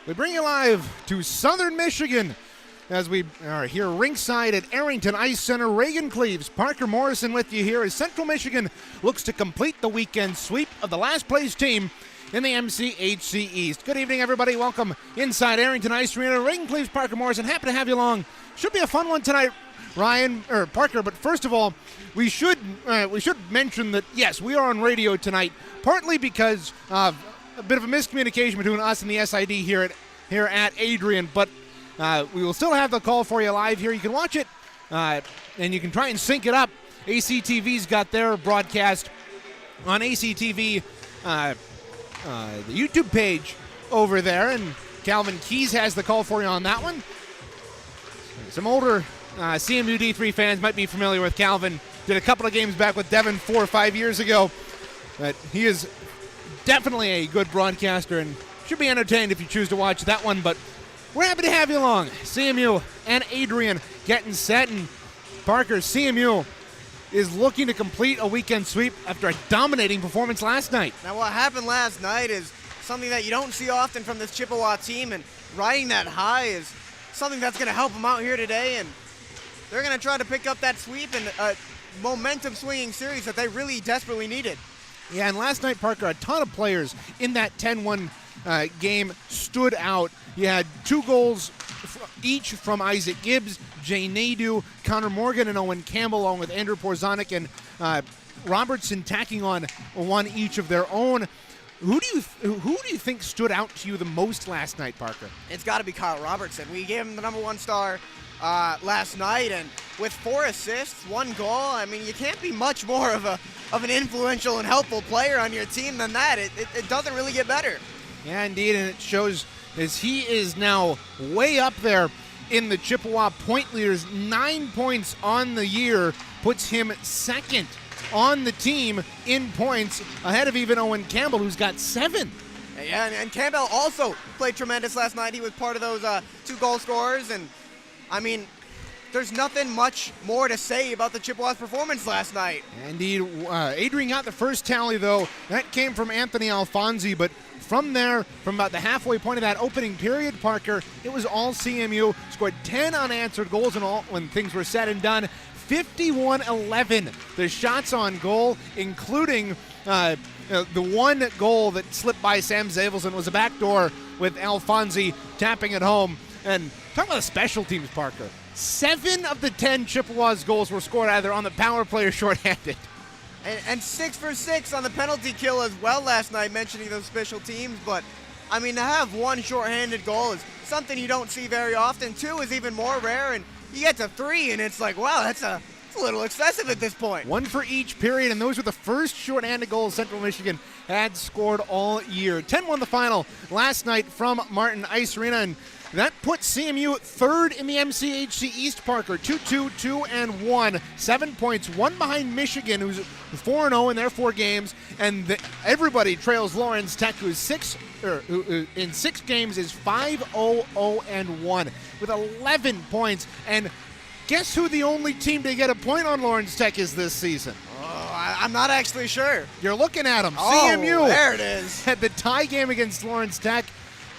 We bring you live to Southern Michigan as we are here ringside at Arrington Ice Center. Reagan Cleaves, Parker Morrison with you here as Central Michigan looks to complete the weekend sweep of the last place team in the MCHC East. Good evening, everybody. Welcome inside Arrington Ice Arena. Reagan Cleaves, Parker Morrison, happy to have you along. Should be a fun one tonight, Ryan or Parker. But first of all, we should mention that yes, we are on radio tonight, partly because of a bit of a miscommunication between us and the SID here at Adrian, but we will still have the call for you live here. You can watch it, and you can try and sync it up. ACTV's got their broadcast on ACTV, the YouTube page over there, and Calvin Keys has the call for you on that one. Some older MD3 fans might be familiar with Calvin. Did a couple of games back with Devon 4 or 5 years ago, but he is definitely a good broadcaster and should be entertained if you choose to watch that one. But we're happy to have you along. CMU and Adrian getting set, and Parker, CMU is looking to complete a weekend sweep after a dominating performance last night. Now what happened last night is something that you don't see often from this Chippewa team, and riding that high is something that's going to help them out here today, and they're going to try to pick up that sweep and a momentum swinging series that they really desperately needed. Yeah, and last night, Parker, a ton of players in that 10-1 game stood out. You had 2 goals each from Isaac Gibbs, Jay Nadeau, Connor Morgan, and Owen Campbell, along with Andrew Porzonik and Robertson tacking on one each of their own. Who do you think stood out to you the most last night, Parker? It's got to be Kyle Robertson. We gave him the #1 star last night, and with 4 assists, 1 goal, I mean, you can't be much more of an influential and helpful player on your team than that. It doesn't really get better. Yeah, indeed, and it shows as he is now way up there in the Chippewa point leaders. 9 points on the year puts him second on the team in points, ahead of even Owen Campbell, who's got 7. Yeah, and Campbell also played tremendous last night. He was part of those 2 goal scorers, and I mean, there's nothing much more to say about the Chippewas' performance last night. Indeed, Adrian got the first tally, though. That came from Anthony Alfonsi, but from there, from about the halfway point of that opening period, Parker, it was all CMU. Scored 10 unanswered goals in all when things were said and done. 51-11, the shots on goal, including the 1 goal that slipped by Sam Zavelson was a backdoor with Alfonsi tapping it home. And talk about the special teams, Parker. 7 of the 10 Chippewas goals were scored either on the power play or shorthanded. And 6 for 6 on the penalty kill as well last night, mentioning those special teams. But, I mean, to have 1 shorthanded goal is something you don't see very often. 2 is even more rare, and you get to 3, and it's like, wow, that's a little excessive at this point. 1 for each period, and those were the first shorthanded goals Central Michigan had scored all year. 10-1 the final last night from Martin Ice Arena, and that puts CMU 3rd in the MCHC East, Parker. 2-2, 2-1, 7 points, 1 behind Michigan, who's 4-0 in their 4 games, and everybody trails Lawrence Tech, who in 6 games is 5-0-0-1 with 11 points. And guess who the only team to get a point on Lawrence Tech is this season? Oh, I'm not actually sure. You're looking at them. Oh, CMU. there it is. Had the tie game against Lawrence Tech.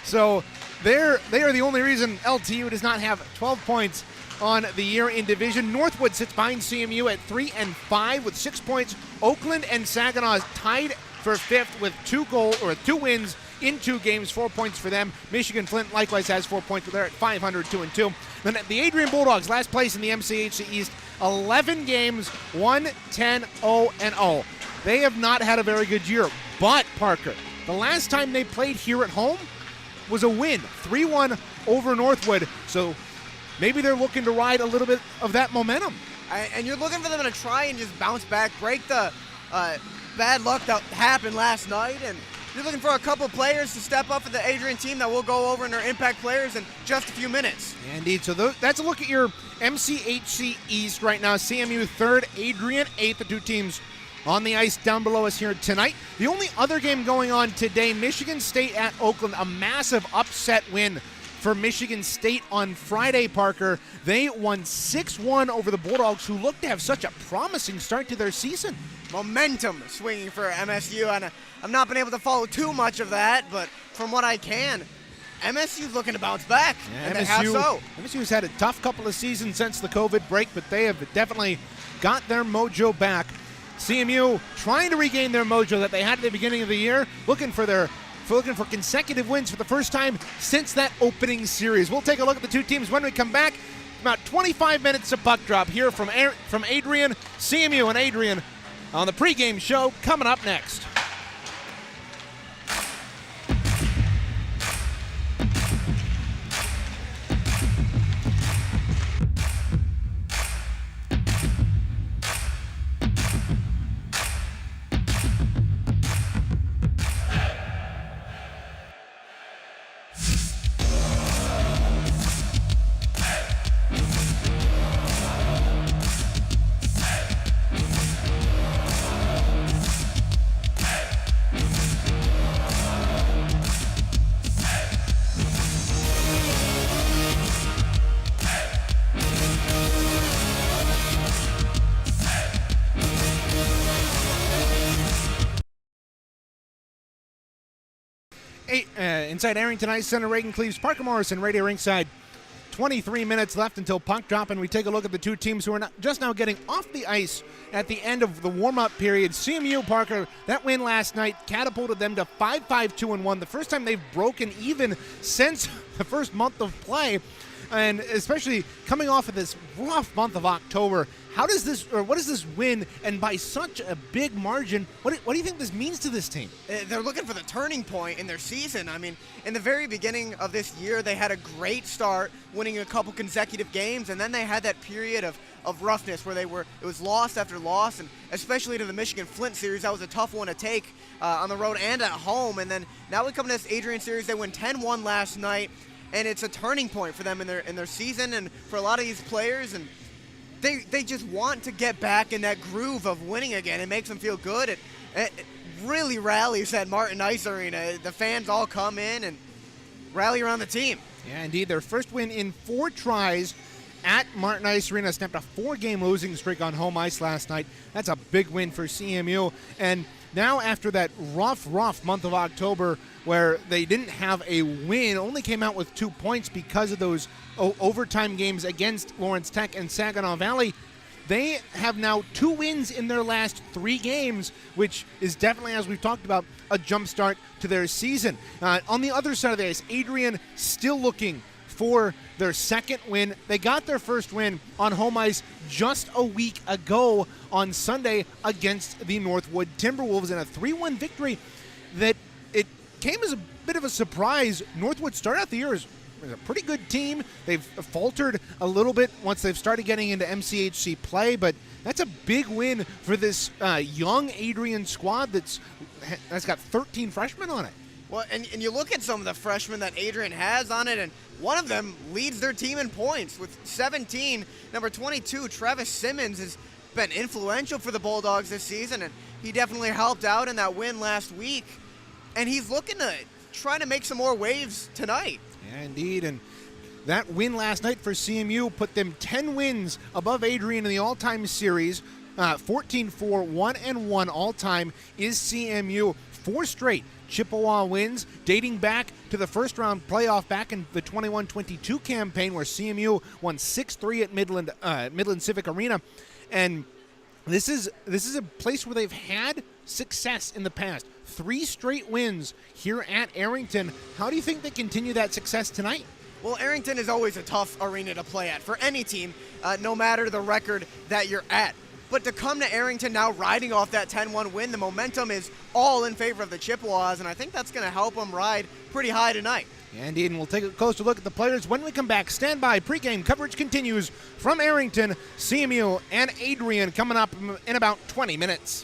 So they are the only reason LTU does not have 12 points on the year in division. Northwood sits behind CMU at 3-5 with 6 points. Oakland and Saginaw is tied for 5th with 2 wins in 2 games, 4 points for them. Michigan Flint likewise has 4 points, but they're at 500, 2-2. Then the Adrian Bulldogs, last place in the MCHC East, 11 games, 1-10-0-0. They have not had a very good year. But, Parker, the last time they played here at home was a win, 3-1 over Northwood. So maybe they're looking to ride a little bit of that momentum. And you're looking for them to try and just bounce back, break the bad luck that happened last night, and you're looking for a couple players to step up for the Adrian team that will go over in their impact players in just a few minutes. Yeah, indeed. So that's a look at your MCHC East right now. CMU 3rd, Adrian 8th, the 2 teams on the ice down below us here tonight. The only other game going on today, Michigan State at Oakland, a massive upset win for Michigan State on Friday, Parker. They won 6-1 over the Bulldogs, who look to have such a promising start to their season. Momentum swinging for MSU, and I've not been able to follow too much of that, but from what I can, MSU's looking to bounce back, and they have so. MSU's had a tough couple of seasons since the COVID break, but they have definitely got their mojo back. CMU trying to regain their mojo that they had at the beginning of the year, looking for consecutive wins for the first time since that opening series. We'll take a look at the two teams when we come back. About 25 minutes of puck drop here from Adrian, CMU and Adrian on the pregame show coming up next. Inside Arrington Ice Center, Reagan Cleves, Parker Morrison, Radio Ringside. 23 minutes left until puck drop, and we take a look at the two teams who are just now getting off the ice at the end of the warm-up period. CMU, Parker, that win last night catapulted them to 5-5-2-1, the first time they've broken even since the first month of play, and especially coming off of this rough month of October. What does this win, and by such a big margin, what do you think this means to this team? They're looking for the turning point in their season. I mean, in the very beginning of this year, they had a great start, winning a couple consecutive games, and then they had that period of roughness where it was loss after loss, and especially to the Michigan Flint series, that was a tough one to take on the road and at home. And then now we come to this Adrian series, they win 10-1 last night, and it's a turning point for them in their season and for a lot of these players. And They just want to get back in that groove of winning again. It makes them feel good. It really rallies at Martin Ice Arena. The fans all come in and rally around the team. Yeah, indeed. Their first win in 4 tries at Martin Ice Arena, snapped a 4-game losing streak on home ice last night. That's a big win for CMU. And now after that rough month of October where they didn't have a win, only came out with 2 points because of those overtime games against Lawrence Tech and Saginaw Valley, they have now 2 wins in their last 3 games, which is definitely, as we've talked about, a jump start to their season. On the other side of the ice, Adrian still looking for their second win. They got their first win on home ice just a week ago on Sunday against the Northwood Timberwolves in a 3-1 victory that it came as a bit of a surprise. Northwood started out the year as a pretty good team. They've faltered a little bit once they've started getting into MCHC play, but that's a big win for this young Adrian squad that's got 13 freshmen on it. Well, and you look at some of the freshmen that Adrian has on it, and one of them leads their team in points with 17. Number 22, Travis Simmons, has been influential for the Bulldogs this season, and he definitely helped out in that win last week. And he's looking to try to make some more waves tonight. Yeah, indeed. And that win last night for CMU put them 10 wins above Adrian in the all-time series. 14-4, 1-1 all-time is CMU. 4 straight Chippewa wins dating back to the first-round playoff back in the 21-22 campaign where CMU won 6-3 at Midland Civic Arena. And this is a place where they've had success in the past. 3 straight wins here at Arrington. How do you think they continue that success tonight? Well, Arrington is always a tough arena to play at for any team, no matter the record that you're at. But to come to Arrington now riding off that 10-1 win, the momentum is all in favor of the Chippewas, and I think that's going to help them ride pretty high tonight. Yeah, indeed, and we'll take a closer look at the players when we come back. Stand by. Pre-game coverage continues from Arrington, CMU, and Adrian coming up in about 20 minutes.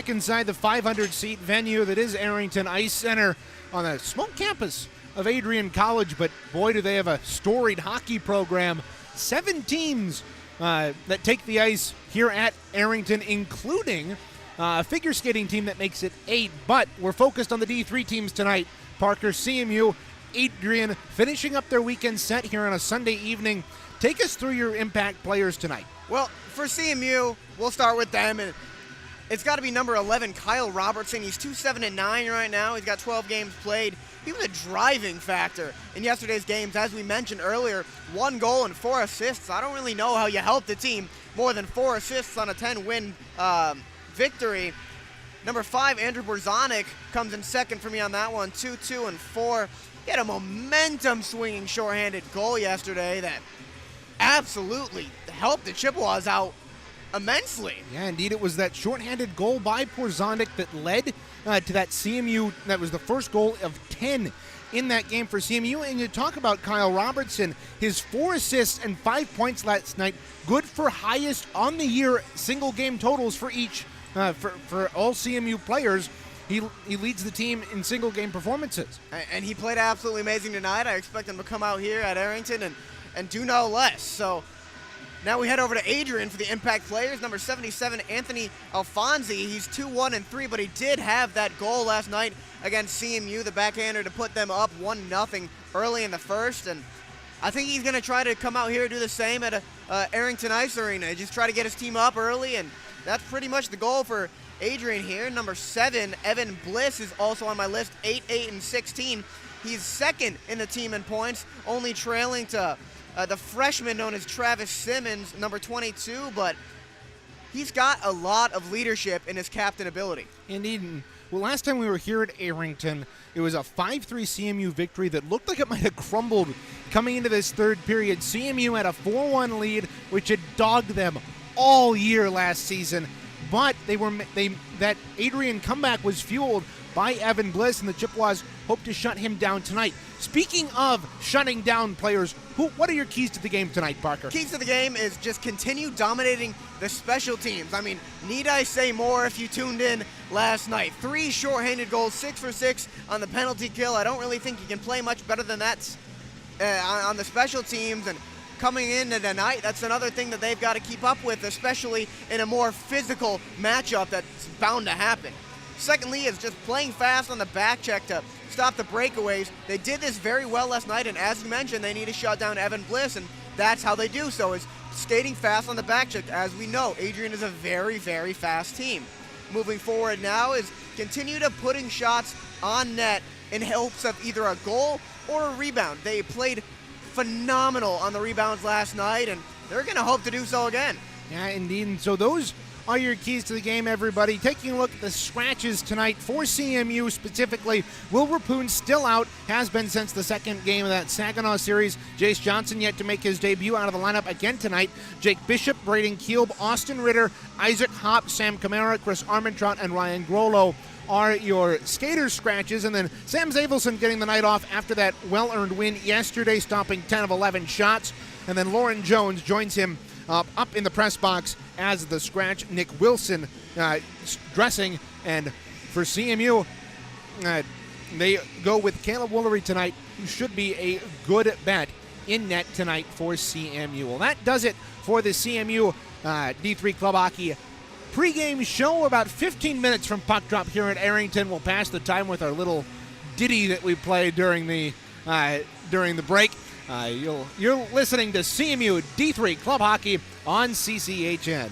inside the 500-seat venue that is Arrington Ice Center on the small campus of Adrian College, but boy, do they have a storied hockey program. 7 teams that take the ice here at Arrington, including a figure skating team that makes it 8, but we're focused on the D3 teams tonight. Parker, CMU, Adrian, finishing up their weekend set here on a Sunday evening. Take us through your impact players tonight. Well, for CMU, we'll start with them, and it's got to be number 11, Kyle Robertson. He's 2-7-9 right now. He's got 12 games played. He was a driving factor in yesterday's games. As we mentioned earlier, 1 goal and 4 assists. I don't really know how you help the team more than 4 assists on a 10-win victory. Number 5, Andrew Borzanik, comes in second for me on that one, 2-2 and 4. He had a momentum-swinging shorthanded goal yesterday that absolutely helped the Chippewas out immensely. Yeah, indeed, it was that shorthanded goal by Borzanik that led to that CMU. That was the first goal of 10 in that game for CMU. And you talk about Kyle Robertson, his 4 assists and 5 points last night, good for highest on the year single game totals for each for all CMU players. He leads the team in single game performances. And he played absolutely amazing tonight. I expect him to come out here at Arrington and do no less. So now we head over to Adrian for the impact players. Number 77, Anthony Alfonsi. He's 2-1 and 3, but he did have that goal last night against CMU, the backhander, to put them up 1-0 early in the first. And I think he's going to try to come out here and do the same at Arrington Ice Arena. Just try to get his team up early, and that's pretty much the goal for Adrian here. Number 7, Evan Bliss, is also on my list, 8-8 and 16. He's second in the team in points, only trailing to the freshman known as Travis Simmons, number 22, but he's got a lot of leadership in his captain ability. Indeed. Well, last time we were here at Arrington, it was a 5-3 CMU victory that looked like it might have crumbled coming into this third period. CMU had a 4-1 lead, which had dogged them all year last season, but that Adrian comeback was fueled by Evan Bliss, and the Chippewas hope to shut him down tonight. Speaking of shutting down players, what are your keys to the game tonight, Parker? Keys to the game is just continue dominating the special teams. I mean, need I say more if you tuned in last night? 3 shorthanded goals, 6 for 6 on the penalty kill. I don't really think you can play much better than that on the special teams. And coming into tonight, that's another thing that they've got to keep up with, especially in a more physical matchup that's bound to happen. Secondly is just playing fast on the back check to stop the breakaways. They did this very well last night, and as you mentioned, they need to shut down Evan Bliss, and that's how they do so, is skating fast on the back check. As we know, Adrian is a very, very fast team. Moving forward now is continue to putting shots on net in hopes of either a goal or a rebound. They played phenomenal on the rebounds last night, and they're going to hope to do so again. Yeah, indeed. And so those are your keys to the game, everybody. Taking a look at the scratches tonight for CMU specifically, Will Rapoon still out, has been since the second game of that Saginaw series. Jace Johnson yet to make his debut out of the lineup again tonight. Jake Bishop, Braden Kielb, Austin Ritter, Isaac Hopp, Sam Camara, Chris Armentrout, and Ryan Grollo are your skaters scratches. And then Sam Zavelson getting the night off after that well-earned win yesterday, stopping 10 of 11 shots. And then Lauren Jones joins him up in the press box as the scratch. Nick Wilson dressing. And for CMU, they go with Caleb Woolery tonight, who should be a good bet in net tonight for CMU. Well, that does it for the CMU D3 Club Hockey pregame show. About 15 minutes from puck drop here at Arrington. We'll pass the time with our little ditty that we played during the break. You're listening to CMU D3 Club Hockey on CCHN.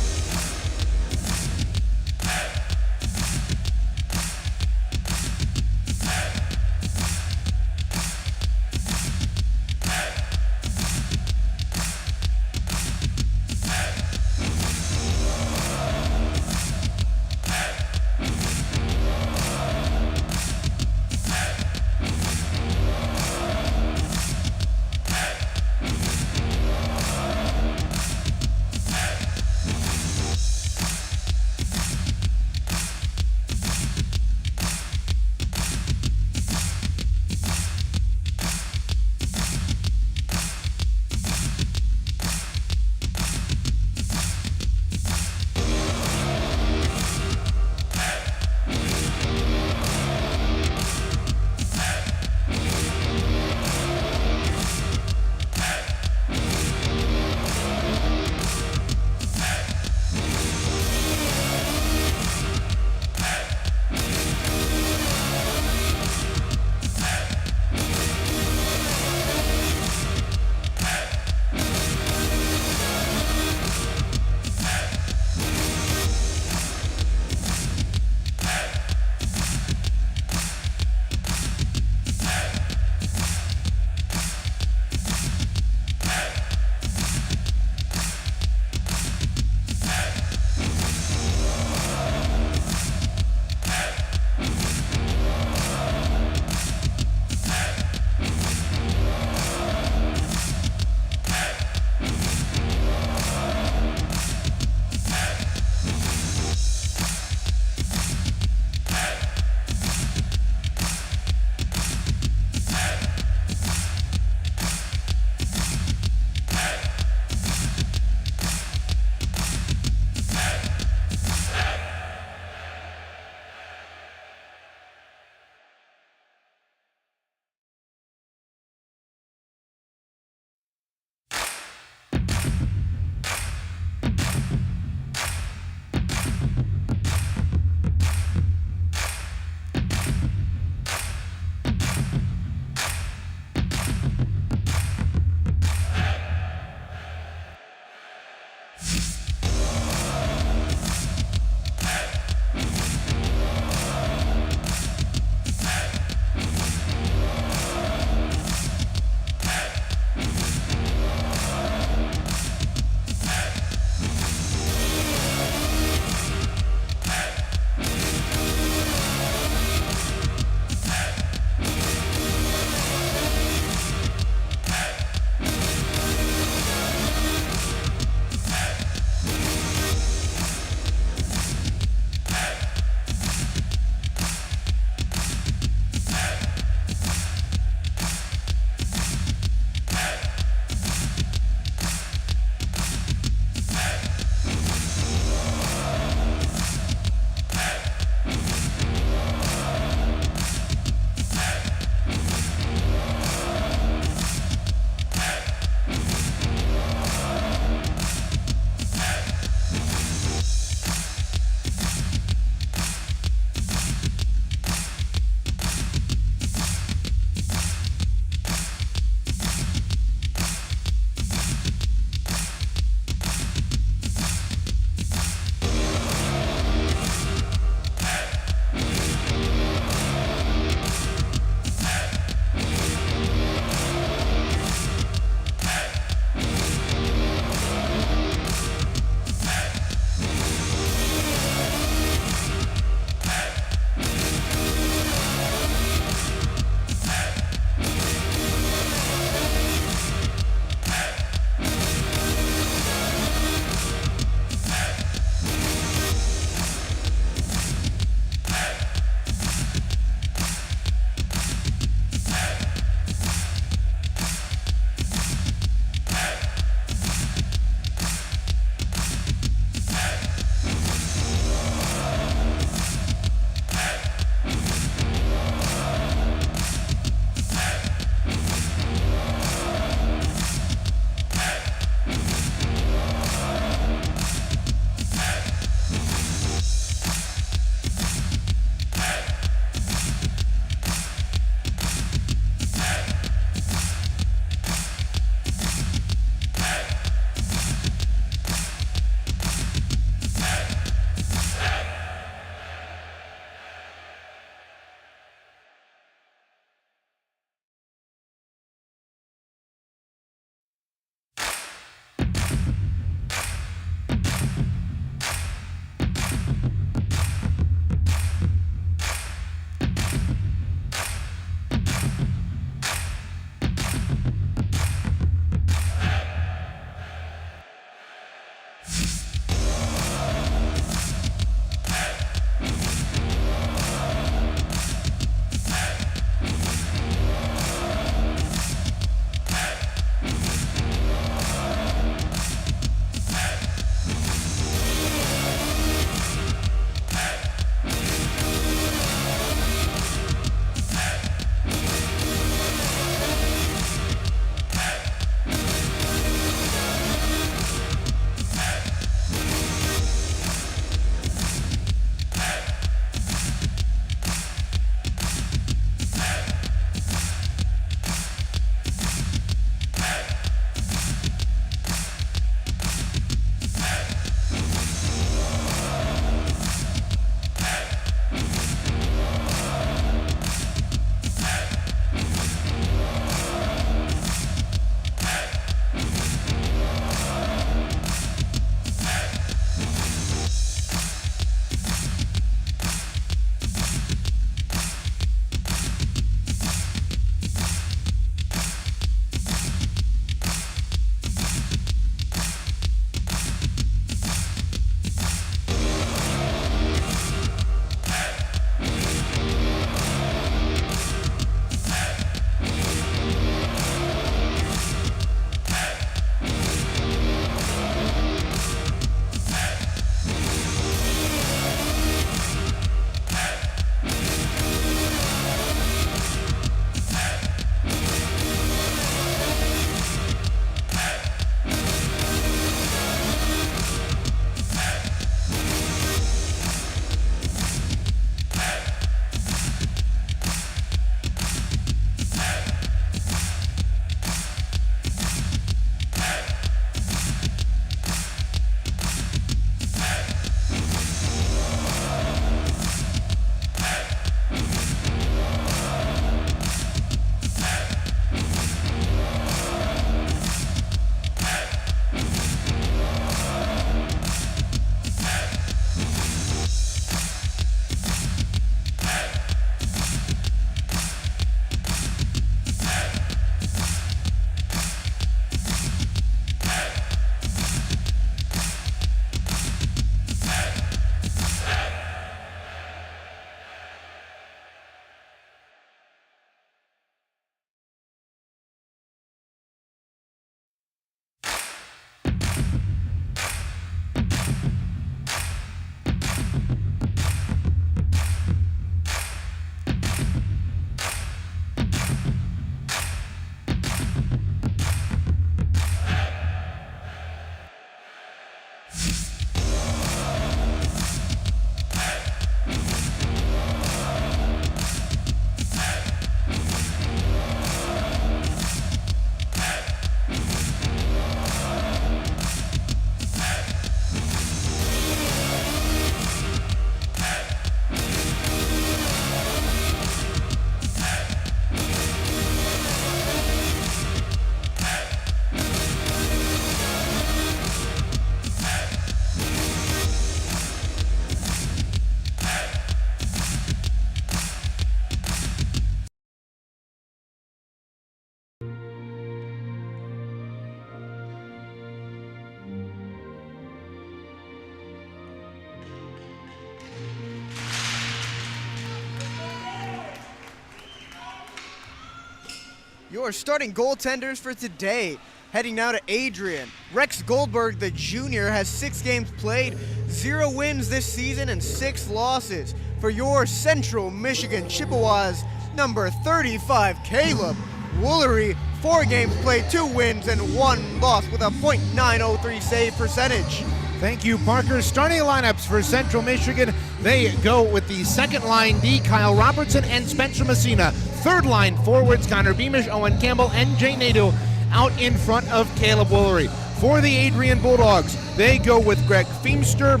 Your starting goaltenders for today. Heading now to Adrian. Rex Goldberg, the junior, has 6 games played, 0 wins this season, and 6 losses. For your Central Michigan Chippewas, number 35, Caleb Woolery, 4 games played, 2 wins, and 1 loss with a .903 save percentage. Thank you, Parker. Starting lineups for Central Michigan, they go with the second line D, Kyle Robertson and Spencer Messina. Third line forwards, Connor Beamish, Owen Campbell, and Jay Nadeau out in front of Caleb Woolery. For the Adrian Bulldogs, they go with Greg Feemster,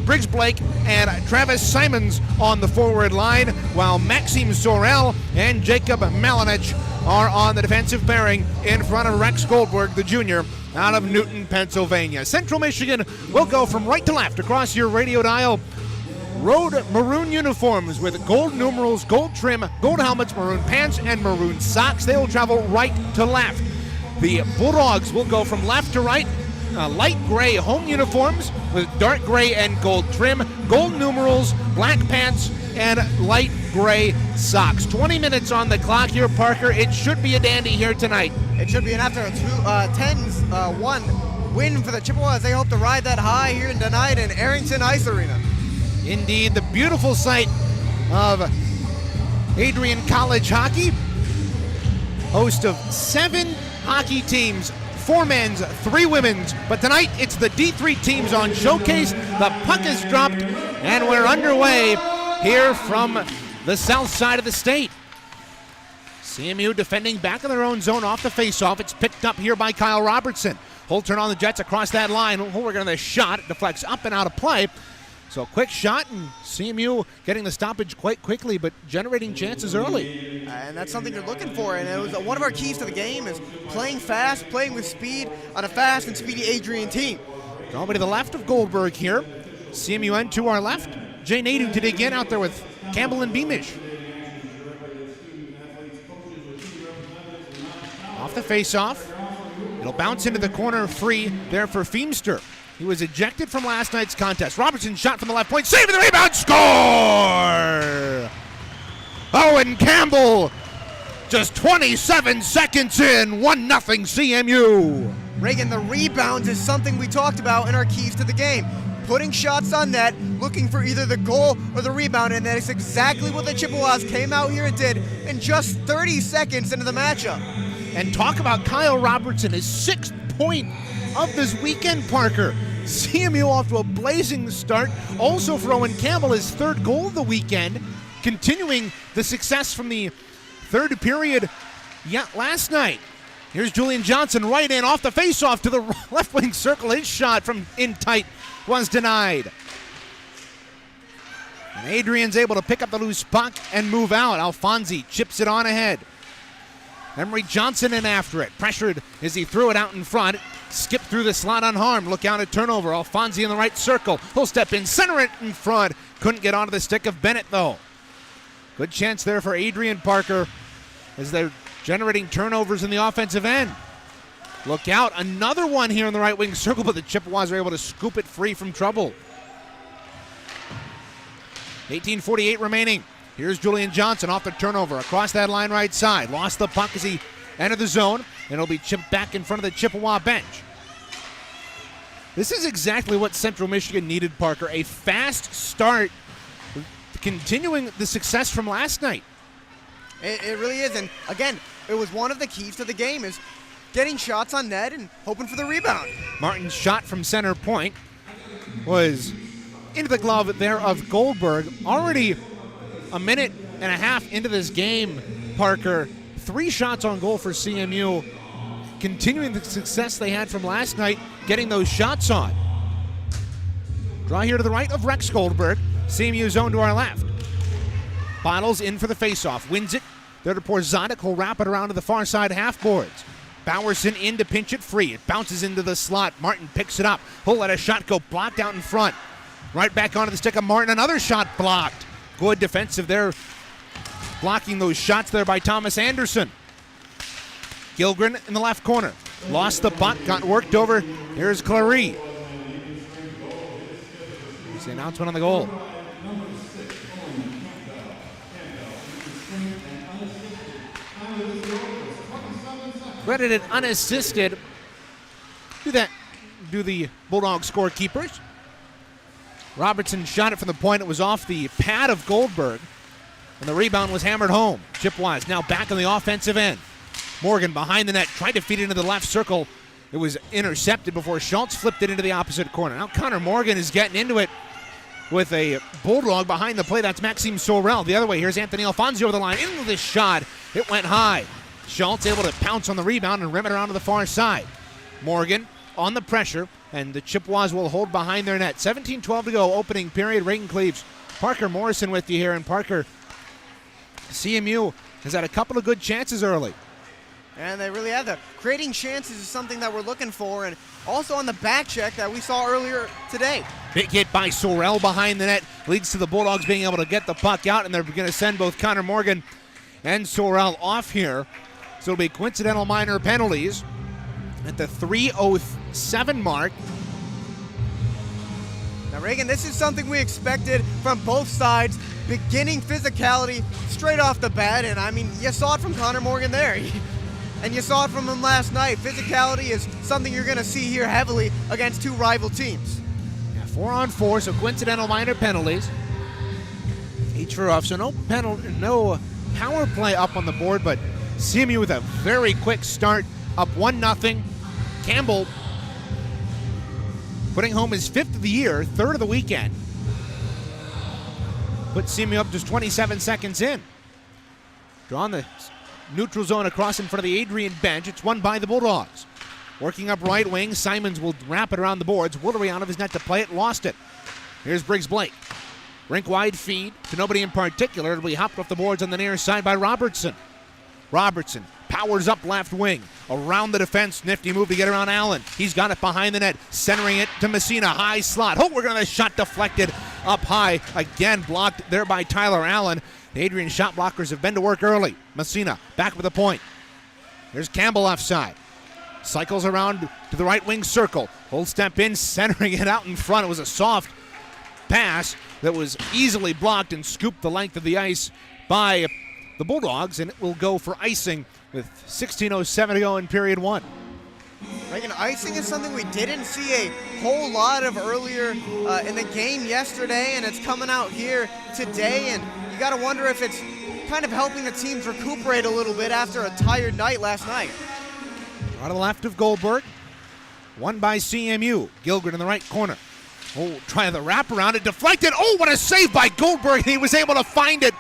Briggs Blake, and Travis Simons on the forward line, while Maxime Sorel and Jacob Malinich are on the defensive pairing in front of Rex Goldberg, the junior, out of Newton, Pennsylvania. Central Michigan will go from right to left across your radio dial. Road maroon uniforms with gold numerals, gold trim, gold helmets, maroon pants, and maroon socks. They will travel right to left. The Bulldogs will go from left to right. Light gray home uniforms with dark gray and gold trim, gold numerals, black pants, and light gray socks. 20 minutes on the clock here, Parker. It should be a dandy here tonight. It should be an after a 10-1 win for the Chippewas. They hope to ride that high here tonight in Arrington Ice Arena. Indeed, the beautiful sight of Adrian College hockey, host of 7 hockey teams, 4 men's, 3 women's, but tonight it's the D3 teams on showcase. The puck is dropped, and we're underway here from the south side of the state. CMU defending back in their own zone off the faceoff. It's picked up here by Kyle Robertson. He'll turn on the Jets across that line. We're going to shot. It deflects up and out of play. So quick shot, and CMU getting the stoppage quite quickly, but generating chances early. And that's something you're looking for, and it was one of our keys to the game is playing fast, playing with speed on a fast and speedy Adrian team. Nobody to the left of Goldberg here. CMU end to our left. Jay Nadeau to dig in out there with Campbell and Beamish. Off the face-off. It'll bounce into the corner free there for Feemster. He was ejected from last night's contest. Robertson shot from the left point, saving the rebound, score! Owen Campbell, just 27 seconds in, 1-0 CMU. Reagan, the rebounds is something we talked about in our keys to the game. Putting shots on net, looking for either the goal or the rebound, and that's exactly what the Chippewas came out here and did in just 30 seconds into the matchup. And talk about Kyle Robertson, his 6th point of this weekend, Parker. CMU off to a blazing start. Also for Owen Campbell, his 3rd goal of the weekend, continuing the success from the 3rd period last night. Here's Julian Johnson right in off the faceoff to the left wing circle. His shot from in tight was denied. And Adrian's able to pick up the loose puck and move out. Alfonsi chips it on ahead. Emery Johnson in after it. Pressured as he threw it out in front. Skipped through the slot unharmed. Look out at turnover. Alfonsi in the right circle. He'll step in, center it in front. Couldn't get onto the stick of Bennett, though. Good chance there for Adrian, Parker, as they're generating turnovers in the offensive end. Look out. Another one here in the right wing circle, but the Chippewas are able to scoop it free from trouble. 18:48 remaining. Here's Julian Johnson off the turnover across that line right side. Lost the puck as he entered the zone, and it'll be chipped back in front of the Chippewa bench. This is exactly what Central Michigan needed, Parker. A fast start, continuing the success from last night. It really is, and again, it was one of the keys to the game is getting shots on net and hoping for the rebound. Martin's shot from center point was into the glove there of Goldberg. Already a minute and a half into this game, Parker, 3 shots on goal for CMU, continuing the success they had from last night, getting those shots on. Draw here to the right of Rex Goldberg. CMU zone to our left. Bottles in for the faceoff, wins it. There to Porzanic, who'll wrap it around to the far side half boards. Bowerson in to pinch it free. It bounces into the slot. Martin picks it up. He'll let a shot go blocked out in front. Right back onto the stick of Martin. Another shot blocked. Good defensive there. Blocking those shots there by Thomas Anderson. Gilgren in the left corner. Lost the puck, got worked over. Here's Clary. Here's the announcement on the goal. credited unassisted. Do the Bulldogs scorekeepers. Robertson shot it from the point. It was off the pad of Goldberg, and the rebound was hammered home. Chippewas now back on the offensive end. Morgan behind the net, tried to feed it into the left circle. It was intercepted before Schultz flipped it into the opposite corner. Now Connor Morgan is getting into it with a Bulldog behind the play. That's Maxime Sorel. The other way, here's Anthony Alfonsi over the line. Into this shot. It went high. Schultz able to pounce on the rebound and rim it around to the far side. Morgan on the pressure, and the Chippewas will hold behind their net. 17-12 to go, opening period. Reagan Cleaves. Parker Morrison with you here, and Parker, CMU has had a couple of good chances early. And they really have that. Creating chances is something that we're looking for, and also on the back check that we saw earlier today. Big hit by Sorel behind the net leads to the Bulldogs being able to get the puck out, and they're going to send both Connor Morgan and Sorel off here. So it'll be coincidental minor penalties at the 3:07 mark. Now, Reagan, this is something we expected from both sides. Beginning physicality straight off the bat, and I mean, you saw it from Connor Morgan there. And you saw it from him last night. Physicality is something you're going to see here heavily against two rival teams. Yeah, 4-on-4, so coincidental minor penalties. Each for off, so no power play up on the board, but CMU with a very quick start, up 1-0. Campbell putting home his 5th of the year, 3rd of the weekend. Put CMU up just 27 seconds in. Drawing the neutral zone across in front of the Adrian bench. It's won by the Bulldogs. Working up right wing, Simons will wrap it around the boards. Woolery out of his net to play it, lost it. Here's Briggs Blake. Rink wide feed to nobody in particular. It'll be hopped off the boards on the near side by Robertson. Robertson powers up left wing. Around the defense, nifty move to get around Allen. He's got it behind the net, centering it to Messina. High slot. Oh, we're going to shot deflected up high. Again, blocked there by Tyler Allen. The Adrian shot blockers have been to work early. Messina back with the point. There's Campbell offside. Cycles around to the right wing circle. Full step in, centering it out in front. It was a soft pass that was easily blocked and scooped the length of the ice by the Bulldogs, and it will go for icing with 16:07 to go in period one. Reagan, icing is something we didn't see a whole lot of earlier in the game yesterday, and it's coming out here today, and you got to wonder if it's kind of helping the teams recuperate a little bit after a tired night last night. On the left of Goldberg, won by CMU. Gilgren in the right corner. Oh, trying the wraparound, it deflected. Oh, what a save by Goldberg. He was able to find it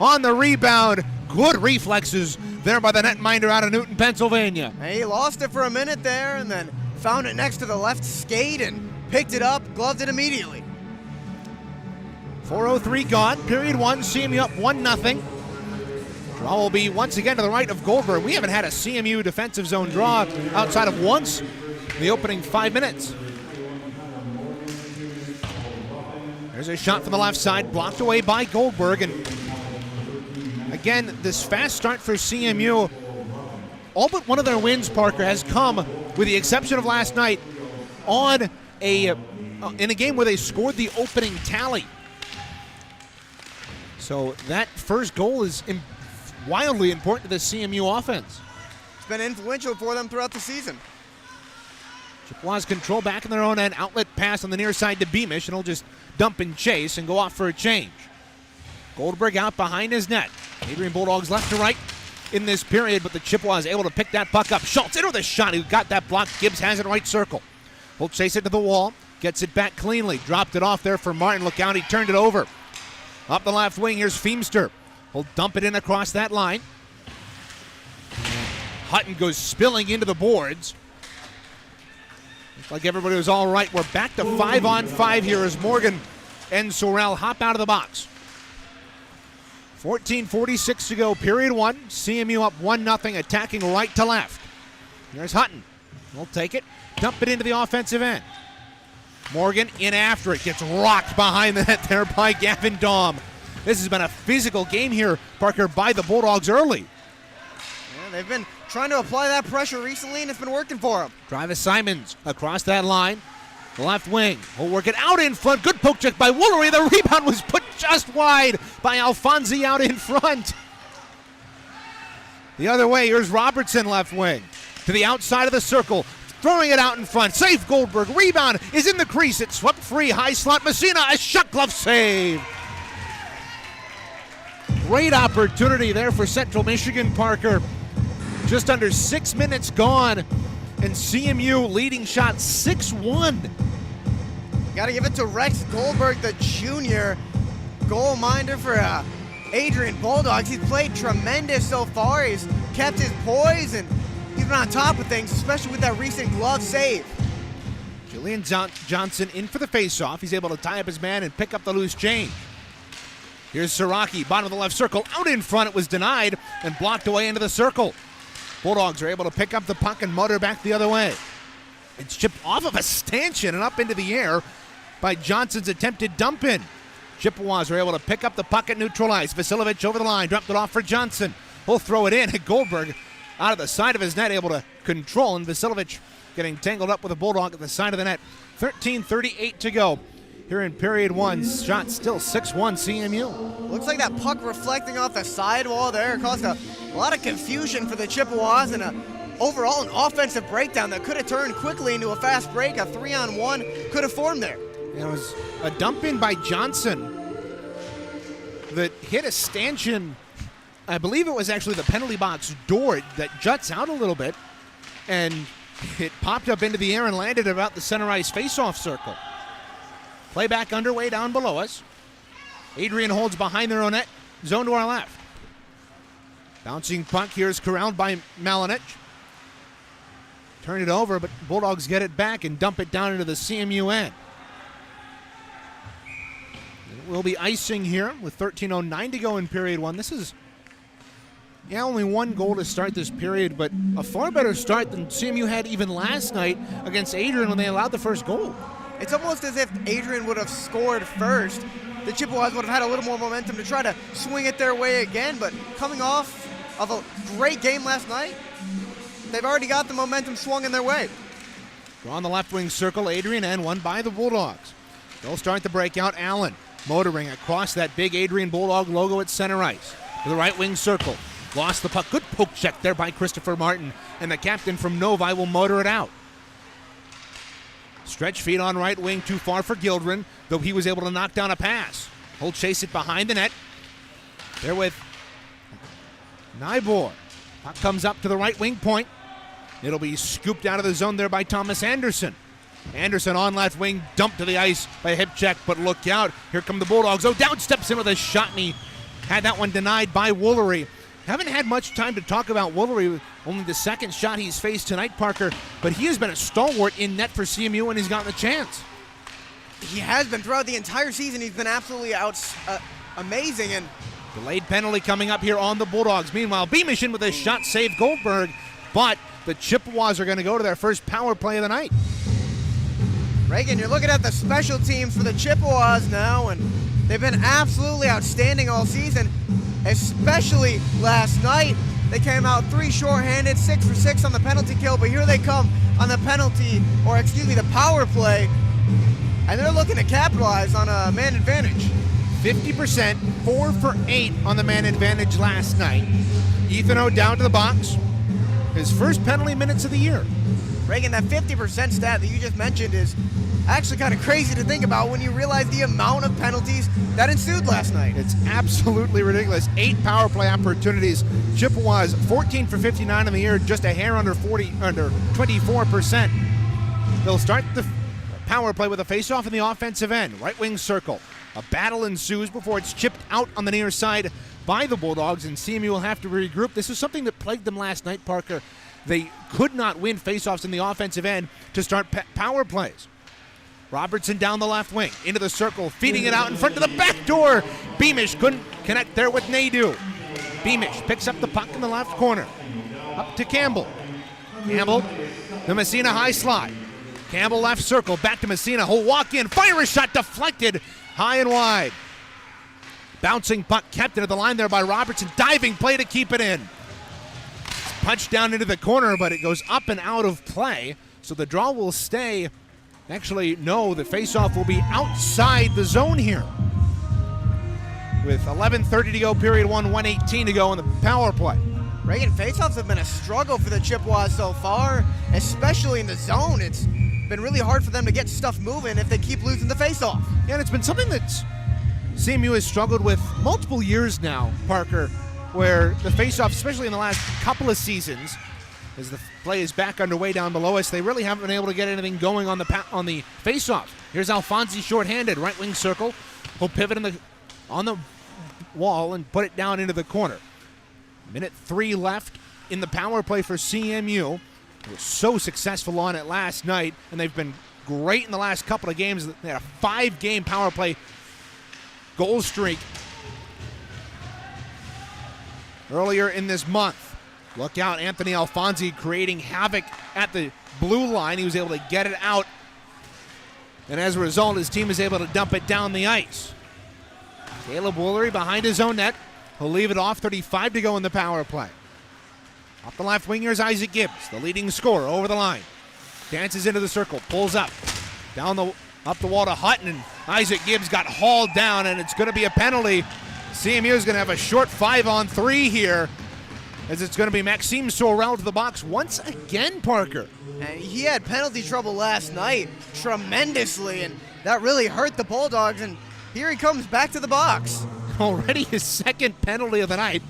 on the rebound. Good reflexes there by the netminder out of Newton, Pennsylvania. And he lost it for a minute there and then found it next to the left skate and picked it up, gloved it immediately. 4:03 gone. Period one, CMU up 1-0. Draw will be once again to the right of Goldberg. We haven't had a CMU defensive zone draw outside of once in the opening 5 minutes. There's a shot from the left side, blocked away by Goldberg. And again, this fast start for CMU, all but one of their wins, Parker, has come, with the exception of last night, in a game where they scored the opening tally. So that first goal is wildly important to the CMU offense. It's been influential for them throughout the season. Chippewas control back in their own end. Outlet pass on the near side to Beamish, and he'll just dump and chase and go off for a change. Goldberg out behind his net. Adrian Bulldogs left to right in this period, but the Chippewas able to pick that puck up. Schultz into the shot. He got that block. Gibbs has it right circle. He'll chase it to the wall. Gets it back cleanly. Dropped it off there for Martin. Look out, he turned it over. Up the left wing, here's Feemster. He'll dump it in across that line. Hutton goes spilling into the boards. Looks like everybody was all right. We're back to 5-on-5 here as Morgan and Sorel hop out of the box. 14:46 to go, period one. CMU up 1-0, attacking right to left. There's Hutton. He'll take it, dump it into the offensive end. Morgan in after it, gets rocked behind the net there by Gavin Daum. This has been a physical game here, Parker, by the Bulldogs early. Yeah, they've been trying to apply that pressure recently, and it's been working for them. Travis Simons across that line. Left wing. Will work it out in front. Good poke check by Woolery. The rebound was put just wide by Alfonsi out in front. The other way, here's Robertson left wing. to the outside of the circle. Throwing it out in front. Save Goldberg. Rebound is in the crease. It's swept free. High slot. Messina, a shot glove save. Great opportunity there for Central Michigan, Parker. Just under 6 minutes gone, and CMU leading shot 6-1. Got to give it to Rex Goldberg, the junior goal minder for Adrian Bulldogs. He's played tremendous so far. He's kept his poise, and he's been on top of things, especially with that recent glove save. Julian Johnson in for the faceoff. He's able to tie up his man and pick up the loose change. Here's Siraki, bottom of the left circle. Out in front, it was denied and blocked away into the circle. Bulldogs are able to pick up the puck and motor back the other way. It's chipped off of a stanchion and up into the air by Johnson's attempted dump in. Chippewas are able to pick up the puck and neutralize. Vasiljevic over the line, dropped it off for Johnson. He'll throw it in, and Goldberg out of the side of his net, able to control, and Vasiljevic getting tangled up with a Bulldog at the side of the net. 13:38 to go here in period one. Shot still 6-1 CMU. Looks like that puck reflecting off the sidewall there caused a lot of confusion for the Chippewas, and overall an offensive breakdown that could have turned quickly into a fast break. A 3-on-1 could have formed there. It was a dump in by Johnson that hit a stanchion. I believe it was actually the penalty box door that juts out a little bit, and it popped up into the air and landed about the center ice faceoff circle. Playback underway down below us. Adrian holds behind their own net, zone to our left. Bouncing puck here is corralled by Malinich. Turn it over, but Bulldogs get it back and dump it down into the CMU end. We'll be icing here with 13:09 to go in period one. This is only one goal to start this period, but a far better start than CMU had even last night against Adrian when they allowed the first goal. It's almost as if Adrian would have scored first. The Chippewas would have had a little more momentum to try to swing it their way again, but coming off of a great game last night, they've already got the momentum swung in their way. Draw on the left wing circle, Adrian, and one by the Bulldogs. They'll start the breakout. Allen motoring across that big Adrian Bulldog logo at center ice. To the right wing circle. Lost the puck. Good poke check there by Christopher Martin. And the captain from Novi will motor it out. Stretch feet on right wing, too far for Gildren, though he was able to knock down a pass. He'll chase it behind the net. There with Nybor. Puck comes up to the right wing point. It'll be scooped out of the zone there by Thomas Anderson. Anderson on left wing, dumped to the ice by Hipcheck, but look out. Here come the Bulldogs. Oh, down steps in with a shot, and he had that one denied by Woolery. Haven't had much time to talk about Woolery, only the second shot he's faced tonight, Parker, but he has been a stalwart in net for CMU when he's gotten the chance. He has been throughout the entire season. He's been absolutely amazing. And delayed penalty coming up here on the Bulldogs. Meanwhile, Beamish in with a shot, saved Goldberg, but the Chippewas are going to go to their first power play of the night. Reagan, you're looking at the special teams for the Chippewas now, and they've been absolutely outstanding all season, especially last night. They came out 3 shorthanded, 6 for 6 on the penalty kill, but here they come on the the power play, and they're looking to capitalize on a man advantage. 50%, 4 for 8 on the man advantage last night. Ethan O down to the box. His first penalty minutes of the year. Reagan, that 50% stat that you just mentioned is actually kind of crazy to think about when you realize the amount of penalties that ensued last night. It's absolutely ridiculous. 8 power play opportunities. Chippewas 14 for 59 in the year, just a hair under 24%. They'll start the power play with a face-off in the offensive end. Right wing circle. A battle ensues before it's chipped out on the near side by the Bulldogs, and CMU will have to regroup. This is something that plagued them last night, Parker. They could not win faceoffs in the offensive end to start power plays. Robertson down the left wing, into the circle, feeding it out in front of the back door. Beamish couldn't connect there with Nadeau. Beamish picks up the puck in the left corner. Up to Campbell. Campbell, the Messina high slot. Campbell left circle, back to Messina. He'll walk in, fire a shot, deflected high and wide. Bouncing puck kept into the line there by Robertson. Diving play to keep it in. Punched down into the corner, but it goes up and out of play. So the draw will stay. Actually, no, the faceoff will be outside the zone here. With 11:30 to go, period one, 1:18 to go in the power play. Reagan, faceoffs have been a struggle for the Chippewas so far, especially in the zone. It's been really hard for them to get stuff moving if they keep losing the faceoff. Yeah, and it's been something that CMU has struggled with multiple years now, Parker, where the faceoff, especially in the last couple of seasons, as the play is back underway down below us, they really haven't been able to get anything going on the faceoff. Here's Alfonsi shorthanded, right wing circle. He'll pivot on the wall and put it down into the corner. Minute 3 left in the power play for CMU. They were so successful on it last night, and they've been great in the last couple of games. They had a 5-game power play goal streak earlier in this month. Look out, Anthony Alfonsi creating havoc at the blue line. He was able to get it out, and as a result, his team is able to dump it down the ice. Caleb Woolery behind his own net. He'll leave it off, 35 to go in the power play. Up the left wing, here's Isaac Gibbs, the leading scorer, over the line. Dances into the circle, pulls up. Up the wall to Hutton, and Isaac Gibbs got hauled down, and it's going to be a penalty. CMU is going to have a short 5-on-3 here, as it's going to be Maxime Sorel to the box once again, Parker. And he had penalty trouble last night tremendously, and that really hurt the Bulldogs, and here he comes back to the box. Already his second penalty of the night.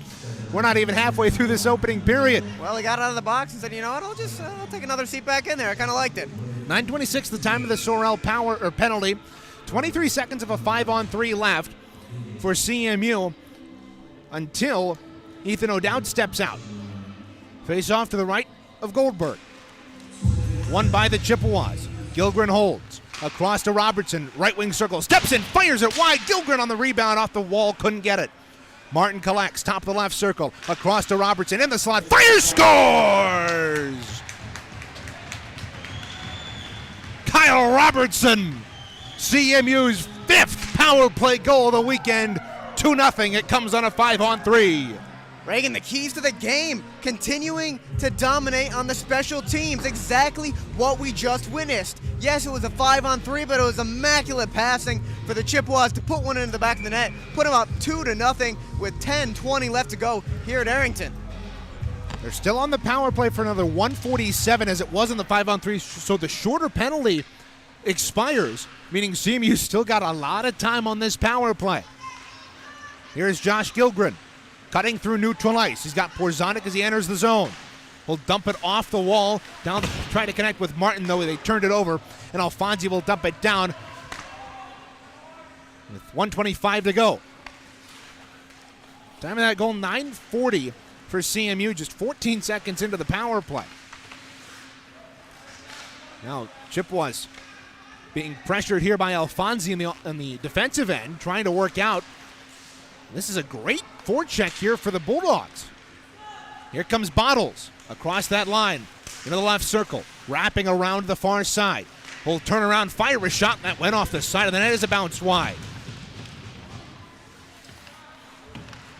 We're not even halfway through this opening period. Well, he got out of the box and said, you know what, I'll take another seat back in there. I kind of liked it. 9:26 the time of the Sorel penalty. 23 seconds of a 5-on-3 left for CMU until Ethan O'Dowd steps out. Face off to the right of Goldberg. Won by the Chippewas. Gilgren holds. Across to Robertson, right wing circle, steps in, fires it wide. Gilgren on the rebound off the wall, couldn't get it. Martin collects, top of the left circle, across to Robertson, in the slot, fires, scores! Kyle Robertson, CMU's 5th power play goal of the weekend, 2-0, it comes on a 5-on-3. Reagan, the keys to the game, continuing to dominate on the special teams, exactly what we just witnessed. Yes, it was a 5-on-3, but it was immaculate passing for the Chippewas to put one into the back of the net, put them up 2-0 with 10:20 left to go here at Arrington. They're still on the power play for another 147 as it was in the 5-on-3, so the shorter penalty expires, meaning CMU still got a lot of time on this power play. Here's Josh Gilgren. Cutting through neutral ice. He's got Porzanic as he enters the zone. He'll dump it off the wall. Try to connect with Martin, though. They turned it over. And Alfonsi will dump it down with 1:25 to go. Time of that goal, 9:40 for CMU. Just 14 seconds into the power play. Now, Chippewas being pressured here by Alfonsi in the defensive end, trying to work out. This is a great forecheck here for the Bulldogs. Here comes Bottles across that line into the left circle, wrapping around the far side. Will turn around, fire a shot, and that went off the side of the net as a bounce wide.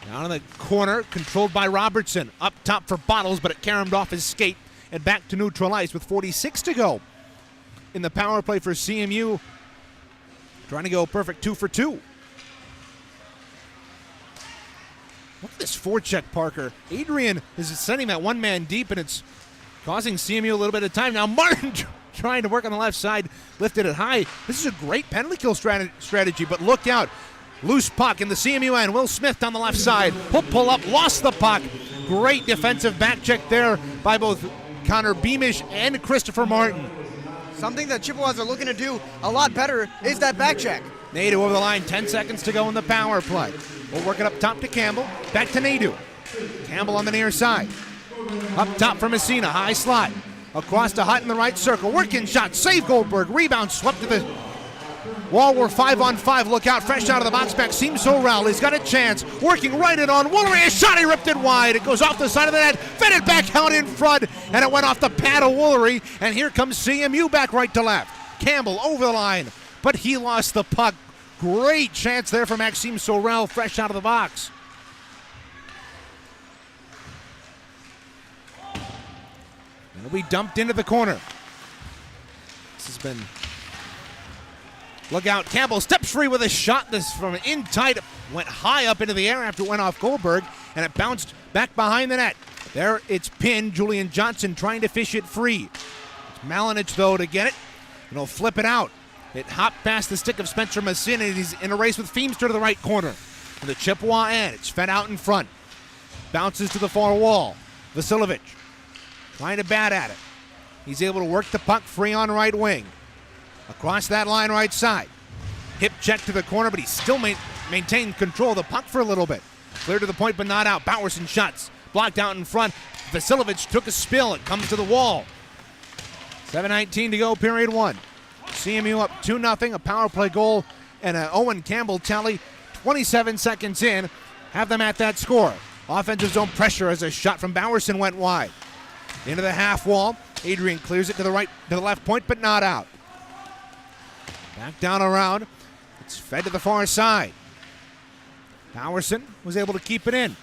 Down in the corner, controlled by Robertson. Up top for Bottles, but it caromed off his skate and back to neutral ice with 46 to go in the power play for CMU. Trying to go perfect 2 for 2. Look at this forecheck, Parker. Adrian is sending that one man deep, and it's causing CMU a little bit of time. Now Martin trying to work on the left side, lifted it high. This is a great penalty kill strategy, but look out. Loose puck in the CMU end. Will Smith down the left side. He'll pull up, lost the puck. Great defensive back check there by both Connor Beamish and Christopher Martin. Something that Chippewas are looking to do a lot better is that back check. Nadeau over the line, 10 seconds to go in the power play. We'll work it up top to Campbell. Back to Nadeau. Campbell on the near side. Up top for Messina, high slot. Across to Hutton in the right circle. Working shot, save Goldberg. Rebound swept to the wall. We're 5-on-5. Look out, fresh out of the box. Maxime Sorel. He's got a chance. Working right it on Woolery. A shot, he ripped it wide. It goes off the side of the net. Fed it back out in front. And it went off the pad of Woolery. And here comes CMU back right to left. Campbell over the line. But he lost the puck. Great chance there for Maxime Sorel, fresh out of the box. It'll be dumped into the corner. This has been... Look out, Campbell steps free with a shot. This from in tight. Went high up into the air after it went off Goldberg, and it bounced back behind the net. There it's pinned. Julian Johnson trying to fish it free. It's Malinich, though, to get it. And he'll flip it out. It hopped past the stick of Spencer Messina, and he's in a race with Feimster to the right corner. To the Chippewa end. It's fed out in front. Bounces to the far wall. Vasiljevic trying to bat at it. He's able to work the puck free on right wing. Across that line right side. Hip check to the corner, but he still maintained control of the puck for a little bit. Clear to the point, but not out. Bowerson shots. Blocked out in front. Vasiljevic took a spill. It comes to the wall. 7:19 to go, period one. CMU up 2-0. A power play goal and an Owen Campbell tally. 27 seconds in. Have them at that score. Offensive zone pressure as a shot from Bowerson went wide. Into the half wall. Adrian clears it to the left point, but not out. Back down around. It's fed to the far side. Bowerson was able to keep it in.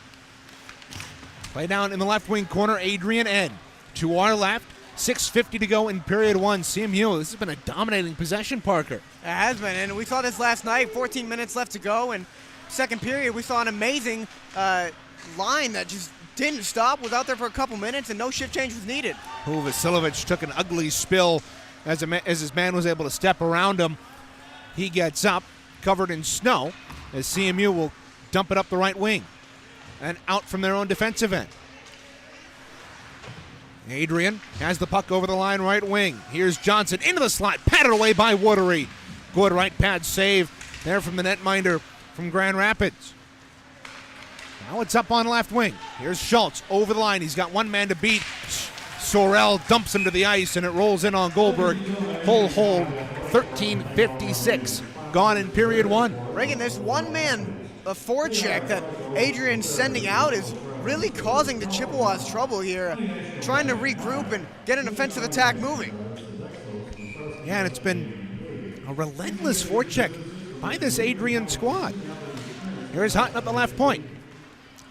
Play down in the left wing corner, Adrian N. To our left, 6:50 to go in period one. CMU, this has been a dominating possession, Parker. It has been, and we saw this last night, 14 minutes left to go, and second period we saw an amazing line that just didn't stop, was out there for a couple minutes, and no shift change was needed. Vasiljevic took an ugly spill as his man was able to step around him. He gets up, covered in snow, as CMU will dump it up the right wing and out from their own defensive end. Adrian has the puck over the line right wing. Here's Johnson into the slot, patted away by Woodery. Good right pad save there from the netminder from Grand Rapids. Now it's up on left wing. Here's Schultz over the line. He's got one man to beat. Sorel dumps him to the ice, and it rolls in on Goldberg. Full hold, 13:56 gone in period one. Reagan, this one-man forecheck that Adrian's sending out is really causing the Chippewas trouble here, trying to regroup and get an offensive attack moving. Yeah, and it's been a relentless forecheck by this Adrian squad. Here's Hutton at the left point.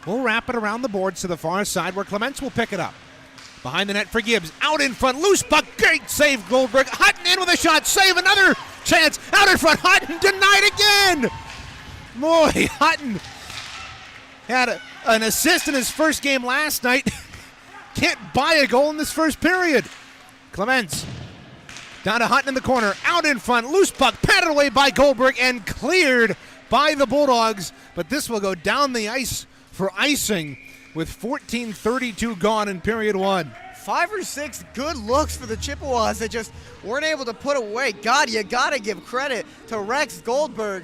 We'll wrap it around the boards to the far side where Clements will pick it up. Behind the net for Gibbs. Out in front. Loose puck. Great save, Goldberg. Hutton in with a shot. Save. Another chance. Out in front. Hutton denied again. Boy, Hutton had an assist in his first game last night. Can't buy a goal in this first period. Clements down to Hutton in the corner. Out in front. Loose puck. Patted away by Goldberg and cleared by the Bulldogs. But this will go down the ice for icing with 14:32 gone in period one. 5 or 6 good looks for the Chippewas that just weren't able to put away. God, you got to give credit to Rex Goldberg.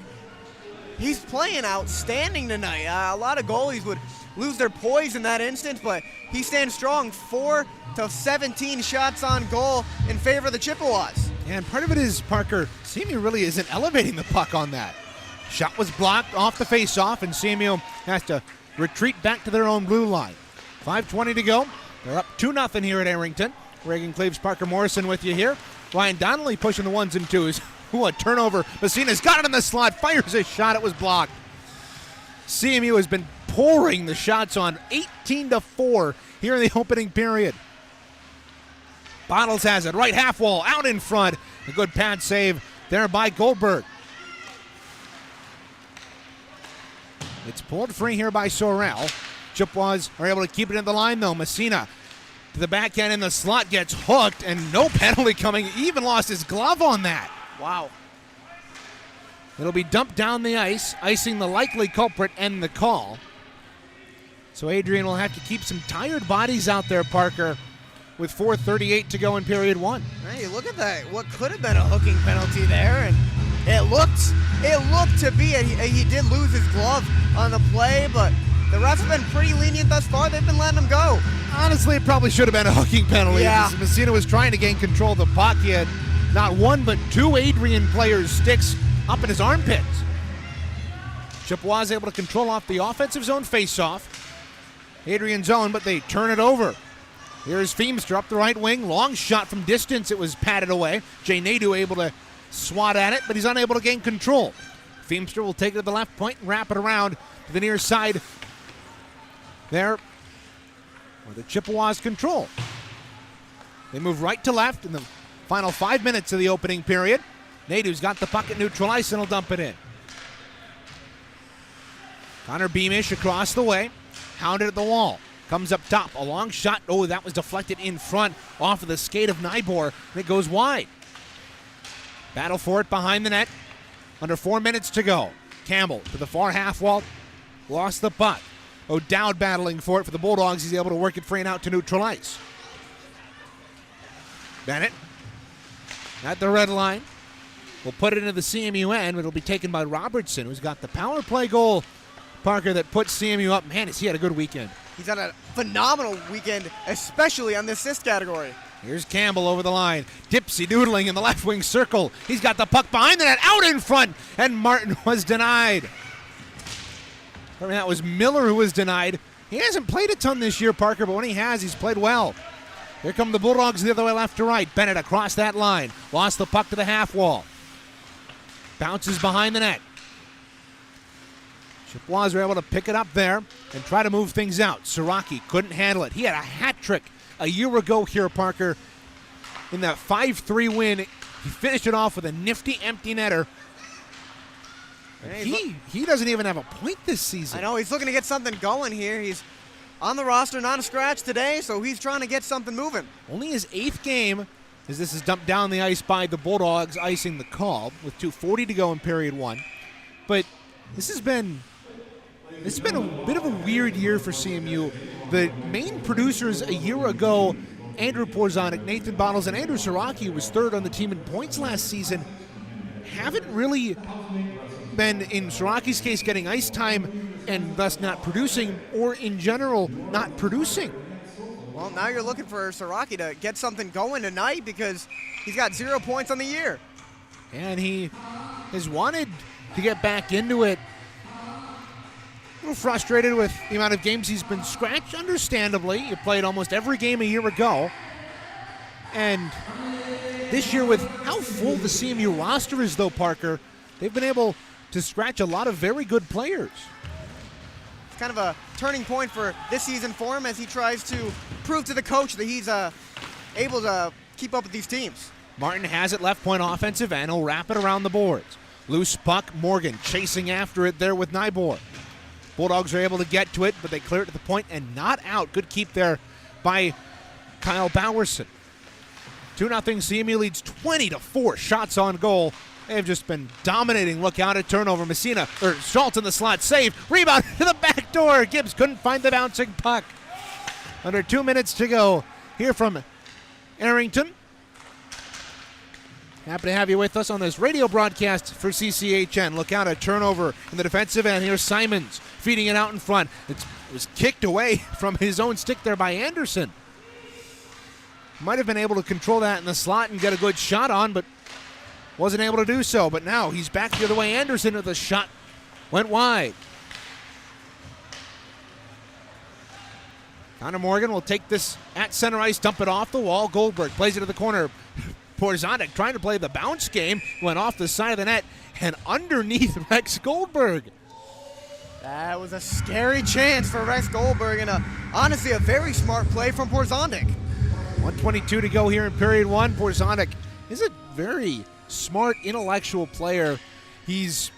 He's playing outstanding tonight. A lot of goalies would lose their poise in that instance, but he stands strong. 4 to 17 shots on goal in favor of the Chippewas. Yeah, and part of it is, Parker, CMU really isn't elevating the puck on that. Shot was blocked off the face-off, and CMU has to retreat back to their own blue line. 5:20 to go. They're up 2-0 here at Arrington. Reagan Cleaves, Parker Morrison with you here. Ryan Donnelly pushing the ones and twos. Ooh, a turnover. Messina's got it in the slot. Fires a shot. It was blocked. CMU has been pouring the shots on 18-4 here in the opening period. Bottles has it. Right half wall. Out in front. A good pad save there by Goldberg. It's pulled free here by Sorel. Chippewas are able to keep it in the line, though. Messina to the backhand in the slot, gets hooked, and no penalty coming. He even lost his glove on that. Wow. It'll be dumped down the ice, icing the likely culprit and the call. So Adrian will have to keep some tired bodies out there, Parker, with 4:38 to go in period one. Hey, look at that. What could have been a hooking penalty there, and it looked to be. He did lose his glove on the play, but the refs have been pretty lenient thus far. They've been letting him go. Honestly, it probably should have been a hooking penalty. Yeah. Messina was trying to gain control of the puck. He had not one but 2 Adrian players' sticks up in his armpits. Chippewas able to control off the offensive zone face-off. Adrian's own, but they turn it over. Here's Feimster up the right wing. Long shot from distance. It was patted away. Jay Nadeau able to swat at it, but he's unable to gain control. Feimster will take it to the left point and wrap it around to the near side there where the Chippewas control. They move right to left in the final 5 minutes of the opening period. Nadeau's got the puck at neutral ice and he'll dump it in. Connor Beamish across the way. Hounded at the wall. Comes up top, a long shot. Oh, that was deflected in front off of the skate of Nybor, and it goes wide. Battle for it behind the net. Under 4 minutes to go. Campbell to the far half wall. Lost the puck. O'Dowd battling for it for the Bulldogs. He's able to work it free and out to neutral ice. Bennett at the red line. Will put it into the CMU end, but it'll be taken by Robertson, who's got the power play goal, Parker, that puts CMU up. Man, has he had a good weekend. He's had a phenomenal weekend, especially on the assist category. Here's Campbell over the line. Dipsy doodling in the left wing circle. He's got the puck behind the net, out in front, and Martin was denied. I mean, that was Miller who was denied. He hasn't played a ton this year, Parker, but when he has, he's played well. Here come the Bulldogs the other way, left to right. Bennett across that line. Lost the puck to the half wall. Bounces behind the net. Chippewas were able to pick it up there and try to move things out. Siraki couldn't handle it. He had a hat trick a year ago here, Parker. In that 5-3 win, he finished it off with a nifty empty netter. He doesn't even have a point this season. I know, he's looking to get something going here. He's on the roster, not a scratch today, so he's trying to get something moving. Only his 8th game, as this is dumped down the ice by the Bulldogs, icing the call with 2:40 to go in period 1. But this has been a bit of a weird year for CMU. The main producers a year ago, Andrew Porzonik, Nathan Bottles, and Andrew Siraki, who was 3rd on the team in points last season, haven't really been, in Siraki's case, getting ice time and thus not producing, or in general, not producing. Well, now you're looking for Siraki to get something going tonight because he's got 0 points on the year. And he has wanted to get back into it. A little frustrated with the amount of games he's been scratched, understandably. He played almost every game a year ago. And this year, with how full the CMU roster is, though, Parker, they've been able to scratch a lot of very good players. It's kind of a turning point for this season for him as he tries to prove to the coach that he's able to keep up with these teams. Martin has it left point offensive end. He'll wrap it around the boards. Loose puck, Morgan chasing after it there with Nybor. Bulldogs are able to get to it, but they clear it to the point and not out. Good keep there by Kyle Bowerson. 2-0 CMU leads 20-4 shots on goal. They've just been dominating. Look out at turnover. Schultz in the slot. Save. Rebound to the back door. Gibbs couldn't find the bouncing puck. Under 2 minutes to go. Here from Arrington. Happy to have you with us on this radio broadcast for CCHN. Look out at turnover in the defensive end. Here's Simons feeding it out in front. It was kicked away from his own stick there by Anderson. Might have been able to control that in the slot and get a good shot on, but wasn't able to do so. But now he's back the other way. Anderson with a shot went wide. Connor Morgan will take this at center ice, dump it off the wall. Goldberg plays it to the corner. Porzonik trying to play the bounce game, went off the side of the net and underneath Rex Goldberg. That was a scary chance for Rex Goldberg and honestly a very smart play from Porzonik. 1:22 to go here in period 1. Porzonik is a very smart, intellectual player. He's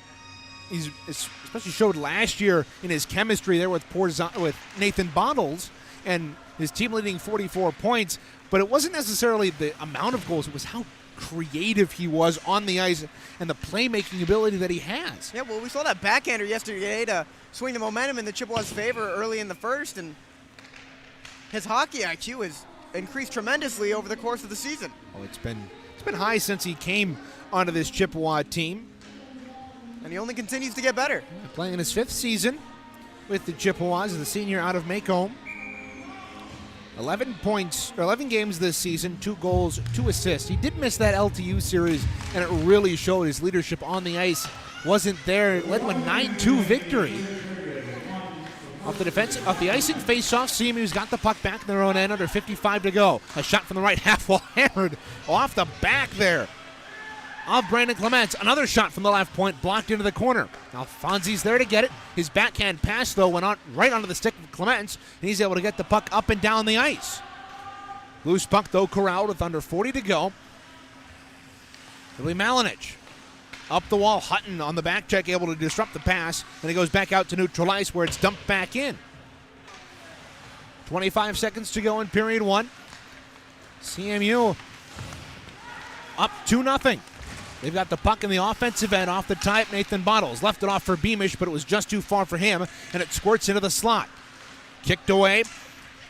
especially showed last year in his chemistry there with Nathan Bottles and his team leading 44 points. But it wasn't necessarily the amount of goals. It was how creative he was on the ice and the playmaking ability that he has. Yeah, well, we saw that backhander yesterday to swing the momentum in the Chippewas' favor early in the first, and his hockey IQ has increased tremendously over the course of the season. Oh, it's been high since he came onto this Chippewa team. And he only continues to get better. Yeah, playing in his 5th season with the Chippewas as the senior out of Macomb. 11 games this season, 2 goals, 2 assists. He did miss that LTU series, and it really showed his leadership on the ice wasn't there. It led to a 9-2 victory. Off the icing face-off, CMU's got the puck back in their own end, under 55 to go. A shot from the right half wall, hammered off the back there of Brandon Clements. Another shot from the left point, blocked into the corner. Now Fonzie's there to get it. His backhand pass, though, went right onto the stick of Clements, and he's able to get the puck up and down the ice. Loose puck, though, corralled with under 40 to go. It'll be Malinich. Up the wall, Hutton on the back check, able to disrupt the pass, and he goes back out to neutral ice where it's dumped back in. 25 seconds to go in period one. CMU up 2-0. They've got the puck in the offensive end off the tie up. Nathan Bottles left it off for Beamish, but it was just too far for him, and it squirts into the slot. Kicked away,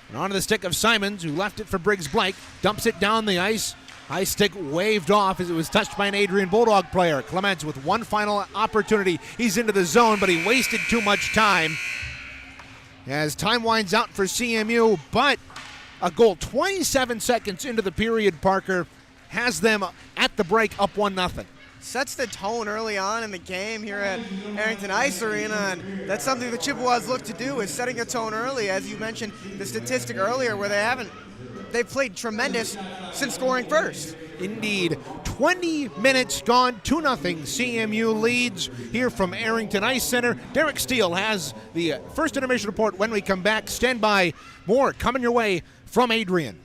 and onto the stick of Simons, who left it for Briggs Blake. Dumps it down the ice. High stick waved off as it was touched by an Adrian Bulldog player. Clements with one final opportunity. He's into the zone, but he wasted too much time. As time winds out for CMU, but a goal 27 seconds into the period, Parker, has them at the break up 1-0. Sets the tone early on in the game here at Arrington Ice Arena, and that's something the Chippewas look to do, is setting a tone early. As you mentioned the statistic earlier where they've played tremendous since scoring first. Indeed. 20 minutes gone, 2-0. CMU leads here from Arrington Ice Center. Derek Steele has the first intermission report when we come back. Stand by. More coming your way from Adrian.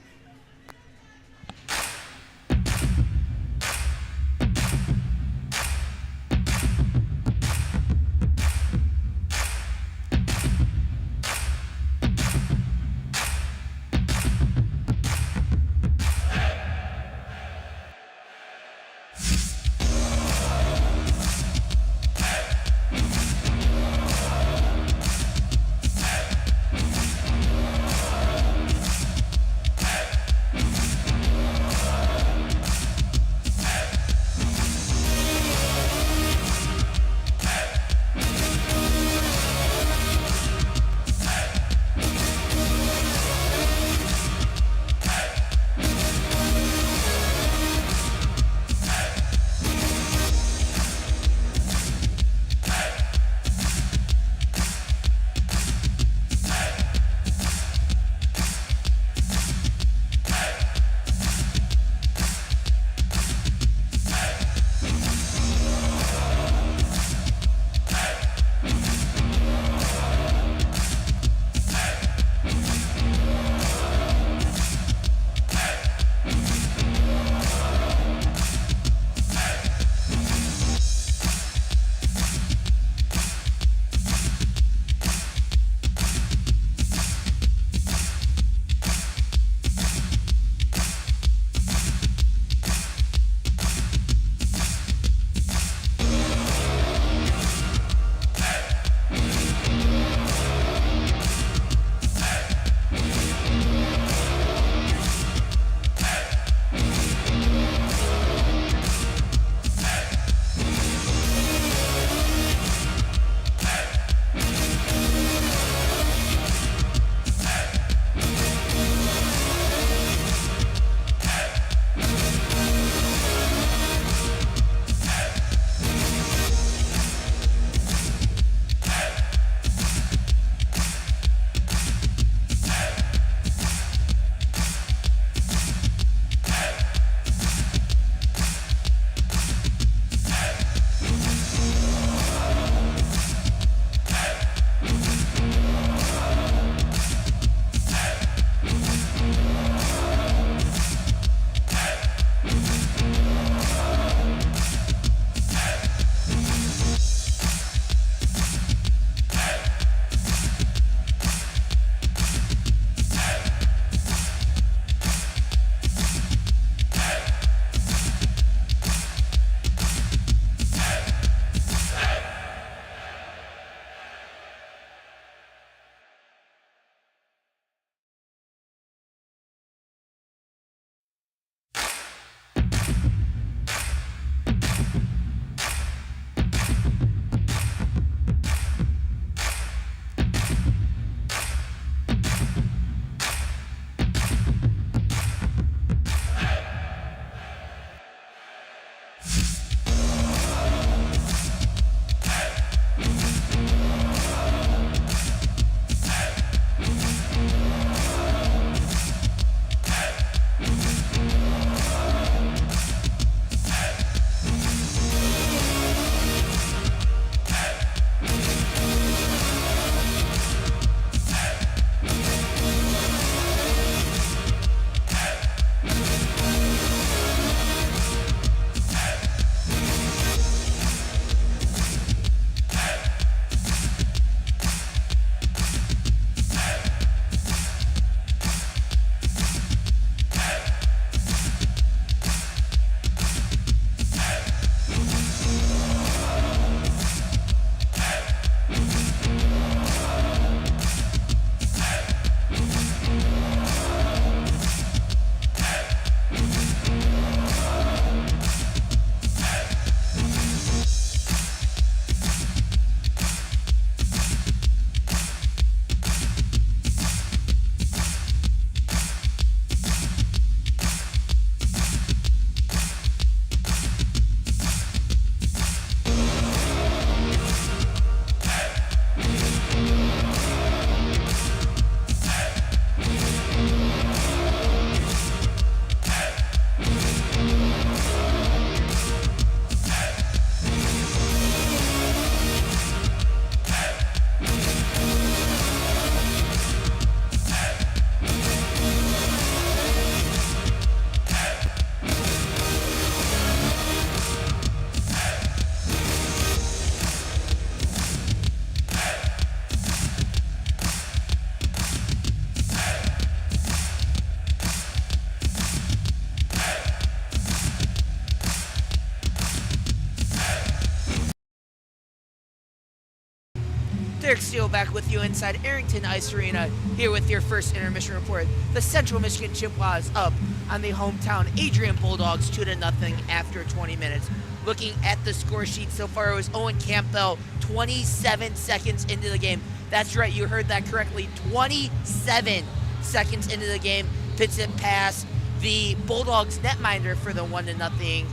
Derek Steele back with you inside Arrington Ice Arena, here with your first intermission report. The Central Michigan Chippewas up on the hometown Adrian Bulldogs 2-0 after 20 minutes. Looking at the score sheet so far, it was Owen Campbell 27 seconds into the game. That's right, you heard that correctly. 27 seconds into the game, pits it past the Bulldogs netminder for the 1-0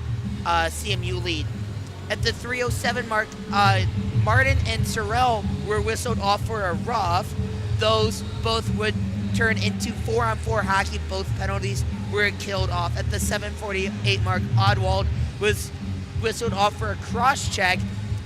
CMU lead. At the 3:07 mark, Martin and Sorrell were whistled off for a rough. Those both would turn into 4-on-4 hockey. Both penalties were killed off. At the 7:48 mark, Odwald was whistled off for a cross-check,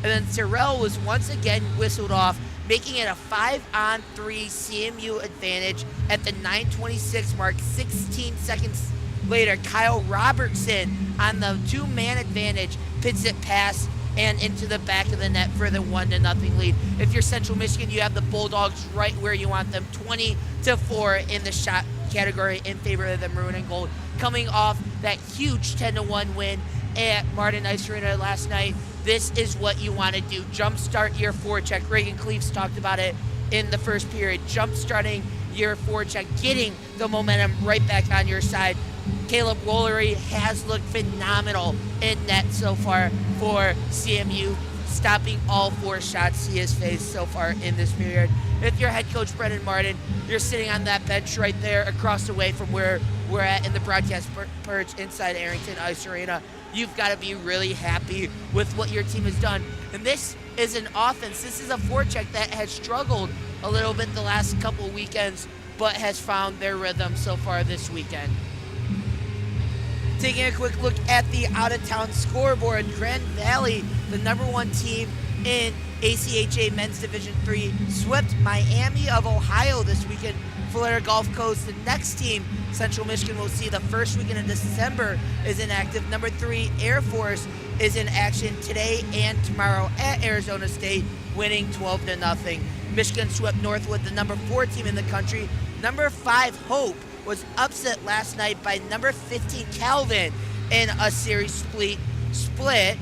and then Sorrell was once again whistled off, making it a 5-on-3 CMU advantage. At the 9:26 mark, 16 seconds later, Kyle Robertson on the 2-man advantage pits it past and into the back of the net for the 1-0 lead. If you're Central Michigan, you have the Bulldogs right where you want them, 20-4 in the shot category in favor of the Maroon and Gold, coming off that huge 10-1 win at Martin Ice Arena last night. This is what you want to do. Jumpstart your forecheck. Reagan Cleaves talked about it in the first period. Jumpstarting your forecheck, getting the momentum right back on your side. Caleb Woolery has looked phenomenal in net so far for CMU, stopping all 4 shots he has faced so far in this period. If you're head coach Brendan Martin, you're sitting on that bench right there across the way from where we're at in the broadcast perch inside Arrington Ice Arena. You've got to be really happy with what your team has done. And this is an offense. This is a forecheck that has struggled a little bit the last couple weekends, but has found their rhythm so far this weekend. Taking a quick look at the out-of-town scoreboard, Grand Valley, the #1 team in ACHA Men's Division III, swept Miami of Ohio this weekend for their Gulf Coast. The next team Central Michigan will see the first weekend of December is inactive. #3 Air Force is in action today and tomorrow at Arizona State, winning 12-0. Michigan swept Northwood, the #4 team in the country. #5 Hope was upset last night by #15 Calvin in a series split.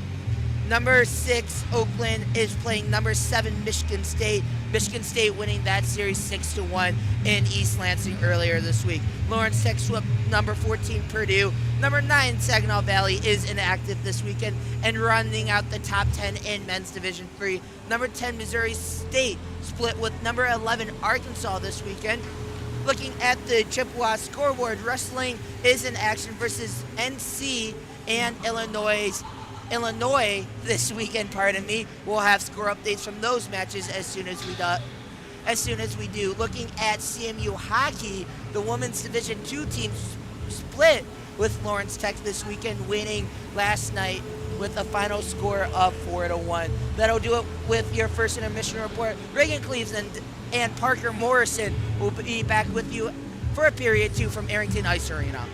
#6 Oakland is playing #7 Michigan State. Michigan State winning that series 6-1 in East Lansing earlier this week. Lawrence Tech swept #14 Purdue. #9 Saginaw Valley is inactive this weekend and running out the top 10 in Men's Division III. #10 Missouri State split with #11 Arkansas this weekend. Looking at the Chippewa scoreboard, wrestling is in action versus NC and Illinois this weekend, We'll have score updates from those matches as soon as we do. Looking at CMU hockey, the women's Division II team split with Lawrence Tech this weekend, winning last night with a final score of 4-1. That'll do it with your first intermission report. Reagan Cleaves and Parker Morrison will be back with you for a period 2 from Arrington Ice Arena.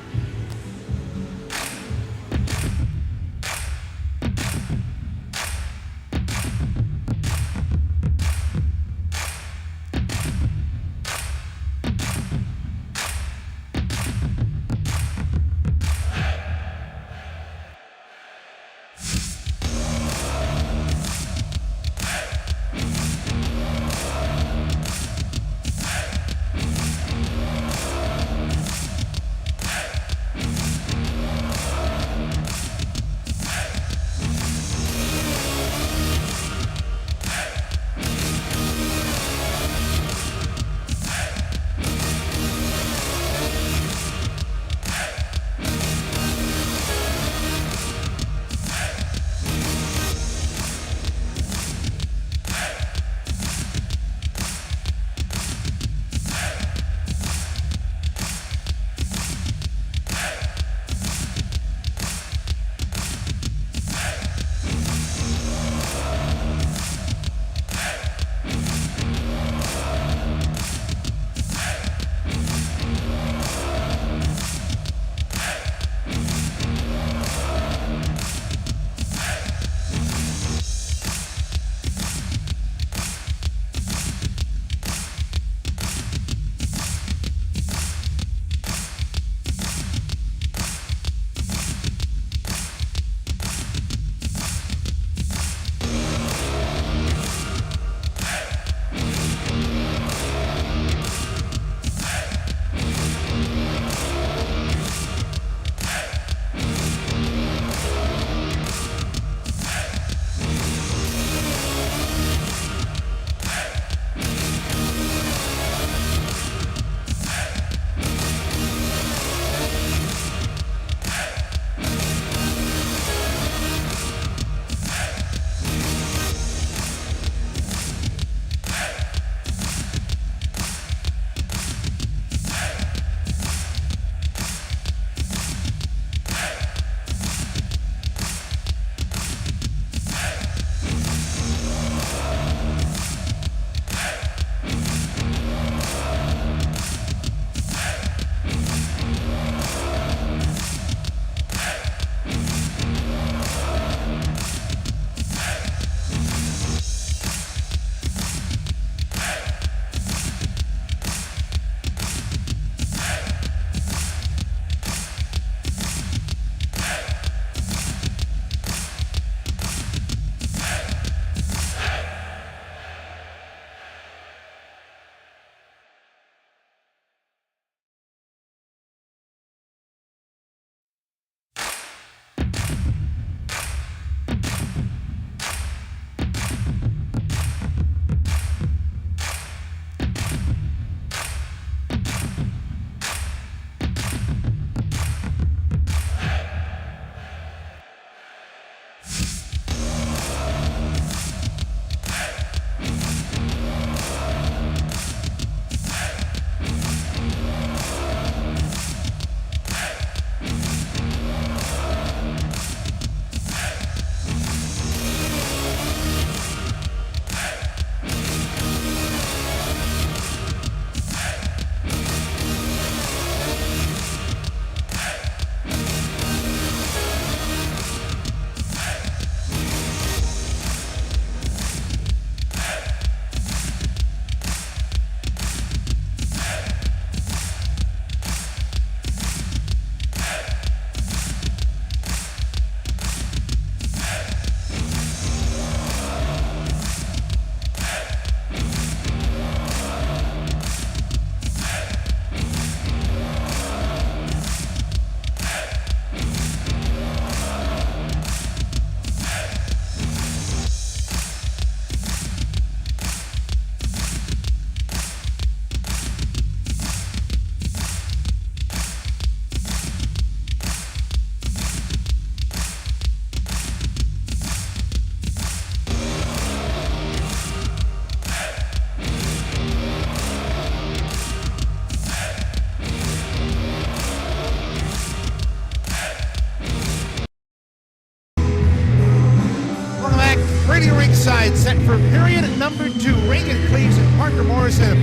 ringside, set for period number 2. Reagan Cleves and Parker Morrison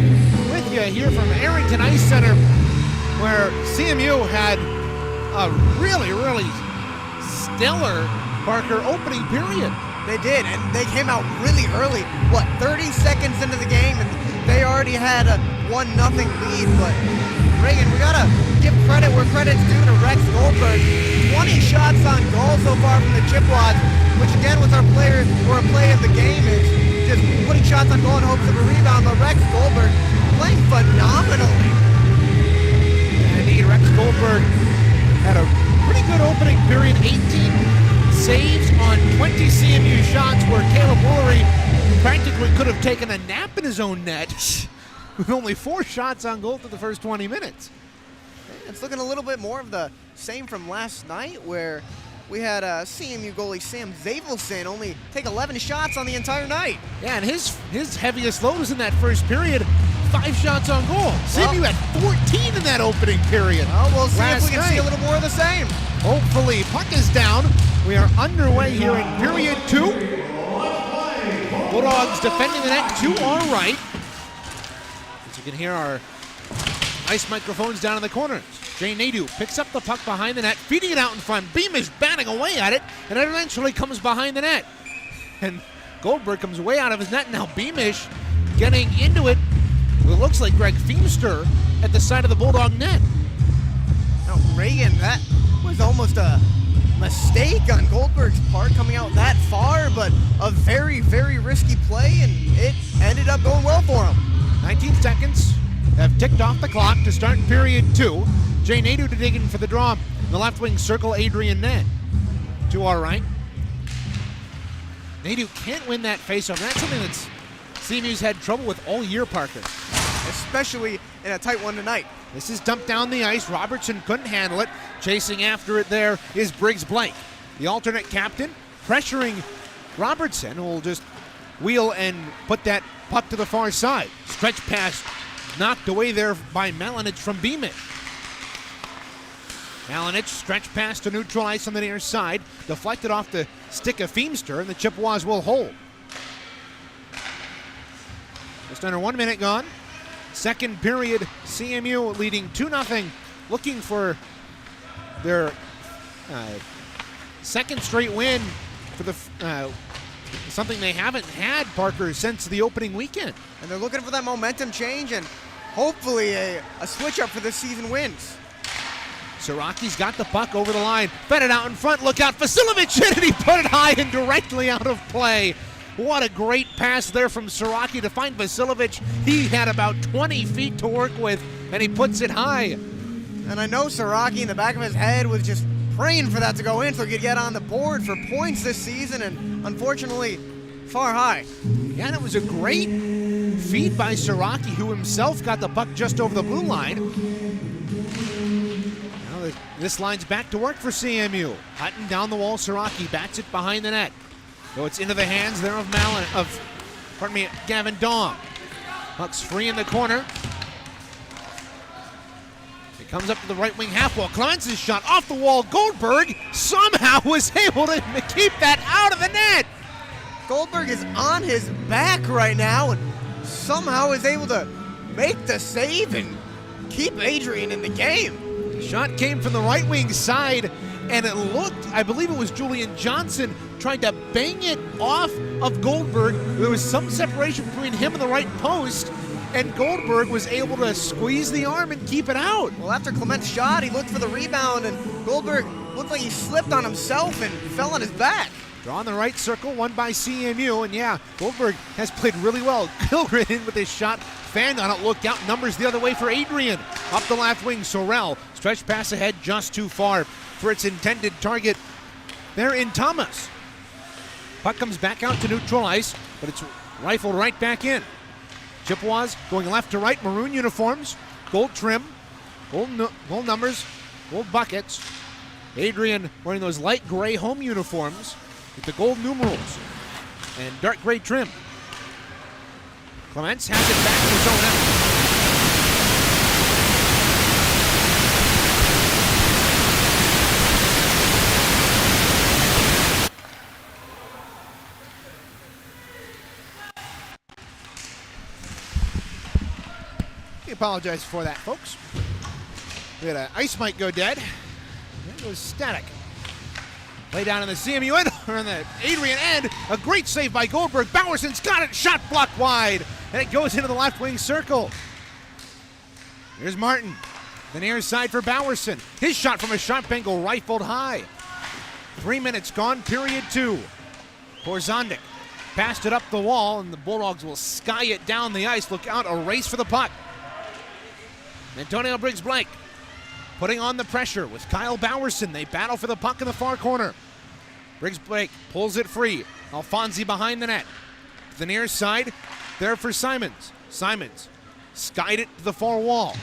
with you here from Arrington Ice Center, where CMU had a really, really stellar Parker opening period. They did, and they came out really early. 30 seconds into the game, and they already had a 1-0 lead. But Reagan, we gotta give credit where credit's due to Rex Goldberg. 20 shots on goal so far from the Chippewas, which again was our player or a play of the game, is just putting shots on goal in hopes of a rebound. But Rex Goldberg playing phenomenally. Indeed, Rex Goldberg had a pretty good opening period. 18 saves on 20 CMU shots, where Caleb Woolery practically could have taken a nap in his own net with only 4 shots on goal for the first 20 minutes. It's looking a little bit more of the same from last night, where we had CMU goalie Sam Zavelson only take 11 shots on the entire night. Yeah, and his heaviest load was in that first period. 5 shots on goal. CMU had 14 in that opening period. Well, we'll see if we can night. see a little more of the same. Hopefully. Puck is down. We are underway here in period 2. Bulldogs defending the net to our right. As you can hear our ice microphones down in the corners. Jay Nadeau picks up the puck behind the net, feeding it out in front. Beamish batting away at it, and it eventually comes behind the net. And Goldberg comes way out of his net. Now Beamish getting into it. It looks like Greg Feemster at the side of the Bulldog net. Now, Reagan, that was almost a mistake on Goldberg's part, coming out that far, but a very, very risky play, and it ended up going well for him. 19 seconds have ticked off the clock to start period 2. Jay Nadeau to dig in for the draw. In the left wing circle, Adrian net. To our right. Nadeau can't win that faceoff. That's something that's CMU's had trouble with all year, Parker. Especially in a tight one tonight. This is dumped down the ice. Robertson couldn't handle it. Chasing after it there is Briggs Blake. The alternate captain pressuring Robertson, who will just wheel and put that puck to the far side. Stretch pass knocked away there by Malinich from Beamish. Malinich stretch pass to neutral ice on the near side. Deflected off the stick of Feemster, and the Chippewas will hold. Just under 1 minute gone. Second period, CMU leading 2-0, looking for their second straight win for the something they haven't had, Parker, since the opening weekend. And they're looking for that momentum change and hopefully a switch up for this season wins. Siraki's got the puck over the line, fed it out in front, look out, Vasilovic hit it, he put it high and directly out of play. What a great pass there from Siraki to find Vasilovic. He had about 20 feet to work with, and he puts it high. And I know Siraki in the back of his head was just praying for that to go in so he could get on the board for points this season, and unfortunately, far high. Yeah, and it was a great feed by Siraki, who himself got the puck just over the blue line. Now this line's back to work for CMU. Hutton down the wall, Siraki bats it behind the net. So it's into the hands there of Gavin Dong. Puck's free in the corner. It comes up to the right wing half wall. Clements' shot off the wall. Goldberg somehow was able to keep that out of the net. Goldberg is on his back right now and somehow is able to make the save and keep Adrian in the game. The shot came from the right wing side, and it looked, I believe it was Julian Johnson, tried to bang it off of Goldberg. There was some separation between him and the right post, and Goldberg was able to squeeze the arm and keep it out. Well, after Clement's shot, he looked for the rebound, and Goldberg looked like he slipped on himself and fell on his back. Draw in the right circle, won by CMU, and yeah, Goldberg has played really well. Gilgren in with his shot, fanned on it, looked out, numbers the other way for Adrian. Up the left wing, Sorrell, stretch pass ahead just too far for its intended target there in Thomas. Puck comes back out to neutral ice, but it's rifled right back in. Chippewas going left to right, maroon uniforms, gold trim, gold numbers, gold buckets. Adrian wearing those light gray home uniforms with the gold numerals and dark gray trim. Clements has it back in his own end. apologize for that, folks. We had an ice mic go dead. It was static. Play down in the CMU end, or in the Adrian end. A great save by Goldberg. Bowerson's got it. Shot blocked wide. And it goes into the left wing circle. Here's Martin. The near side for Bowerson. His shot from a shot bangle rifled high. 3 minutes gone, period 2. Porzondik passed it up the wall, and the Bulldogs will sky it down the ice. Look out, a race for the puck. Antonio Briggs-Blake putting on the pressure with Kyle Bowerson. They battle for the puck in the far corner. Briggs-Blake pulls it free. Alfonsi behind the net. To the near side, there for Simons. Simons skied it to the far wall.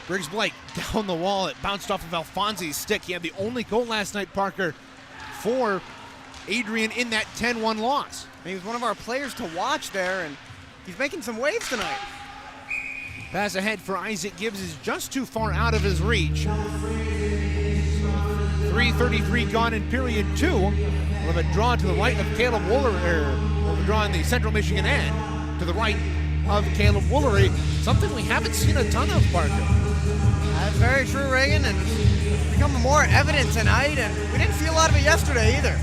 Briggs-Blake down the wall. It bounced off of Alfonsi's stick. He had the only goal last night, Parker, for Adrian in that 10-1 loss. He was one of our players to watch there, and he's making some waves tonight. Pass ahead for Isaac Gibbs is just too far out of his reach. 3:33 gone in period 2. We'll have a draw to the right of Caleb Woolery, we'll have a draw in the Central Michigan end to the right of Caleb Woolery. Something we haven't seen a ton of, Parker. That's very true, Reagan, and it's become more evident tonight, and we didn't see a lot of it yesterday either.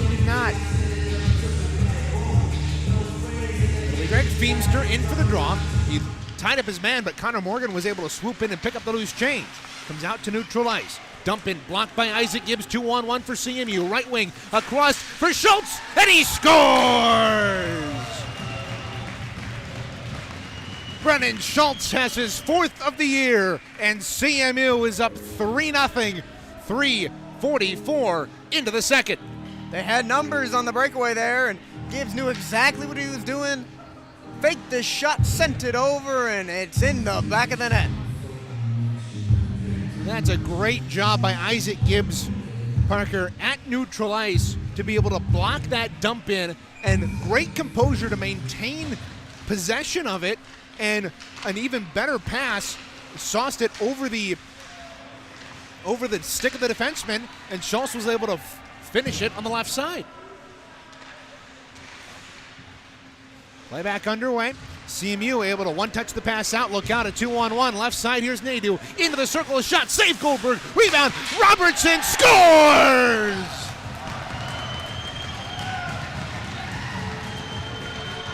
We did not. It'll be Greg Feemster in for the draw. He tied up his man, but Connor Morgan was able to swoop in and pick up the loose change. Comes out to neutral ice. Dump in, blocked by Isaac Gibbs, 2-on-1 for CMU. Right wing, across for Schultz, and he scores! Brennan Schultz has his 4th of the year, and CMU is up 3-0, 3:44 into the second. They had numbers on the breakaway there, and Gibbs knew exactly what he was doing. Faked the shot, sent it over, and it's in the back of the net. That's a great job by Isaac Gibbs, Parker, at neutral ice to be able to block that dump in, and great composure to maintain possession of it, and an even better pass, sauced it over the stick of the defenseman, and Schultz was able to finish it on the left side. Play back underway. CMU able to one-touch the pass out. Look out, a 2-on-1. Left side, here's Nadeau. Into the circle, a shot. Save Goldberg. Rebound. Robertson scores!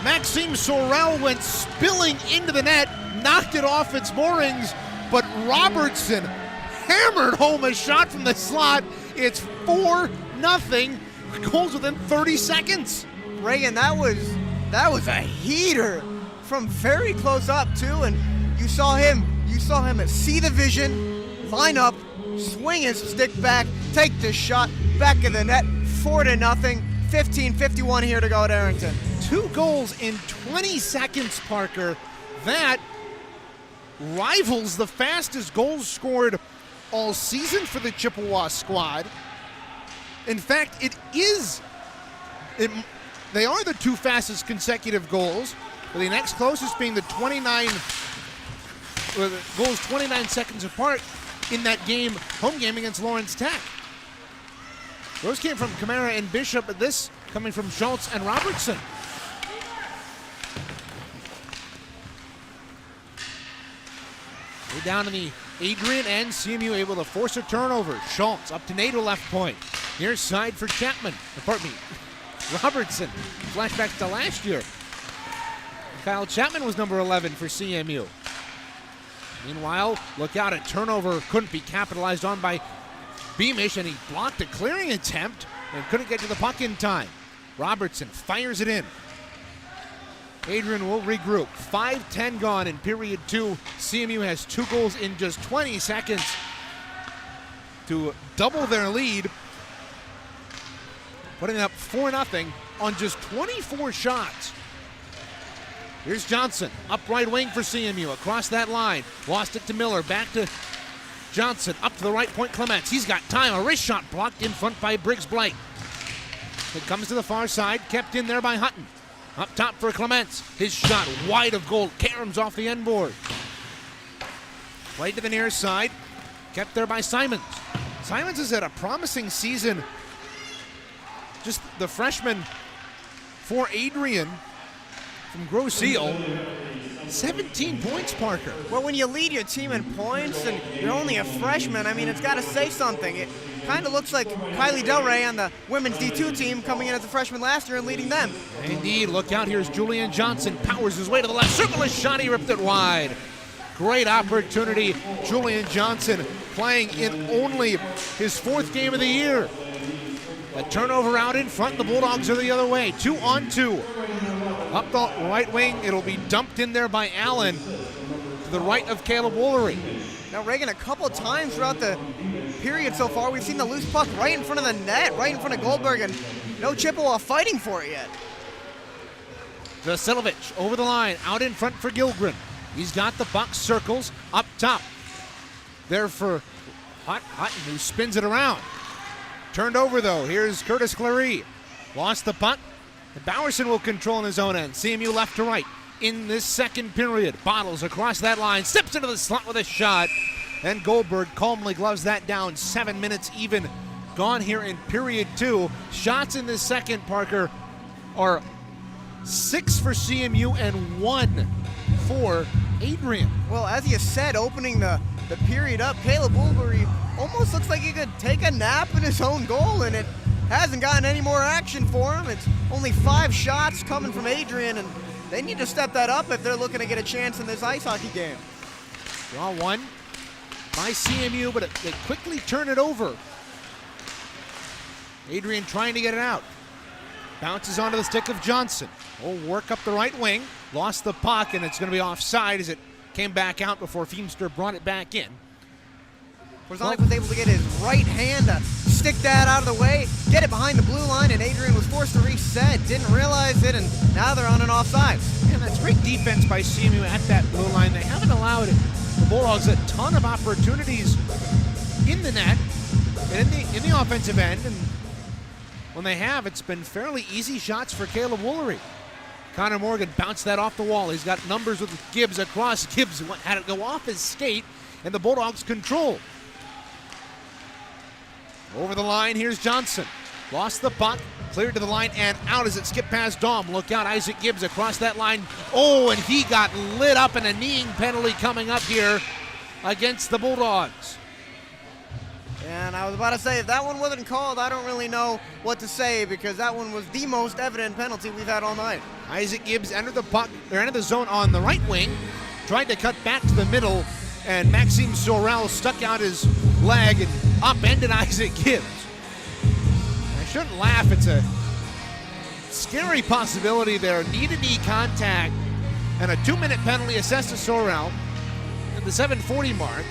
Maxime Sorel went spilling into the net, knocked it off its moorings, but Robertson hammered home a shot from the slot. It's 4-0. Goals within 30 seconds. Reagan, that was a heater from very close up too, and you saw him see the vision, line up, swing his stick back, take the shot, back of the net, 4-0, 15:51 here to go at Arrington. 2 goals in 20 seconds, Parker. That rivals the fastest goals scored all season for the Chippewa squad. In fact, they are the 2 fastest consecutive goals, with the next closest being the 29 goals 29 seconds apart in that home game against Lawrence Tech. Those came from Kamara and Bishop, but this coming from Schultz and Robertson. Way down in the Adrian end, CMU able to force a turnover. Schultz up to Nadeau, left point. Near side for Chapman. Robertson. Flashbacks to last year. Kyle Chapman was number 11 for CMU. Meanwhile, look out, a turnover couldn't be capitalized on by Beamish, and he blocked a clearing attempt and couldn't get to the puck in time. Robertson fires it in. Adrian will regroup. 5:10 gone in period 2. CMU has 2 goals in just 20 seconds to double their lead, putting up 4-0 on just 24 shots. Here's Johnson, up right wing for CMU, across that line. Lost it to Miller, back to Johnson, up to the right point, Clements. He's got time, a wrist shot blocked in front by Briggs-Blake. It comes to the far side, kept in there by Hutton. Up top for Clements, his shot wide of goal, caroms off the end board. Played to the near side, kept there by Simons. Simons has had a promising season. Just the freshman for Adrian from Grosse Ile. 17 points, Parker. Well, when you lead your team in points and you're only a freshman, I mean, it's got to say something. It kind of looks like Kylie Del Rey on the women's D2 team coming in as a freshman last year and leading them. Indeed, look out, here's Julian Johnson, powers his way to the left, circle is shot, he ripped it wide. Great opportunity, Julian Johnson playing in only his 4th game of the year. A turnover out in front, the Bulldogs are the other way, 2-on-2. Up the right wing, it'll be dumped in there by Allen to the right of Caleb Woolery. Now, Reagan, a couple of times throughout the period so far, we've seen the loose puck right in front of the net, right in front of Goldberg, and no Chippewa fighting for it yet. Vasilovich over the line, out in front for Gilgren. He's got the puck, circles, up top. There for Hutton, who spins it around. Turned over, though. Here's Curtis Clary. Lost the puck. And Bowerson will control in his own end. CMU left to right in this second period. Bottles across that line, steps into the slot with a shot. And Goldberg calmly gloves that down. 7 minutes even gone here in period 2. Shots in this second, Parker, are 6 for CMU and 1 for Adrian. Well, as you said, opening the period up, Caleb Woolery almost looks like he could take a nap in his own goal, and it hasn't gotten any more action for him. It's only 5 shots coming from Adrian, and they need to step that up if they're looking to get a chance in this ice hockey game. Draw one by CMU, but they quickly turn it over. Adrian trying to get it out. Bounces onto the stick of Johnson. Oh, work up the right wing. Lost the puck, and it's going to be offside as it came back out before Feemster brought it back in. Porzanic was able to get his right hand to stick that out of the way, get it behind the blue line, and Adrian was forced to reset, didn't realize it, and now they're on an offside. And that's great defense by CMU at that blue line. They haven't allowed the Bulldogs a ton of opportunities in the net and in the offensive end, and when they have, it's been fairly easy shots for Caleb Woolery. Connor Morgan bounced that off the wall. He's got numbers with Gibbs across. Gibbs had it go off his skate, and the Bulldogs control. Over the line, here's Johnson. Lost the puck, cleared to the line and out as it skipped past Dom. Look out, Isaac Gibbs across that line. Oh, and he got lit up, and a kneeing penalty coming up here against the Bulldogs. And I was about to say, if that one wasn't called, I don't really know what to say, because that one was the most evident penalty we've had all night. Isaac Gibbs entered the zone on the right wing, tried to cut back to the middle, and Maxime Sorel stuck out his leg and upended Isaac Gibbs. I shouldn't laugh, it's a scary possibility there. Knee-to-knee contact and a 2-minute penalty assessed to Sorel at the 7:40 mark.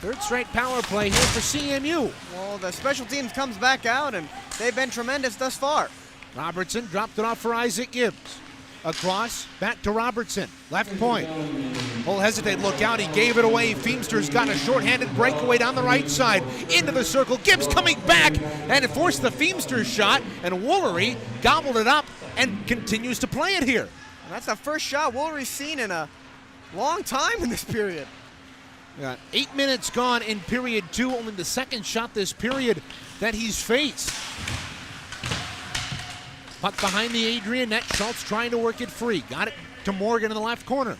Third straight power play here for CMU. Well, the special teams comes back out, and they've been tremendous thus far. Robertson dropped it off for Isaac Gibbs. Across, back to Robertson. Left point. He'll hesitate, look out, he gave it away. Feemster's got a shorthanded breakaway down the right side. Into the circle, Gibbs coming back, and it forced the Feemster shot, and Woolery gobbled it up and continues to play it here. And that's the first shot Woolery's seen in a long time in this period. Got 8 minutes gone in period 2, only the second shot this period that he's faced. Puck behind the Adrian net, Schultz trying to work it free. Got it to Morgan in the left corner.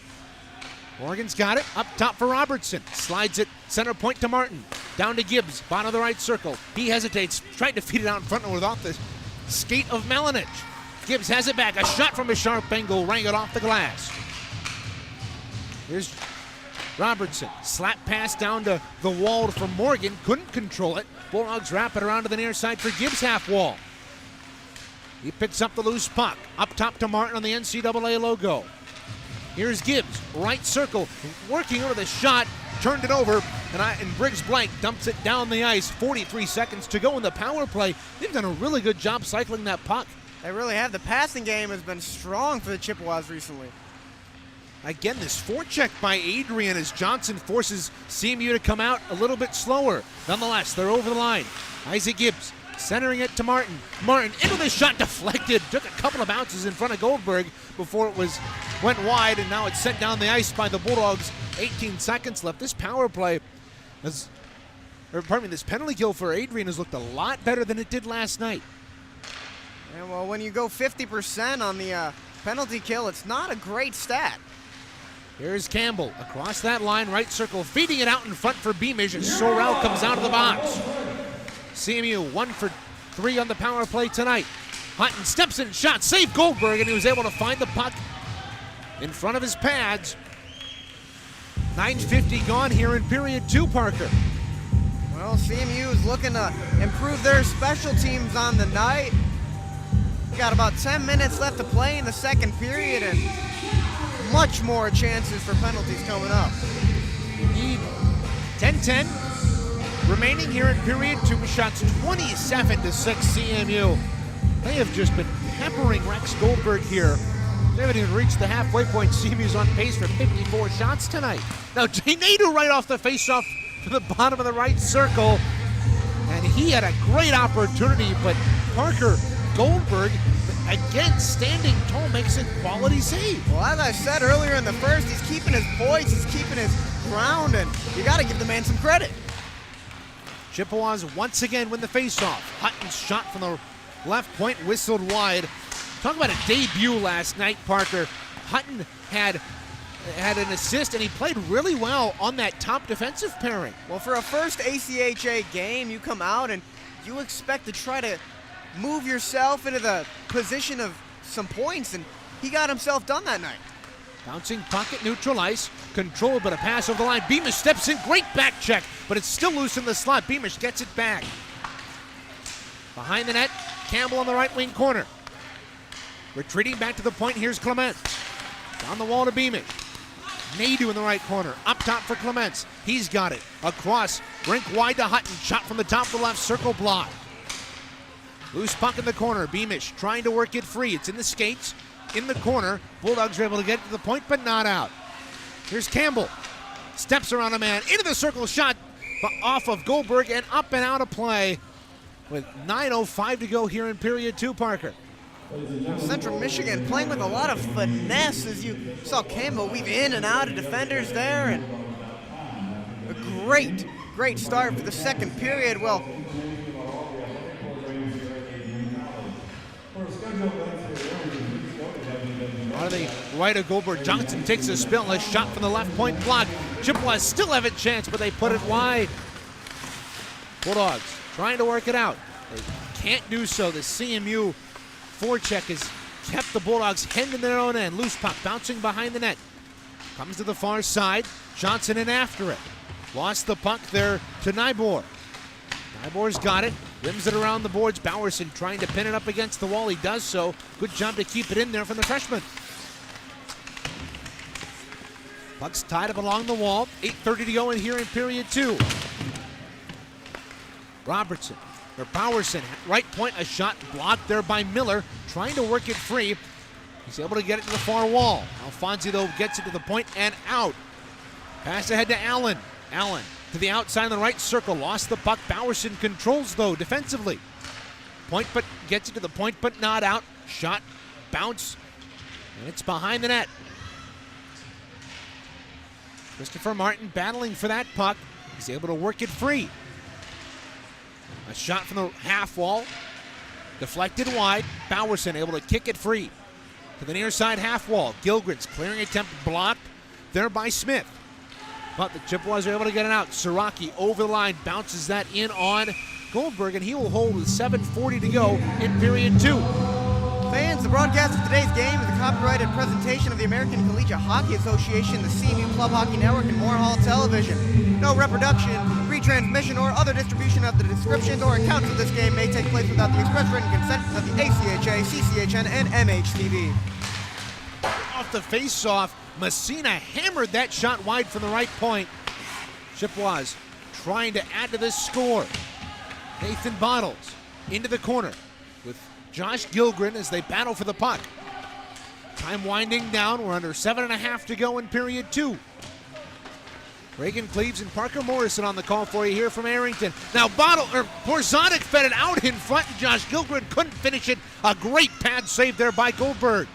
Morgan's got it, up top for Robertson. Slides it center point to Martin. Down to Gibbs, bottom of the right circle. He hesitates, trying to feed it out in front without the skate of Melanich. Gibbs has it back, a shot from a sharp angle, rang it off the glass. Here's Robertson, slap pass down to the wall for Morgan, couldn't control it. Bulldogs wrap it around to the near side for Gibbs half wall. He picks up the loose puck, up top to Martin on the NCAA logo. Here's Gibbs, right circle, working over the shot, turned it over, and Briggs Blank dumps it down the ice. 43 seconds to go in the power play. They've done a really good job cycling that puck. They really have. The passing game has been strong for the Chippewas recently. Again, this forecheck by Adrian as Johnson forces CMU to come out a little bit slower. Nonetheless, they're over the line. Isaac Gibbs centering it to Martin. Martin into the shot, deflected. Took a couple of bounces in front of Goldberg before it went wide, and now it's sent down the ice by the Bulldogs. 18 seconds left. This power play this penalty kill for Adrian has looked a lot better than it did last night. And well, when you go 50% on the penalty kill, it's not a great stat. Here's Campbell across that line, right circle, feeding it out in front for Beamish as Sorrell comes out of the box. CMU 1 for 3 on the power play tonight. Hutton steps in, shot, save Goldberg, and he was able to find the puck in front of his pads. 9:50 gone here in period 2, Parker. Well, CMU is looking to improve their special teams on the night. We got about 10 minutes left to play in the second period, and much more chances for penalties coming up. Need 10-10 remaining here in period 2. Shots 27-6 CMU. They have just been peppering Rex Goldberg here. They haven't even reached the halfway point. CMU's on pace for 54 shots tonight. Now Jay Nadeau right off the faceoff to the bottom of the right circle, and he had a great opportunity, but Parker Goldberg, again, standing tall, makes a quality save. Well, as I said earlier in the first, he's keeping his poise, he's keeping his ground, and you got to give the man some credit. Chippewas once again win the faceoff. Hutton's shot from the left point whistled wide. Talk about a debut last night, Parker. Hutton had an assist, and he played really well on that top defensive pairing. Well, for a first ACHA game, you come out and you expect to try to move yourself into the position of some points, and he got himself done that night. Bouncing puck at neutral ice, controlled but a pass over the line. Beamish steps in, great back check, but it's still loose in the slot. Beamish gets it back. Behind the net, Campbell on the right wing corner. Retreating back to the point, here's Clements. Down the wall to Beamish. Nadeau in the right corner, up top for Clements. He's got it. Across, rink wide to Hutton. Shot from the top of the left circle, block. Loose puck in the corner. Beamish trying to work it free. It's in the skates, in the corner. Bulldogs are able to get to the point, but not out. Here's Campbell. Steps around a man, into the circle, shot off of Goldberg and up and out of play with 9:05 to go here in period 2, Parker. Central Michigan playing with a lot of finesse, as you saw Campbell weave in and out of defenders there, and a great start for the second period. Well, out of the right of Goldberg, Johnson takes a spill, a shot from the left point block. Chippewas still have a chance, but they put it wide. Bulldogs trying to work it out. They can't do so. The CMU forecheck has kept the Bulldogs hemmed in their own end. Loose puck bouncing behind the net. Comes to the far side. Johnson in after it. Lost the puck there to Nyborg. Nyborg's got it. Rims it around the boards. Bowerson trying to pin it up against the wall. He does so. Good job to keep it in there from the freshman. Puck's tied up along the wall. 8:30 to go in here in period 2. Bowerson, right point, a shot blocked there by Miller, trying to work it free. He's able to get it to the far wall. Alfonsi, though, gets it to the point and out. Pass ahead to Allen. Allen to the outside of the right circle, lost the puck. Bowerson controls, though, defensively. Point, but gets it to the point, but not out. Shot, bounce, and it's behind the net. Christopher Martin battling for that puck. He's able to work it free. A shot from the half wall, deflected wide. Bowerson able to kick it free to the near side half wall. Gilgren's clearing attempt blocked there by Smith. But the Chippewas are able to get it out. Siraki over the line, bounces that in on Goldberg, and he will hold with 7:40 to go in period 2. fans, the broadcast of today's game is a copyrighted presentation of the American Collegiate Hockey Association, the CMU Club Hockey Network, and Moore Hall Television. No reproduction, retransmission, or other distribution of the descriptions or accounts of this game may take place without the express written consent of the ACHA, CCHN, and MHTV. Off the face-off, Messina hammered that shot wide from the right point. Chippewas trying to add to this score. Nathan Bottles into the corner with Josh Gilgren as they battle for the puck. Time winding down. We're under 7.5 to go in period 2. Reagan Cleves and Parker Morrison on the call for you here from Arrington. Now Borzonic fed it out in front, and Josh Gilgren couldn't finish it. A great pad save there by Goldberg.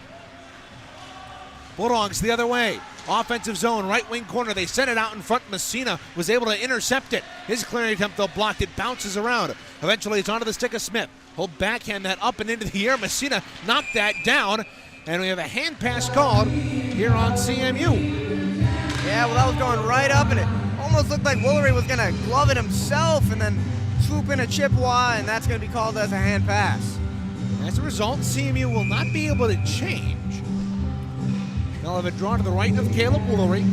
Bulldogs the other way. Offensive zone, right wing corner. They sent it out in front. Messina was able to intercept it. His clearing attempt, though, blocked. It bounces around. Eventually, it's onto the stick of Smith. He'll backhand that up and into the air. Messina knocked that down, and we have a hand pass called here on CMU. Yeah, well, that was going right up, and it almost looked like Woolery was going to glove it himself and then swoop in a Chippewa, and that's going to be called as a hand pass. As a result, CMU will not be able to change. They'll have a draw to the right of Caleb Woolery.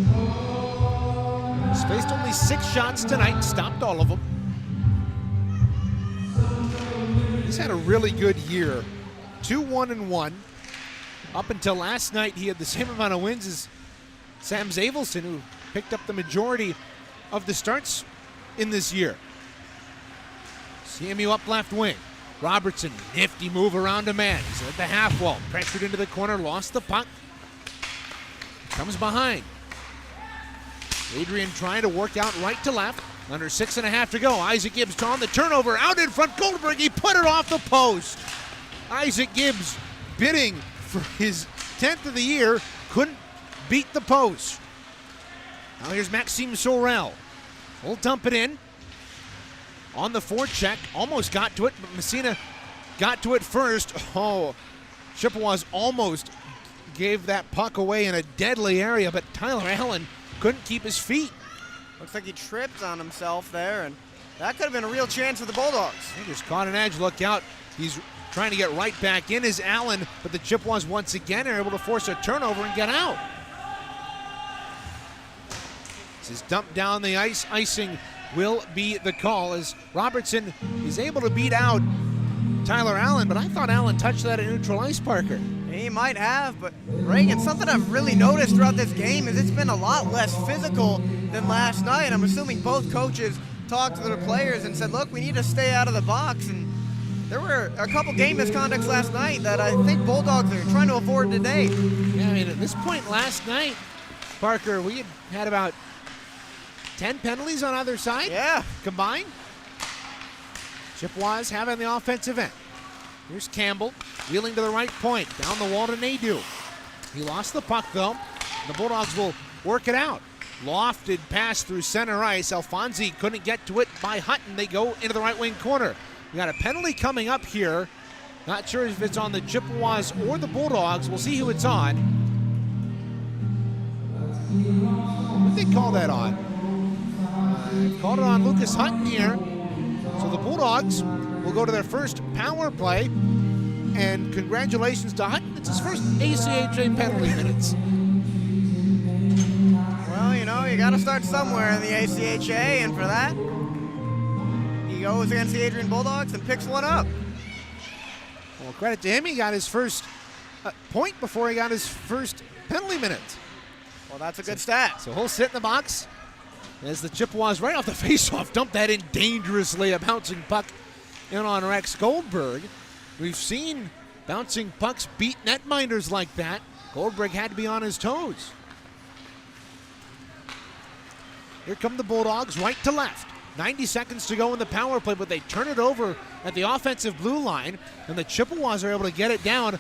He's faced only 6 shots tonight, stopped all of them. He's had a really good year. 2-1-1. Up until last night, he had the same amount of wins as Sam Zavelson, who picked up the majority of the starts in this year. CMU up left wing. Robertson, nifty move around a man. He's at the half wall, pressured into the corner, lost the puck. Comes behind. Adrian trying to work out right to left. Under 6.5 to go. Isaac Gibbs on the turnover. Out in front, Goldberg. He put it off the post. Isaac Gibbs bidding for his 10th of the year. Couldn't beat the post. Now here's Maxime Sorel. We'll dump it in. On the forecheck. Almost got to it, but Messina got to it first. Oh, Chippewas almost gave that puck away in a deadly area, but Tyler Allen couldn't keep his feet. Looks like he tripped on himself there, and that could have been a real chance for the Bulldogs. He just caught an edge. Look out. He's trying to get right back in as Allen, but the Chippewas once again are able to force a turnover and get out. This is dumped down the ice. Icing will be the call as Robertson is able to beat out Tyler Allen, but I thought Allen touched that at neutral ice, Parker. He might have, but Reagan, something I've really noticed throughout this game is it's been a lot less physical than last night. I'm assuming both coaches talked to their players and said, look, we need to stay out of the box. And there were a couple game misconducts last night that I think Bulldogs are trying to avoid today. Yeah, I mean, at this point last night, Parker, we had about 10 penalties on either side. Yeah. Combined. Chippewas having the offensive end. Here's Campbell, wheeling to the right point, down the wall to Nadeau. He lost the puck, though. The Bulldogs will work it out. Lofted pass through center ice. Alfonsi couldn't get to it by Hutton. They go into the right wing corner. We got a penalty coming up here. Not sure if it's on the Chippewas or the Bulldogs. We'll see who it's on. What did they call that on? Called it on Lucas Hutton here. So the Bulldogs will go to their first power play, and congratulations to Hutton. It's his first ACHA penalty minutes. Well, you know, you got to start somewhere in the ACHA, and for that, he goes against the Adrian Bulldogs and picks one up. Well, credit to him. He got his first point before he got his first penalty minutes. Well, that's a good stat. So he'll sit in the box as the Chippewas right off the faceoff dump that in dangerously. A bouncing puck in on Rex Goldberg. We've seen bouncing pucks beat netminders like that. Goldberg had to be on his toes. Here come the Bulldogs right to left. 90 seconds to go in the power play, but they turn it over at the offensive blue line, and the Chippewas are able to get it down.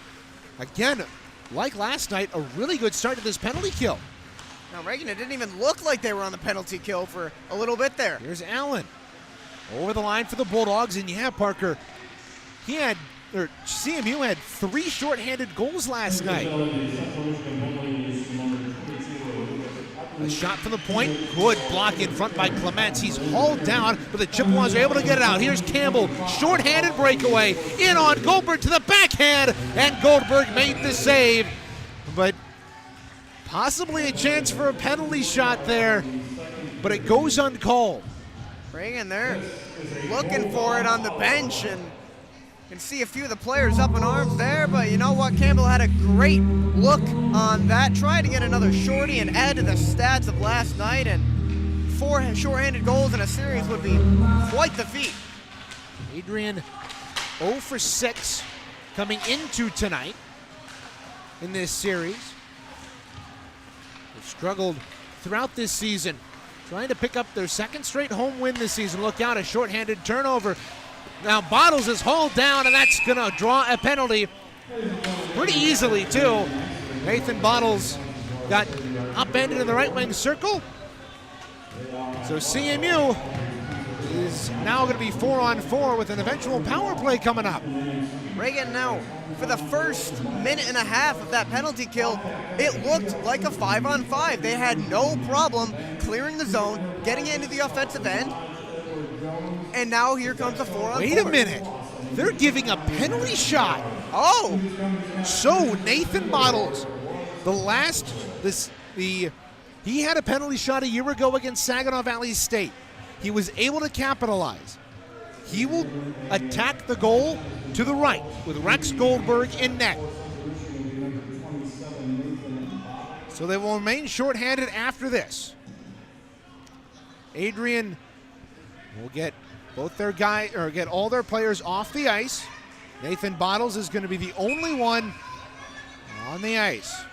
Again, like last night, a really good start to this penalty kill. Now, Reagan, it didn't even look like they were on the penalty kill for a little bit there. Here's Allen. Over the line for the Bulldogs, and yeah, Parker, CMU had 3 shorthanded goals last night. A shot from the point, good block in front by Clements. He's hauled down, but the Chippewas are able to get it out. Here's Campbell, shorthanded breakaway, in on Goldberg to the backhand, and Goldberg made the save. But possibly a chance for a penalty shot there, but it goes uncalled. Reagan, they're looking for it on the bench, and you can see a few of the players up in arms there, but you know what? Campbell had a great look on that, tried to get another shorty and add to the stats of last night, and 4 shorthanded goals in a series would be quite the feat. Adrian 0 for 6 coming into tonight in this series. They've struggled throughout this season, trying to pick up their 2nd straight home win this season. Look out, a shorthanded turnover. Now Bottles is hauled down, and that's going to draw a penalty pretty easily, too. Nathan Bottles got upended in the right wing circle. So CMU is now going to be 4-on-4 with an eventual power play coming up. Reagan now, for the first minute and a half of that penalty kill, it looked like a 5-on-5. They had no problem clearing the zone, getting into the offensive end, and now here comes a 4-on-4. Wait a minute. They're giving a penalty shot. Oh! So Nathan Bottles, he had a penalty shot a year ago against Saginaw Valley State. He was able to capitalize. He will attack the goal to the right with Rex Goldberg in net. So they will remain shorthanded after this. Adrian will get get all their players off the ice. Nathan Bottles is going to be the only one on the ice.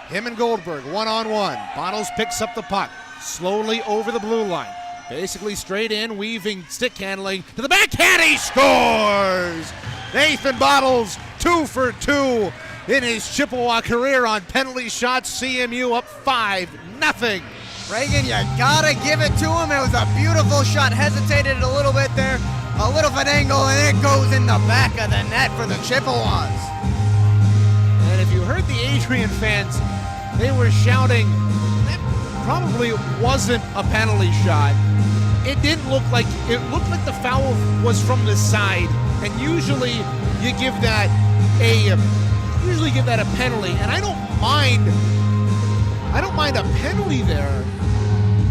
Him and Goldberg, one-on-one. Bottles picks up the puck slowly over the blue line. Basically straight in, weaving, stick handling to the backhand. He scores! Nathan Bottles, 2 for 2 in his Chippewa career on penalty shots. CMU up 5-0. Reagan, you gotta give it to him. It was a beautiful shot. Hesitated a little bit there, a little bit angle, and it goes in the back of the net for the Chippewas. And if you heard the Adrian fans, they were shouting, that probably wasn't a penalty shot. It didn't look like, it looked like the foul was from the side, and usually you give that a penalty, and I don't mind a penalty there,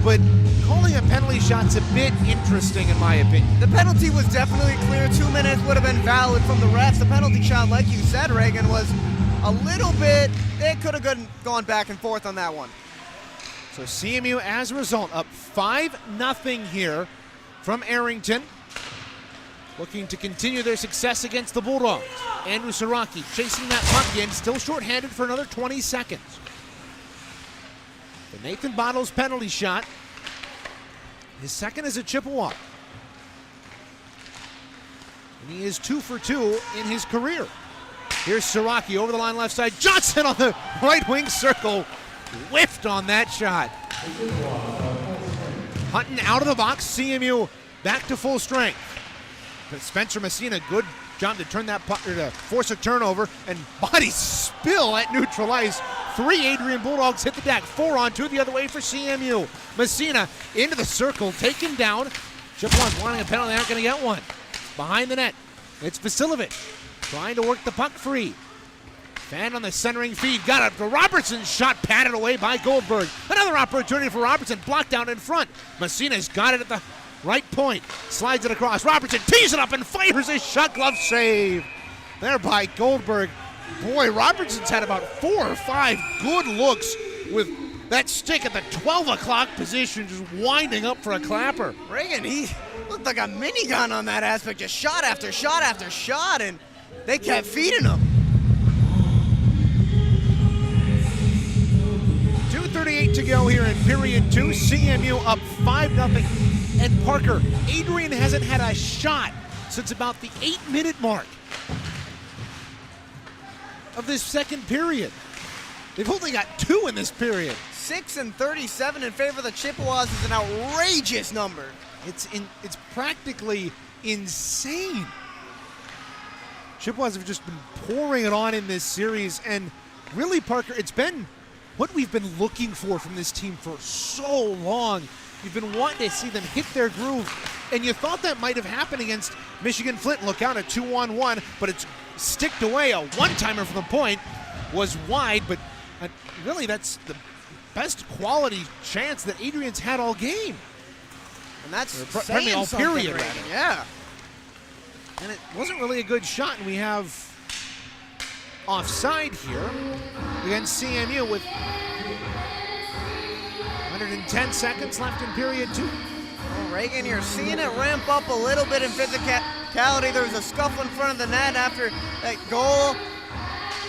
but calling a penalty shot's a bit interesting in my opinion. The penalty was definitely clear. 2 minutes would have been valid from the refs. The penalty shot, like you said, Reagan, was a little bit, they could have gone back and forth on that one. So CMU, as a result, up 5-0 here from Arrington, looking to continue their success against the Bulldogs. Andrew Siraki chasing that puck in, still shorthanded for another 20 seconds. The Nathan Bottles penalty shot, his second as a Chippewa. And he is 2 for 2 in his career. Here's Siraki over the line left side. Johnson on the right wing circle. Whiffed on that shot. Hutton out of the box. CMU back to full strength. But Spencer Messina, good job to turn that puck, or to force a turnover, and body spill at neutral ice. 3 Adrian Bulldogs hit the deck. 4-on-2 the other way for CMU. Messina into the circle, taken down. Chippewas wanting a penalty, aren't going to get one. Behind the net, it's Vasilovic trying to work the puck free. Fan on the centering feed, got it to Robertson, shot patted away by Goldberg. Another opportunity for Robertson, blocked out in front. Messina's got it at the right point, slides it across. Robertson tees it up and fires his shot, glove save. There by Goldberg. Boy, Robertson's had about 4 or 5 good looks with that stick at the 12 o'clock position, just winding up for a clapper. Reagan, he looked like a minigun on that aspect, just shot after shot after shot, and they kept feeding him. 2:38 to go here in period 2. CMU up 5-0. And Parker, Adrian hasn't had a shot since about the 8-minute mark of this second period. They've only got 2 in this period. 6-37 in favor of the Chippewas is an outrageous number. It's practically insane. Chippewas have just been pouring it on in this series, and really, Parker, it's been what we've been looking for from this team for so long. You've been wanting to see them hit their groove, and you thought that might have happened against Michigan Flint. Look out, a 2-on-1, but it's sticked away. A one-timer from the point was wide, but really that's the best quality chance that Adrian's had all game. And that's saying all period, rather. Yeah. And it wasn't really a good shot, and we have offside here against CMU with 110 seconds left in period 2. Well, Reagan, you're seeing it ramp up a little bit in physicality. There was a scuffle in front of the net after that goal.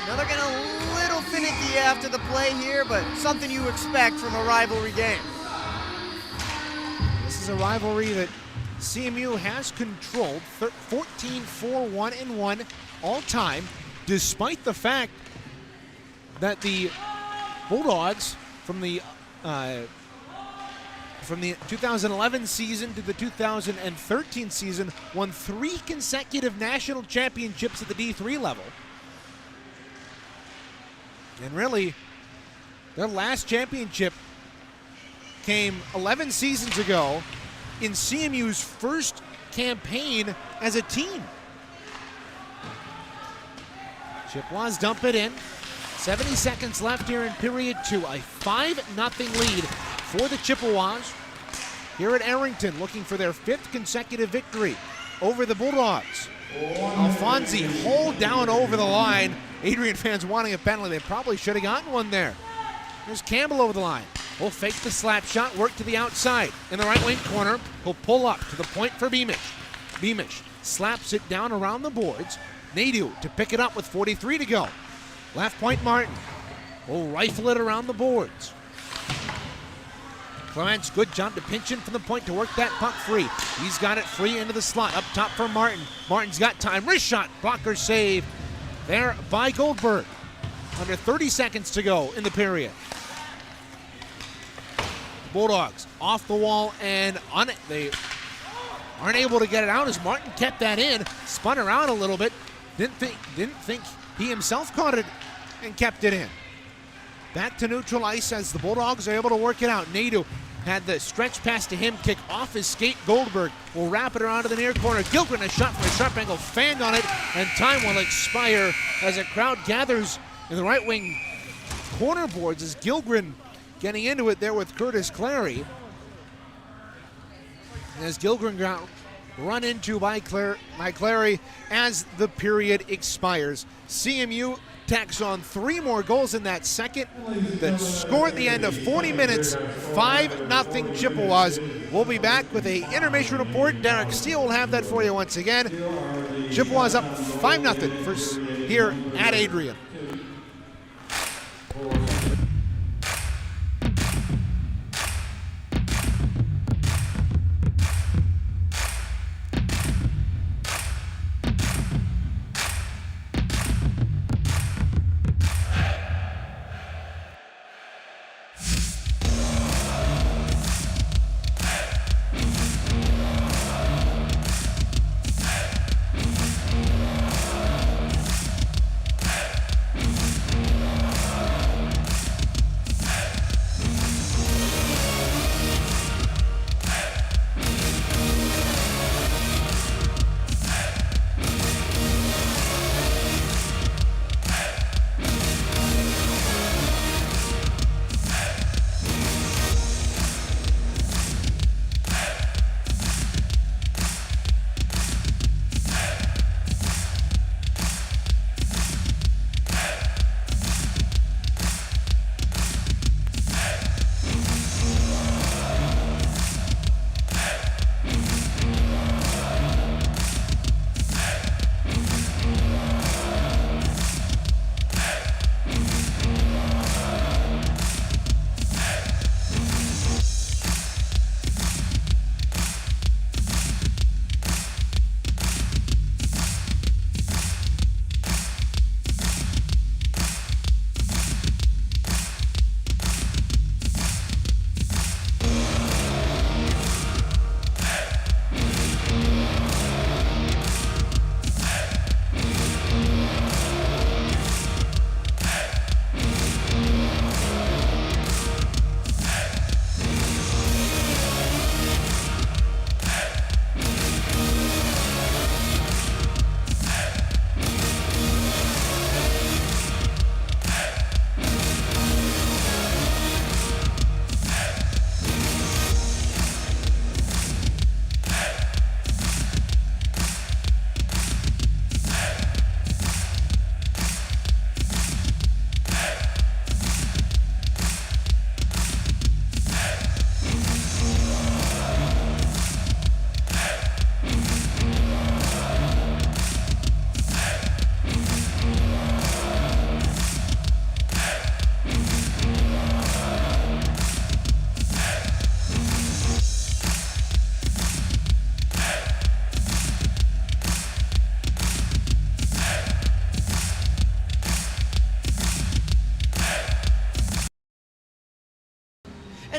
Now they're getting a little finicky after the play here, but something you expect from a rivalry game. This is a rivalry that CMU has controlled 14-4-1-1 all time, despite the fact that the Bulldogs from the from the 2011 season to the 2013 season, won 3 consecutive national championships at the D3 level. And really, their last championship came 11 seasons ago in CMU's first campaign as a team. Chippewas dump it in. 70 seconds left here in period 2. A 5-0 lead for the Chippewas here at Arrington, looking for their 5th consecutive victory over the Bulldogs. Alfonsi hold down over the line. Adrian fans wanting a penalty. They probably should have gotten one there. There's Campbell over the line. Will fake the slap shot, work to the outside. In the right wing corner, he'll pull up to the point for Beamish. Beamish slaps it down around the boards. Nadu to pick it up with 43 to go. Left point Martin will rifle it around the boards. Clements, good job to pinch in from the point to work that puck free. He's got it free into the slot. Up top for Martin. Martin's got time. Wrist shot. Blocker save there by Goldberg. Under 30 seconds to go in the period. Bulldogs off the wall and on it. They aren't able to get it out as Martin kept that in. Spun around a little bit. Didn't think he himself caught it and kept it in. Back to neutral ice as the Bulldogs are able to work it out. Nadu had the stretch pass to him, kick off his skate. Goldberg will wrap it around to the near corner. Gilgren, a shot from a sharp angle, fanned on it, and time will expire as a crowd gathers in the right wing corner boards as Gilgren getting into it there with Curtis Clary. As Gilgren got run into by Clary as the period expires. CMU tacks on 3 more goals in that second. The score at the end of 40 minutes, 5-0 Chippewas. We'll be back with a intermission report. Derek Steele will have that for you once again. Chippewas up 5-0 here at Adrian.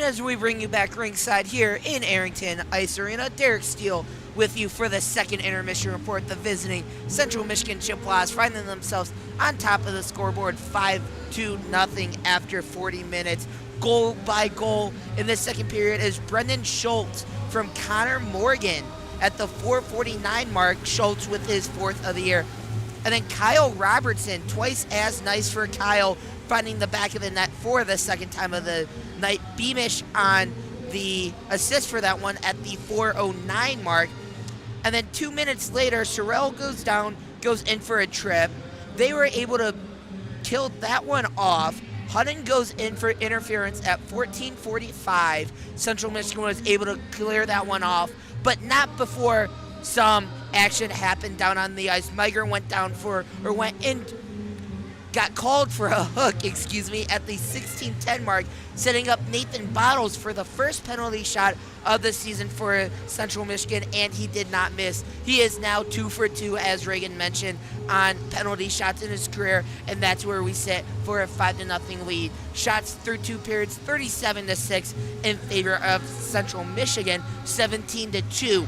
And as we bring you back ringside here in Arrington Ice Arena, Derek Steele with you for the second intermission report. The visiting Central Michigan Chippewas finding themselves on top of the scoreboard 5-0 after 40 minutes. Goal by goal in the second period is Brendan Schultz from Connor Morgan at the 4:49 mark. Schultz with his fourth of the year. And then Kyle Robertson, twice as nice for Kyle, finding the back of the net for the second time of the night. Beamish on the assist for that one at the 4:09 mark. And then 2 minutes later, Sorrell goes in for a trip. They were able to kill that one off. Hutton goes in for interference at 14:45. Central Michigan was able to clear that one off, but not before some action happened down on the ice. Miger got called for a hook, at the 16:10 mark, setting up Nathan Bottles for the first penalty shot of the season for Central Michigan, and he did not miss. He is now 2 for 2, as Reagan mentioned, on penalty shots in his career, and that's where we sit for a 5-0 lead. Shots through 2 periods, 37-6 in favor of Central Michigan, 17-2.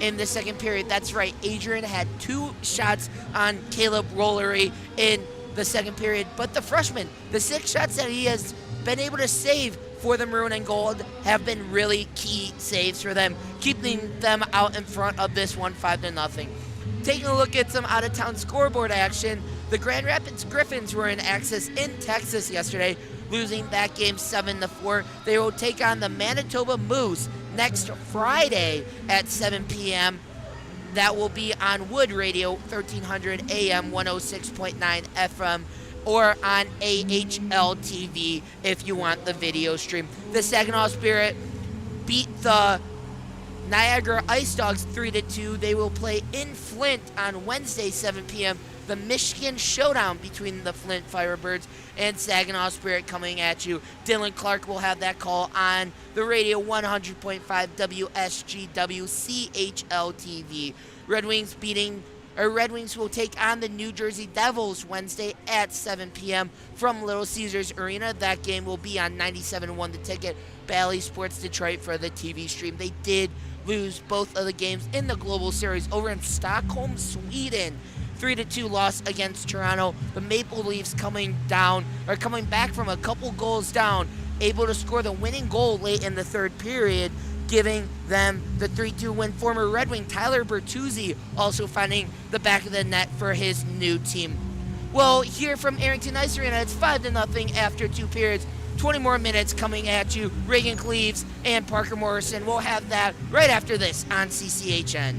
In the second period. That's right, Adrian had 2 shots on Caleb Rollery in the second period, but the freshman, the 6 shots that he has been able to save for the Maroon and Gold have been really key saves for them, keeping them out in front of this one 5-0. Taking a look at some out-of-town scoreboard action, the Grand Rapids Griffins were in Axis in Texas yesterday, losing that game 7-4. They will take on the Manitoba Moose next Friday at 7 p.m. That will be on Wood Radio, 1300 AM, 106.9 FM, or on AHL TV if you want the video stream. The Saginaw Spirit beat the Niagara Ice Dogs 3-2. They will play in Flint on Wednesday, 7 p.m. The Michigan Showdown between the Flint Firebirds and Saginaw Spirit coming at you. Dylan Clark will have that call on the radio, 100.5 WSGW CHL TV. Red Wings will take on the New Jersey Devils Wednesday at 7 p.m. from Little Caesars Arena. That game will be on 97.1 The Ticket, Bally Sports Detroit for the TV stream. They did lose both of the games in the Global Series over in Stockholm, Sweden. 3-2 loss against Toronto. The Maple Leafs coming back from a couple goals down, able to score the winning goal late in the third period, giving them the 3-2 win. Former Red Wing Tyler Bertuzzi also finding the back of the net for his new team. Well, here from Arrington Ice Arena, it's 5-0 after 2 periods. 20 more minutes coming at you. Reagan Cleves and Parker Morrison. We'll have that right after this on CCHN.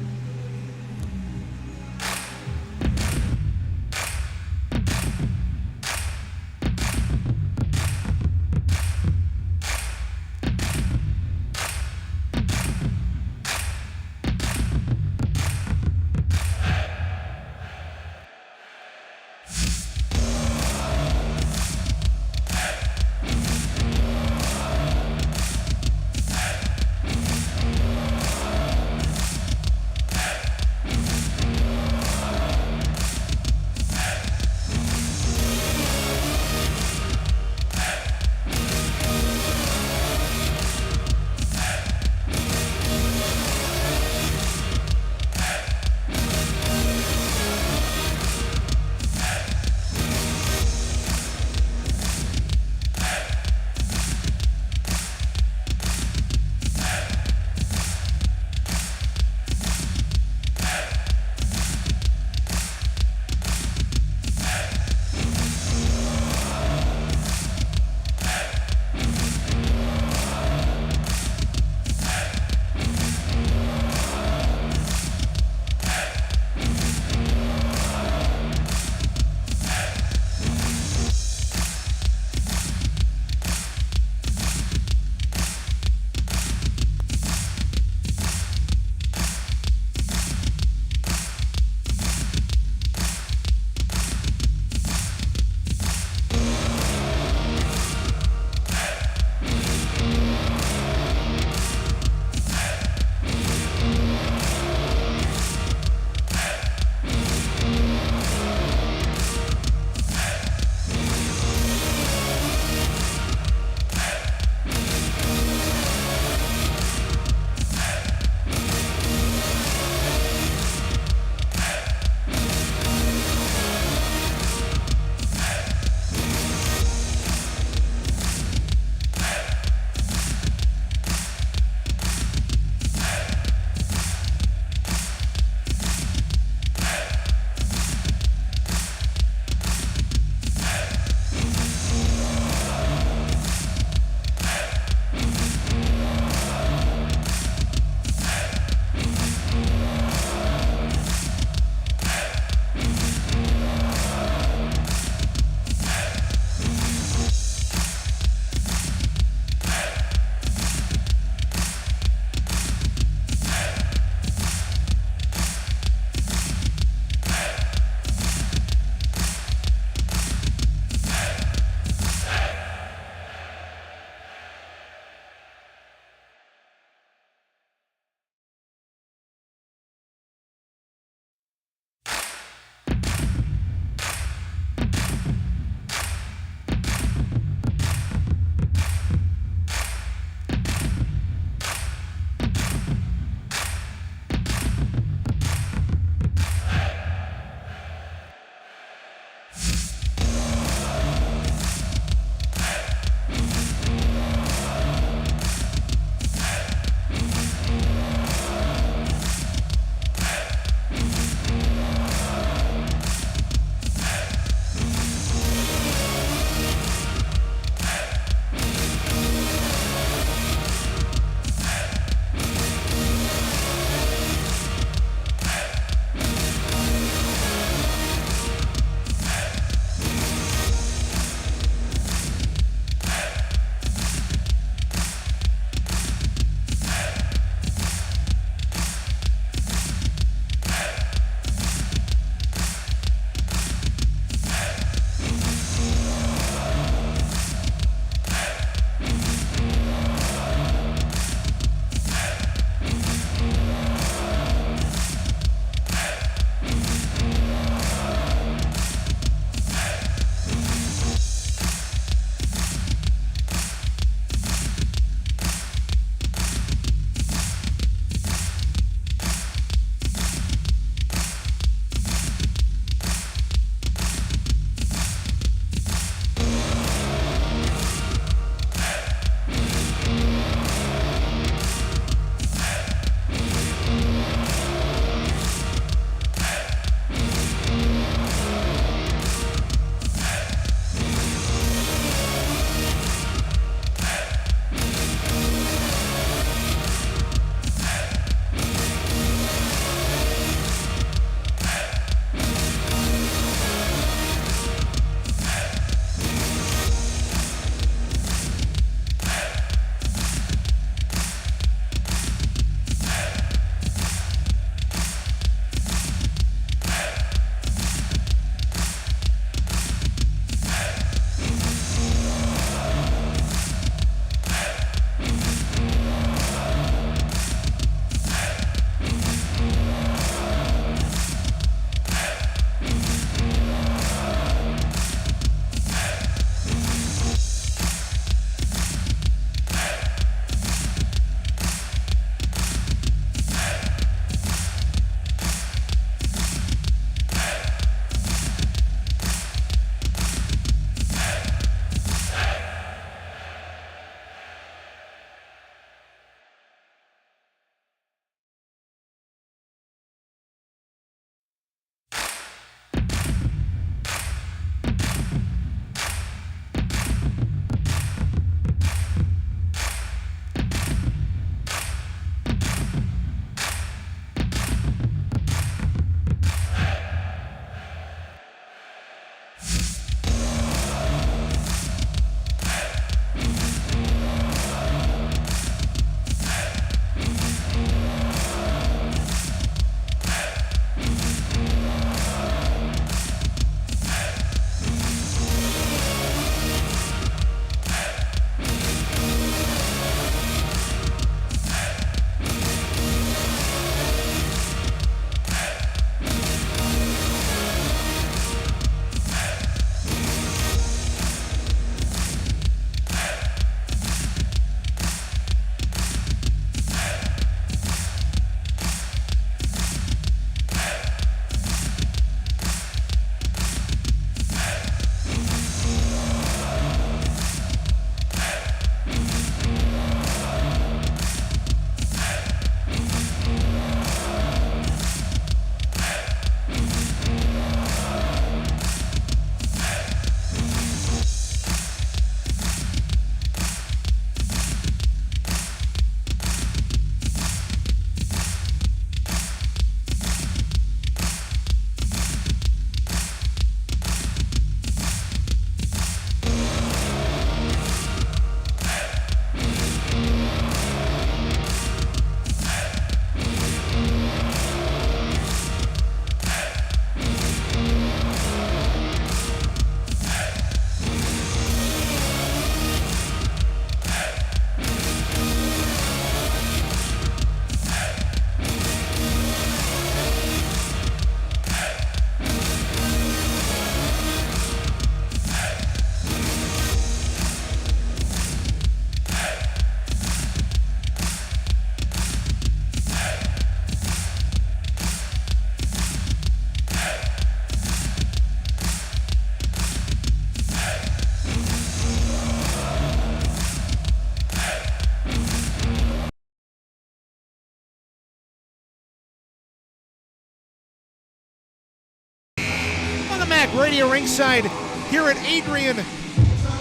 back radio ringside here at Adrian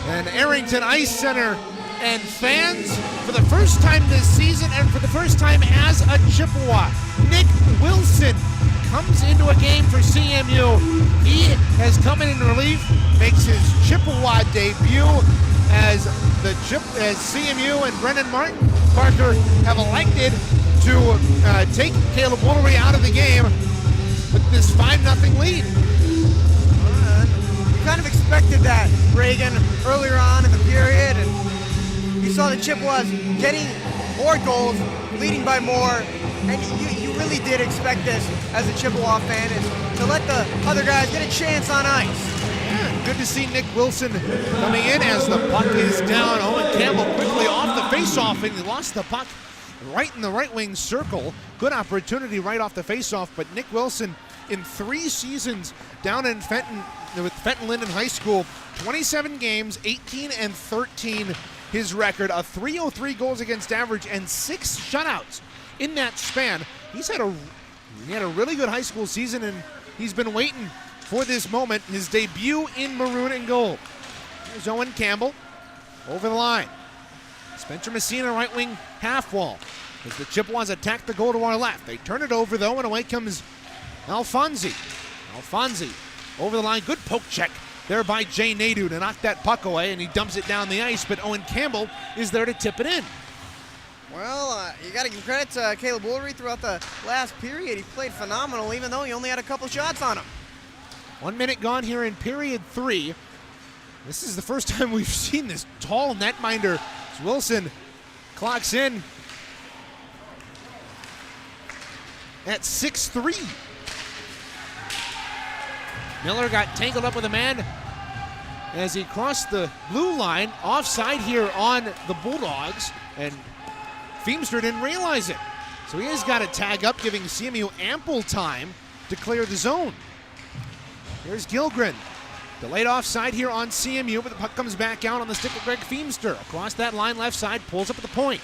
and Arrington Ice Center. And fans, for the first time this season and for the first time as a Chippewa, Nick Wilson comes into a game for CMU. He has come in relief, makes his Chippewa debut as CMU and Brendan Martin Parker have elected to take Caleb Woolery out of the game with this 5-0 lead. We kind of expected that, Reagan, earlier on in the period, and you saw the Chippewas getting more goals, leading by more, and you really did expect this as a Chippewa fan, is to let the other guys get a chance on ice. Yeah, good to see Nick Wilson coming in as the puck is down. Owen Campbell quickly off the faceoff, and he lost the puck right in the right wing circle. Good opportunity right off the faceoff, but Nick Wilson in 3 seasons down in Fenton with Fenton Linden High School, 27 games, 18-13 his record, a .303 goals against average and 6 shutouts in that span. He had a really good high school season, and he's been waiting for this moment, his debut in maroon and gold. There's Owen Campbell over the line. Spencer Messina, right wing half wall. As the Chippewas attack the goal to our left. They turn it over though, and away comes Alfonsi. Alfonsi over the line. Good poke check there by Jay Nadeau to knock that puck away, and he dumps it down the ice, but Owen Campbell is there to tip it in. Well, you got to give credit to Caleb Woolery throughout the last period. He played phenomenal, even though he only had a couple shots on him. 1 minute gone here in period 3. This is the first time we've seen this tall netminder as Wilson clocks in at 6'3". Miller got tangled up with a man as he crossed the blue line, offside here on the Bulldogs, and Feemster didn't realize it. So he has got to tag up, giving CMU ample time to clear the zone. Here's Gilgren. Delayed offside here on CMU, but the puck comes back out on the stick of Greg Feemster. Across that line left side, pulls up at the point.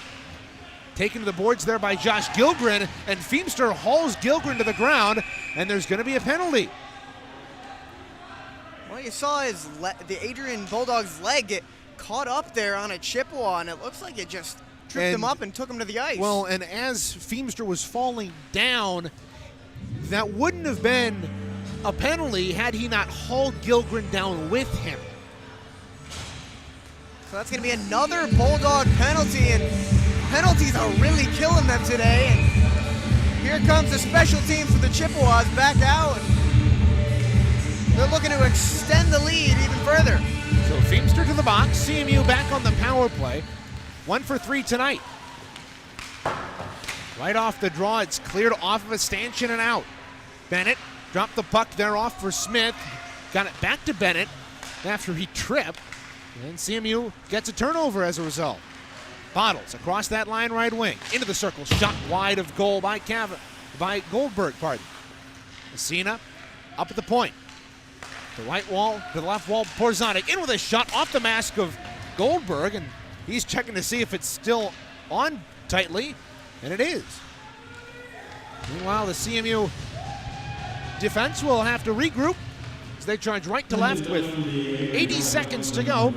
Taken to the boards there by Josh Gilgren, and Feemster hauls Gilgren to the ground, and there's going to be a penalty. Well, you saw the Adrian Bulldogs' leg get caught up there on a Chippewa, and it looks like it just tripped him up and took him to the ice. Well, and as Feemster was falling down, that wouldn't have been a penalty had he not hauled Gilgren down with him. So that's going to be another Bulldog penalty, and penalties are really killing them today. And here comes the special teams for the Chippewas back out. They're looking to extend the lead even further. So Feemster to the box, CMU back on the power play. 1 for 3 tonight. Right off the draw, it's cleared off of a stanchion and out. Bennett dropped the puck there off for Smith. Got it back to Bennett after he tripped. And CMU gets a turnover as a result. Bottles across that line right wing. Into the circle. Shot wide of goal by Goldberg. Messina up at the point. The right wall, to the left wall, Porzonic in with a shot off the mask of Goldberg, and he's checking to see if it's still on tightly, and it is. Meanwhile, the CMU defense will have to regroup as they charge right to left with 80 seconds to go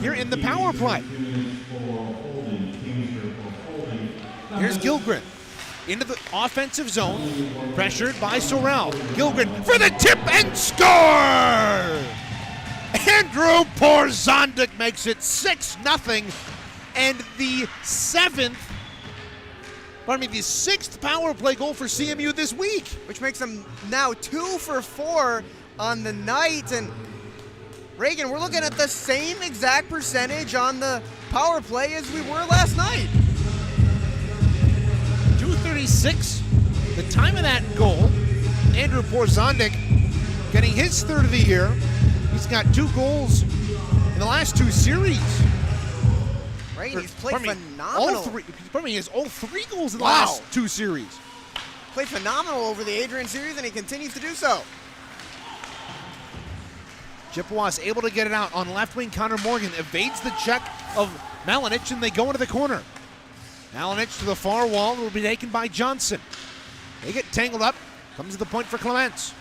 here in the power play. Here's Gilgren into the offensive zone, pressured by Sorrell. Gilgren for the tip and score! Andrew Porzondik makes it 6-0, and the 6th power play goal for CMU this week. Which makes them now 2 for 4 on the night. And Reagan, we're looking at the same exact percentage on the power play as we were last night. 2:36, the time of that goal. Andrew Porzondik getting his 3rd of the year. He's got 2 goals in the last 2 series. Right, he's played phenomenal. He has all 3 goals in the last 2 series. Played phenomenal over the Adrian series, and he continues to do so. Chippewas able to get it out on left wing. Connor Morgan evades the check of Malinich, and they go into the corner. Malinich to the far wall, will be taken by Johnson. They get tangled up, comes to the point for Clements.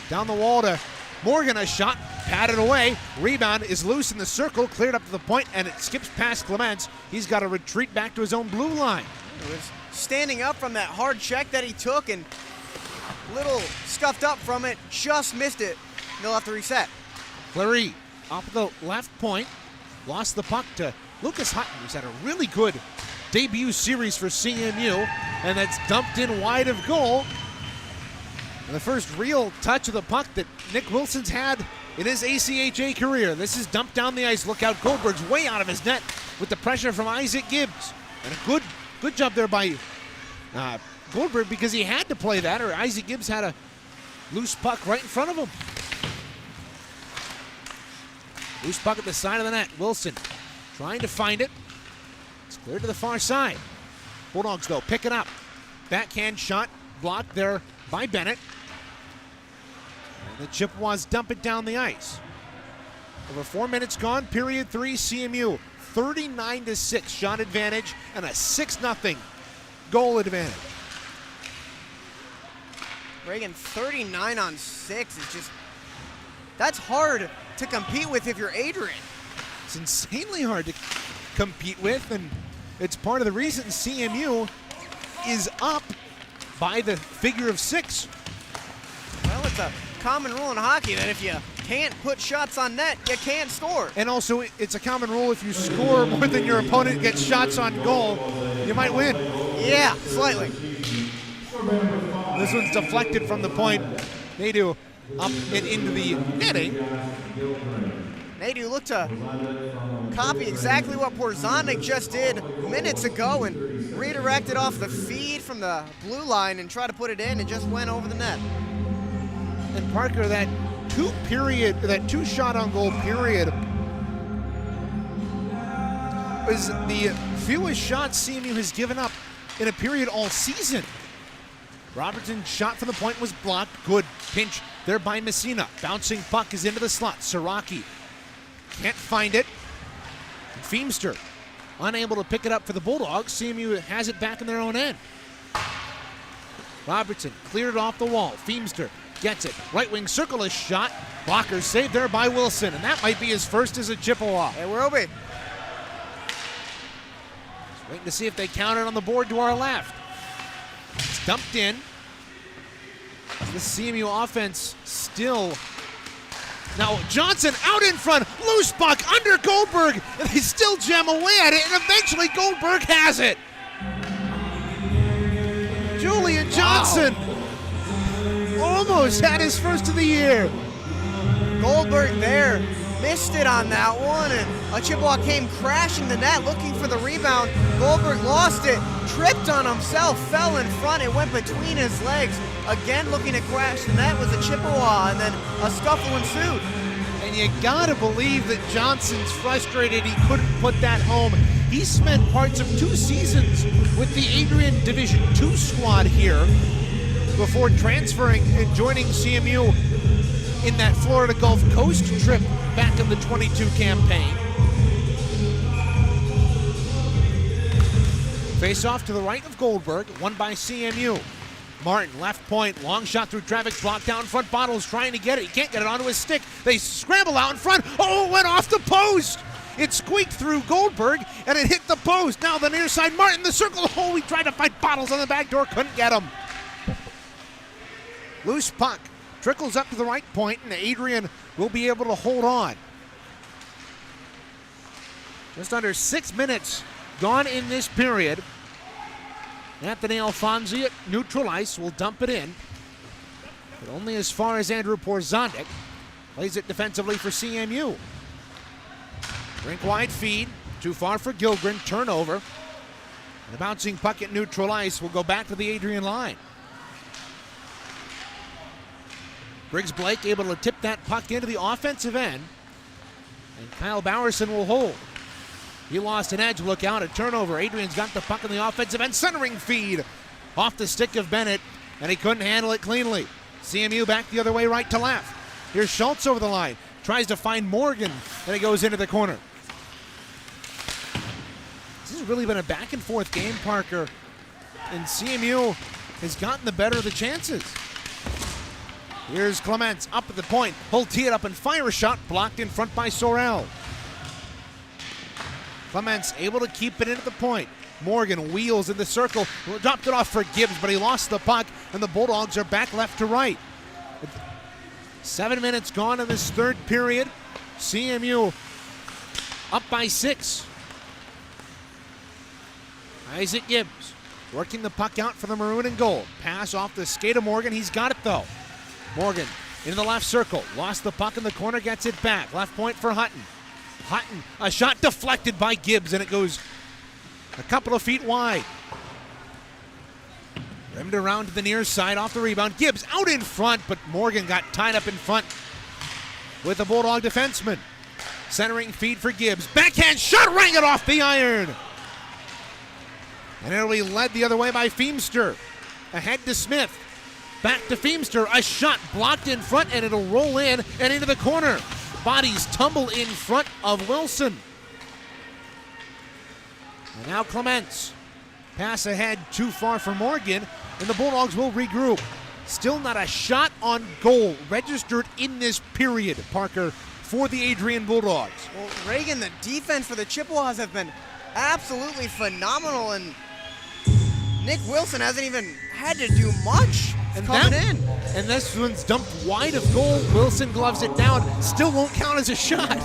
Down the wall to Morgan, a shot, patted away. Rebound is loose in the circle, cleared up to the point, and it skips past Clements. He's got to retreat back to his own blue line. He was standing up from that hard check that he took and a little scuffed up from it, just missed it. They'll have to reset. Clary off the left point, lost the puck to Lucas Hutton, who's had a really good debut series for CMU, and that's dumped in wide of goal. And the first real touch of the puck that Nick Wilson's had in his ACHA career. This is dumped down the ice. Look out, Goldberg's way out of his net with the pressure from Isaac Gibbs. And a good job there by Goldberg, because he had to play that, or Isaac Gibbs had a loose puck right in front of him. Loose puck at the side of the net. Wilson trying to find it. It's cleared to the far side. Bulldogs, though, pick it up. Backhand shot blocked there by Bennett. And the Chippewas dump it down the ice. Over 4 minutes gone, period 3, CMU 39-6 shot advantage and a 6-0 goal advantage. Reagan, 39-6 is just, that's hard to compete with if you're Adrian. It's insanely hard to compete with, and it's part of the reason CMU is up by the figure of 6. Well, it's a common rule in hockey that if you can't put shots on net, you can't score. And also, it's a common rule if you score more than your opponent gets shots on goal, you might win. Yeah, slightly. This one's deflected from the point. Nadu up and into the netting. Nadu looked to copy exactly what Porzanic just did minutes ago and redirected off the feed from the blue line and tried to put it in and just went over the net. And Parker, that two shot on goal period was the fewest shots CMU has given up in a period all season. Robertson's shot from the point was blocked. Good pinch there by Messina. Bouncing puck is into the slot. Siraki can't find it. And Feemster unable to pick it up for the Bulldogs. CMU has it back in their own end. Robertson cleared it off the wall. Feemster gets it. Right wing circle-ish shot. Blocker saved there by Wilson. And that might be his first as a Chippewa. It will be. Just waiting to see if they count it on the board to our left. It's dumped in. The CMU offense still. Now Johnson out in front, loose puck under Goldberg, and they still jam away at it, and eventually Goldberg has it. Julian Johnson almost had his first of the year. Goldberg there missed it on that one, and Chippewa came crashing the net looking for the rebound. Goldberg lost it, tripped on himself, fell in front, it went between his legs. Again looking to crash the net was a Chippewa, and then a scuffle ensued. And you gotta believe that Johnson's frustrated he couldn't put that home. He spent parts of 2 seasons with the Adrian Division II squad here before transferring and joining CMU in that Florida Gulf Coast trip back in the 22 campaign. Face off to the right of Goldberg, won by CMU. Martin, left point, long shot through traffic, blocked down front. Bottles trying to get it. He can't get it onto his stick. They scramble out in front. Oh, it went off the post. It squeaked through Goldberg, and it hit the post. Now the near side, Martin, the circle. Oh, he tried to fight Bottles on the back door, couldn't get him. Loose puck. Trickles up to the right point, and Adrian will be able to hold on. Just under 6 minutes gone in this period. Anthony Alfonsi at neutral ice will dump it in, but only as far as Andrew Porzanic. Plays it defensively for CMU. Rink wide feed, too far for Gilgren, turnover. And the bouncing puck at neutral ice will go back to the Adrian line. Briggs Blake able to tip that puck into the offensive end, and Kyle Bowerson will hold. He lost an edge, look out, a turnover. Adrian's got the puck in the offensive end, centering feed off the stick of Bennett, and he couldn't handle it cleanly. CMU back the other way, right to left. Here's Schultz over the line, tries to find Morgan, and it goes into the corner. This has really been a back and forth game, Parker, and CMU has gotten the better of the chances. Here's Clements up at the point. He'll tee it up and fire a shot, blocked in front by Sorrell. Clements able to keep it into the point. Morgan wheels in the circle, dropped it off for Gibbs, but he lost the puck, and the Bulldogs are back left to right. 7 minutes gone in this third period. CMU up by 6. Isaac Gibbs working the puck out for the maroon and gold. Pass off the skate of Morgan. He's got it though. Morgan into the left circle. Lost the puck in the corner, gets it back. Left point for Hutton. Hutton, a shot deflected by Gibbs, and it goes a couple of feet wide. Rimmed around to the near side off the rebound. Gibbs out in front, but Morgan got tied up in front with the Bulldog defenseman. Centering feed for Gibbs. Backhand shot, rang it off the iron. And it'll be led the other way by Feemster. Ahead to Smith. Back to Feemster. A shot blocked in front, and it'll roll in and into the corner. Bodies tumble in front of Wilson. And now Clements. Pass ahead too far for Morgan, and the Bulldogs will regroup. Still not a shot on goal registered in this period, Parker, for the Adrian Bulldogs. Well, Reagan, the defense for the Chippewas have been absolutely phenomenal, and Nick Wilson hasn't even had to do much coming in. And this one's dumped wide of goal. Wilson gloves it down. Still won't count as a shot.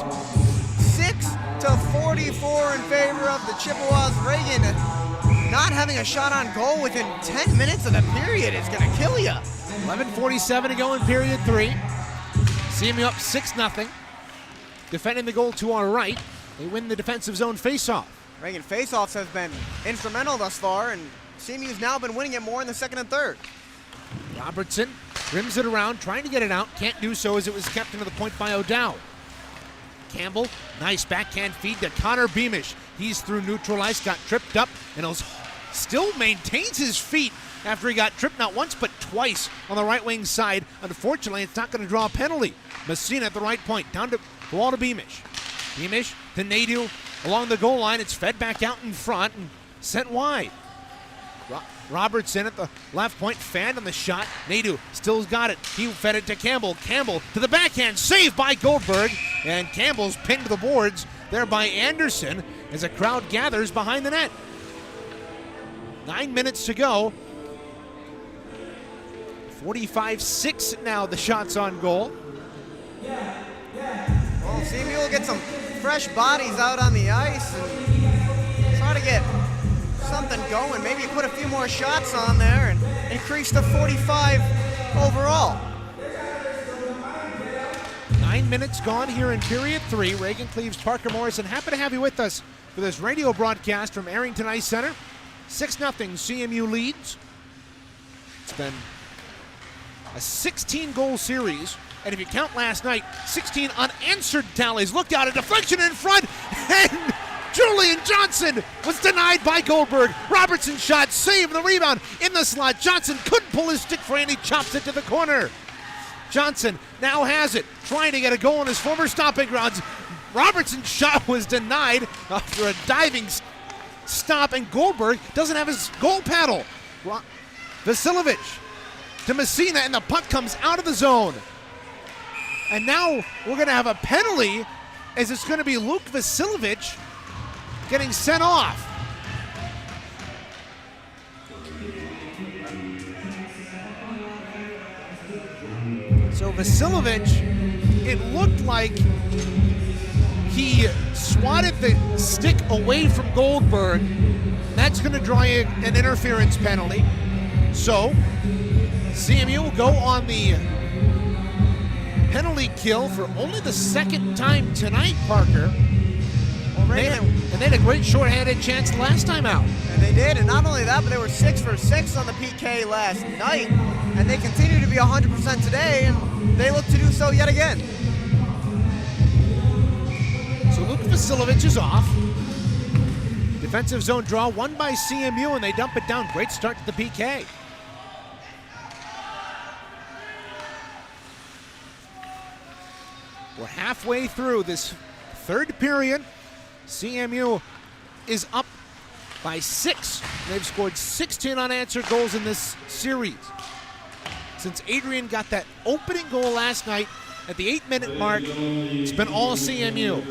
6-44 in favor of the Chippewas. Reagan not having a shot on goal within 10 minutes of the period is going to kill you. 11:47 to go in period 3. CMU up 6-0. Defending the goal to our right. They win the defensive zone faceoff. Reagan faceoffs have been instrumental thus far, and CMU's now been winning it more in the second and third. Robertson rims it around, trying to get it out. Can't do so as it was kept into the point by O'Dowd. Campbell, nice backhand feed to Connor Beamish. He's through neutral ice, got tripped up, and he'll still maintains his feet after he got tripped not once but twice on the right wing side. Unfortunately, it's not going to draw a penalty. Messina at the right point, down to Walter Beamish. Beamish to Nadeau along the goal line. It's fed back out in front and sent wide. Robertson at the left point, fanned on the shot. Nadeau still's got it. He fed it to Campbell. Campbell to the backhand, saved by Goldberg. And Campbell's pinned to the boards there by Anderson as a crowd gathers behind the net. 9 minutes to go. 45-6 now, the shots on goal. Well, CMU will get some fresh bodies out on the ice and try to get something going. Maybe put a few more shots on there and increase to 45 overall. 9 minutes gone here in period 3. Reagan Cleves, Parker Morrison, happy to have you with us for this radio broadcast from Arrington Ice Center. 6-0 CMU leads. It's been a 16-goal series, and if you count last night, 16 unanswered tallies. Looked out, a deflection in front, and Julian Johnson was denied by Goldberg. Robertson shot, saved the rebound in the slot. Johnson couldn't pull his stick free, and he chops it to the corner. Johnson now has it, trying to get a goal on his former stomping grounds. Robertson's shot was denied after a diving stop, and Goldberg doesn't have his goal paddle. Vasiljevic to Messina, and the puck comes out of the zone. And now we're going to have a penalty, as it's going to be Luke Vasiljevic getting sent off. So Vasiljevic, it looked like he swatted the stick away from Goldberg. That's going to draw an interference penalty. So CMU will go on the penalty kill for only the second time tonight, Parker. Well, They had a great shorthanded chance last time out. And they did, and not only that, but they were 6 for 6 on the PK last night, and they continue to be 100% today, and they look to do so yet again. So Luke Vasiljevic is off. Defensive zone draw, won by CMU, and they dump it down. Great start to the PK. We're halfway through this third period. CMU is up by 6. They've scored 16 unanswered goals in this series. Since Adrian got that opening goal last night at the 8-minute mark, it's been all CMU.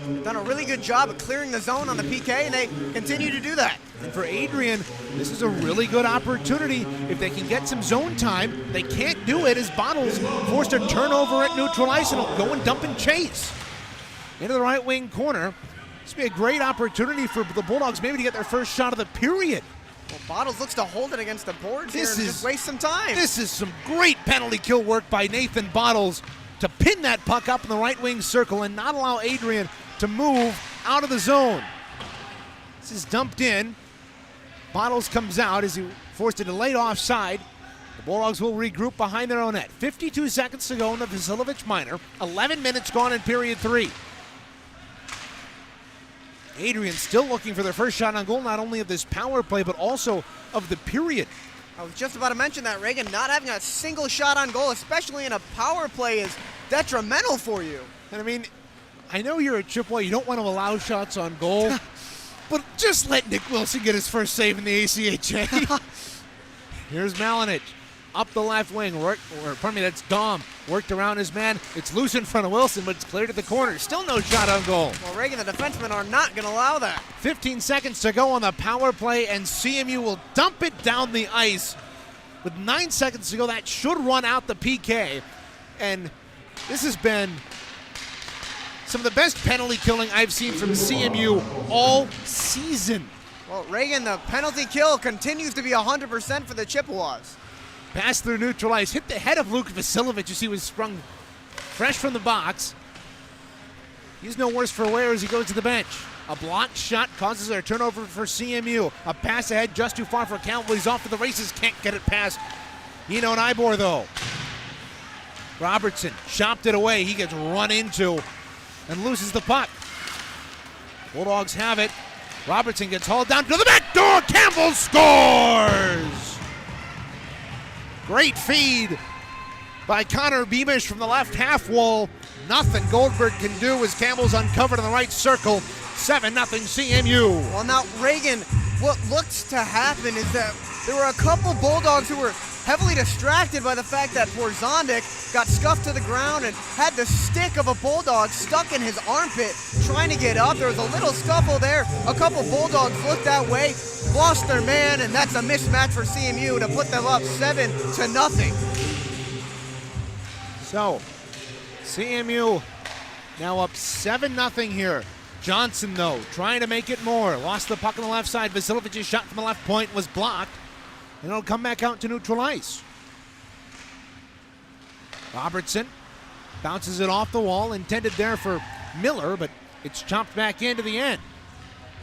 They've done a really good job of clearing the zone on the PK, and they continue to do that. And for Adrian, this is a really good opportunity. If they can get some zone time, they can't do it as Bottles forced a turnover at neutral ice and will go and dump and chase. Into the right wing corner. This would be a great opportunity for the Bulldogs maybe to get their first shot of the period. Well, Bottles looks to hold it against the boards here and just waste some time. This is some great penalty kill work by Nathan Bottles to pin that puck up in the right wing circle and not allow Adrian to move out of the zone. This is dumped in. Bottles comes out as he forced a delayed offside. The Bulldogs will regroup behind their own net. 52 seconds to go in the Vasilevich minor. 11 minutes gone in period 3. Adrian still looking for their first shot on goal, not only of this power play, but also of the period. I was just about to mention that, Reagan. Not having a single shot on goal, especially in a power play, is detrimental for you. And I mean, I know you're a Chippewa, you don't want to allow shots on goal, but just let Nick Wilson get his first save in the ACHA. Here's Malinich. Up the left wing, that's Dom. Worked around his man. It's loose in front of Wilson, but it's cleared to the corner. Still no shot on goal. Well, Reagan, the defensemen are not going to allow that. 15 seconds to go on the power play, and CMU will dump it down the ice. With 9 seconds to go, that should run out the PK. And this has been some of the best penalty killing I've seen from CMU all season. Well, Reagan, the penalty kill continues to be 100% for the Chippewas. Pass through neutral ice, hit the head of Luke Vasilevich as he was sprung fresh from the box. He's no worse for wear as he goes to the bench. A blocked shot causes a turnover for CMU. A pass ahead just too far for Campbell. He's off to the races, can't get it past Eno and Ybor though. Robertson chopped it away. He gets run into and loses the puck. Bulldogs have it. Robertson gets hauled down to the back door. Campbell scores! Great feed by Connor Beamish from the left half wall. Nothing Goldberg can do as Campbell's uncovered in the right circle. 7-0 CMU. Well, now, Reagan, what looks to happen is that there were a couple Bulldogs who were heavily distracted by the fact that Porzondik got scuffed to the ground and had the stick of a Bulldog stuck in his armpit trying to get up. There was a little scuffle there. A couple Bulldogs looked that way, lost their man, and that's a mismatch for CMU to put them up 7-0. So, CMU now up 7-0 here. Johnson, though, trying to make it more. Lost the puck on the left side. Vasilevich's shot from the left point was blocked. And it'll come back out to neutral ice. Robertson bounces it off the wall, intended there for Miller, but it's chopped back into the end.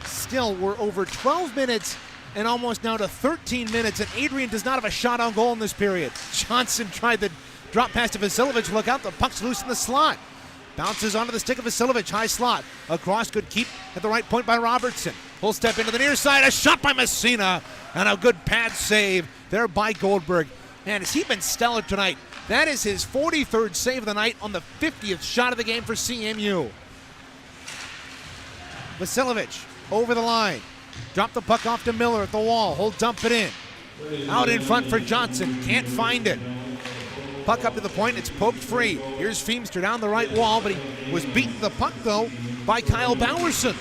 Still, we're over 12 minutes and almost now to 13 minutes, and Adrian does not have a shot on goal in this period. Johnson tried the drop pass to Vasilevich. Look out, the puck's loose in the slot. Bounces onto the stick of Vasilevich, high slot. Across, good keep at the right point by Robertson. Full step into the near side, a shot by Messina, and a good pad save there by Goldberg. Man, has he been stellar tonight? That is his 43rd save of the night on the 50th shot of the game for CMU. Vasilevich over the line. Drop the puck off to Miller at the wall. He'll dump it in. Out in front for Johnson. Can't find it. Puck up to the point. It's poked free. Here's Feemster down the right wall, but he was beaten the puck, though, by Kyle Bowerson.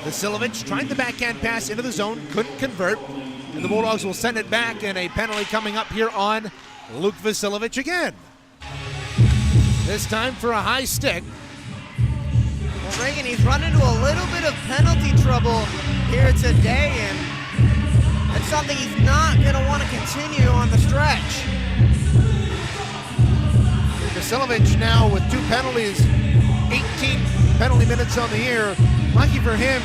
Vasilevich tried the backhand pass into the zone. Couldn't convert. And the Bulldogs will send it back, and a penalty coming up here on Luke Vasilevich again. This time for a high stick. Well, Reagan, he's run into a little bit of penalty trouble here today, and that's something he's not going to want to continue on the stretch. Vasilevich now with 2 penalties, 18 penalty minutes on the year. Lucky for him,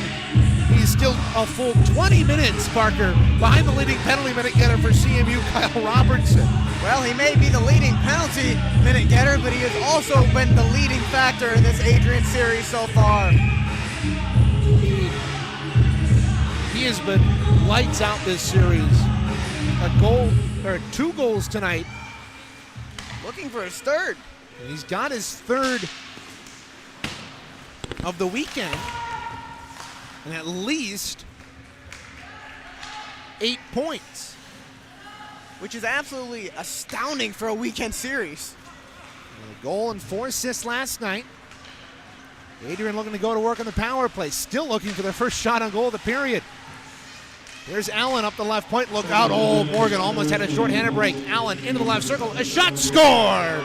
he's still a full 20 minutes, Parker, behind the leading penalty minute getter for CMU, Kyle Robertson. Well, he may be the leading penalty minute getter, but he has also been the leading factor in this Adrian series so far. He has been lights out this series. A goal, or 2 goals tonight. Looking for his third. And he's got his third of the weekend. and at least 8 points. Which is absolutely astounding for a weekend series. A goal and 4 assists last night. Adrian looking to go to work on the power play. Still looking for their first shot on goal of the period. There's Allen up the left point. Look out. Oh, Morgan almost had a shorthanded break. Allen into the left circle. A shot scored.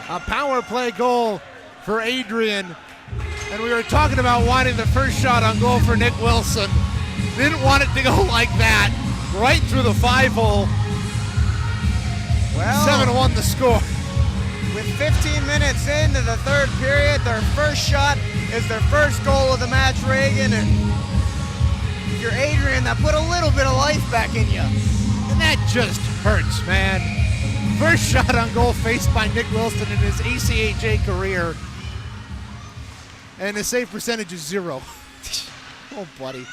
A power play goal for Adrian. And we were talking about wanting the first shot on goal for Nick Wilson. Didn't want it to go like that. Right through the 5-hole. Well, 7-1 the score. With 15 minutes into the third period, their first shot is their first goal of the match, Reagan. And if you're Adrian, that put a little bit of life back in you. And that just hurts, man. First shot on goal faced by Nick Wilson in his ACHA career. And his save percentage is 0. Oh, buddy.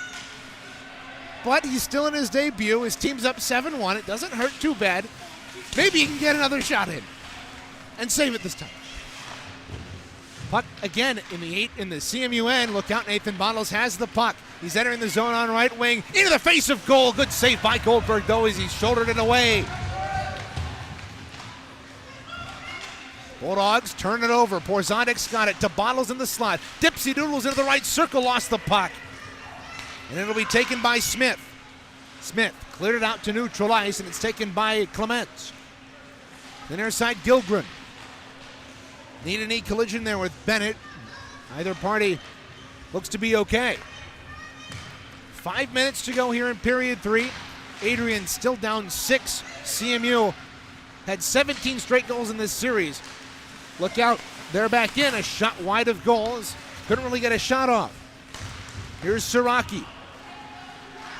But he's still in his debut. His team's up 7-1. It doesn't hurt too bad. Maybe he can get another shot in and save it this time. Puck again in the CMU end. Look out, Nathan Bottles has the puck. He's entering the zone on right wing. Into the face of goal. Good save by Goldberg, though, as he shouldered it away. Bulldogs turn it over. Porzondik's got it to Bottles in the slot. Dipsy doodles into the right circle, lost the puck. And it'll be taken by Smith. Smith cleared it out to neutral ice, and it's taken by Clements. The near side, Gilgren. Knee-to-knee collision there with Bennett. Either party looks to be okay. 5 minutes to go here in period 3. Adrian still down 6. CMU had 17 straight goals in this series. Look out, they're back in. A shot wide of goals. Couldn't really get a shot off. Here's Siraki.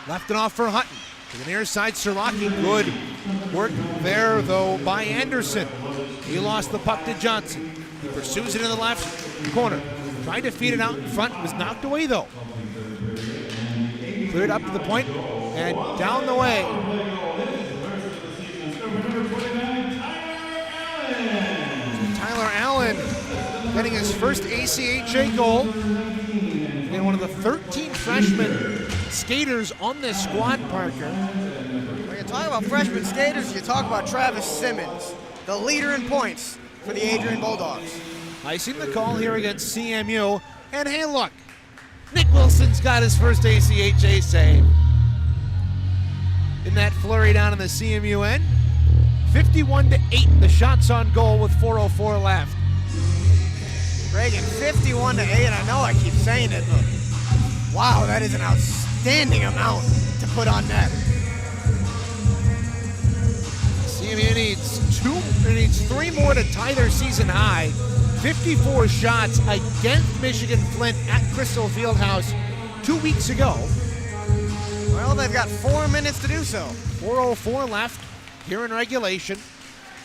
Left it off for Hutton. To the near side, Siraki. Good work there, though, by Anderson. He lost the puck to Johnson. He pursues it in the left corner. Tried to feed it out in front. Was knocked away, though. Cleared up to the point and down the way. Tyler Allen getting his first ACHA goal. And one of the 13 freshman skaters on this squad, Parker. When you talk about freshman skaters, you talk about Travis Simmons, the leader in points for the Adrian Bulldogs. I seen the call here against CMU, and hey, look, Nick Wilson's got his first ACHA save. In that flurry down in the CMU end, 51-8, the shots on goal with 4:04 left. Reagan, 51-8, I know I keep saying it, but wow, that is an outstanding amount to put on net. CMU needs 3 more to tie their season high. 54 shots against Michigan Flint at Crystal Fieldhouse 2 weeks ago. Well, they've got 4 minutes to do so. 4:04 left here in regulation.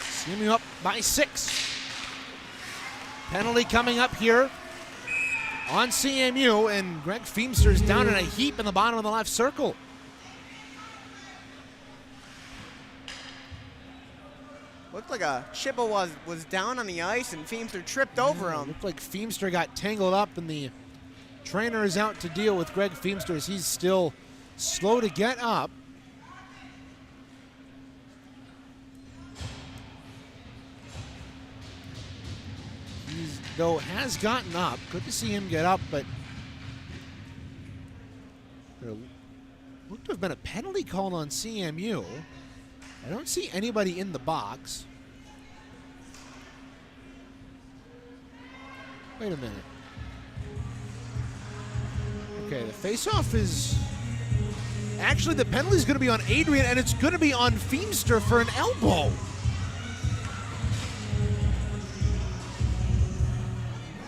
CMU up by 6. Penalty coming up here on CMU, and Greg Feemster's down in a heap in the bottom of the left circle. Looked like a Chippewas was down on the ice, and Feemster tripped over him. Looked like Feemster got tangled up, and the trainer is out to deal with Greg Feemster as he's still slow to get up. Though has gotten up. Good to see him get up, but there looked to have been a penalty called on CMU. I don't see anybody in the box. Wait a minute. Okay, the face-off is... Actually, the penalty is going to be on Adrian, and it's going to be on Feemster for an elbow.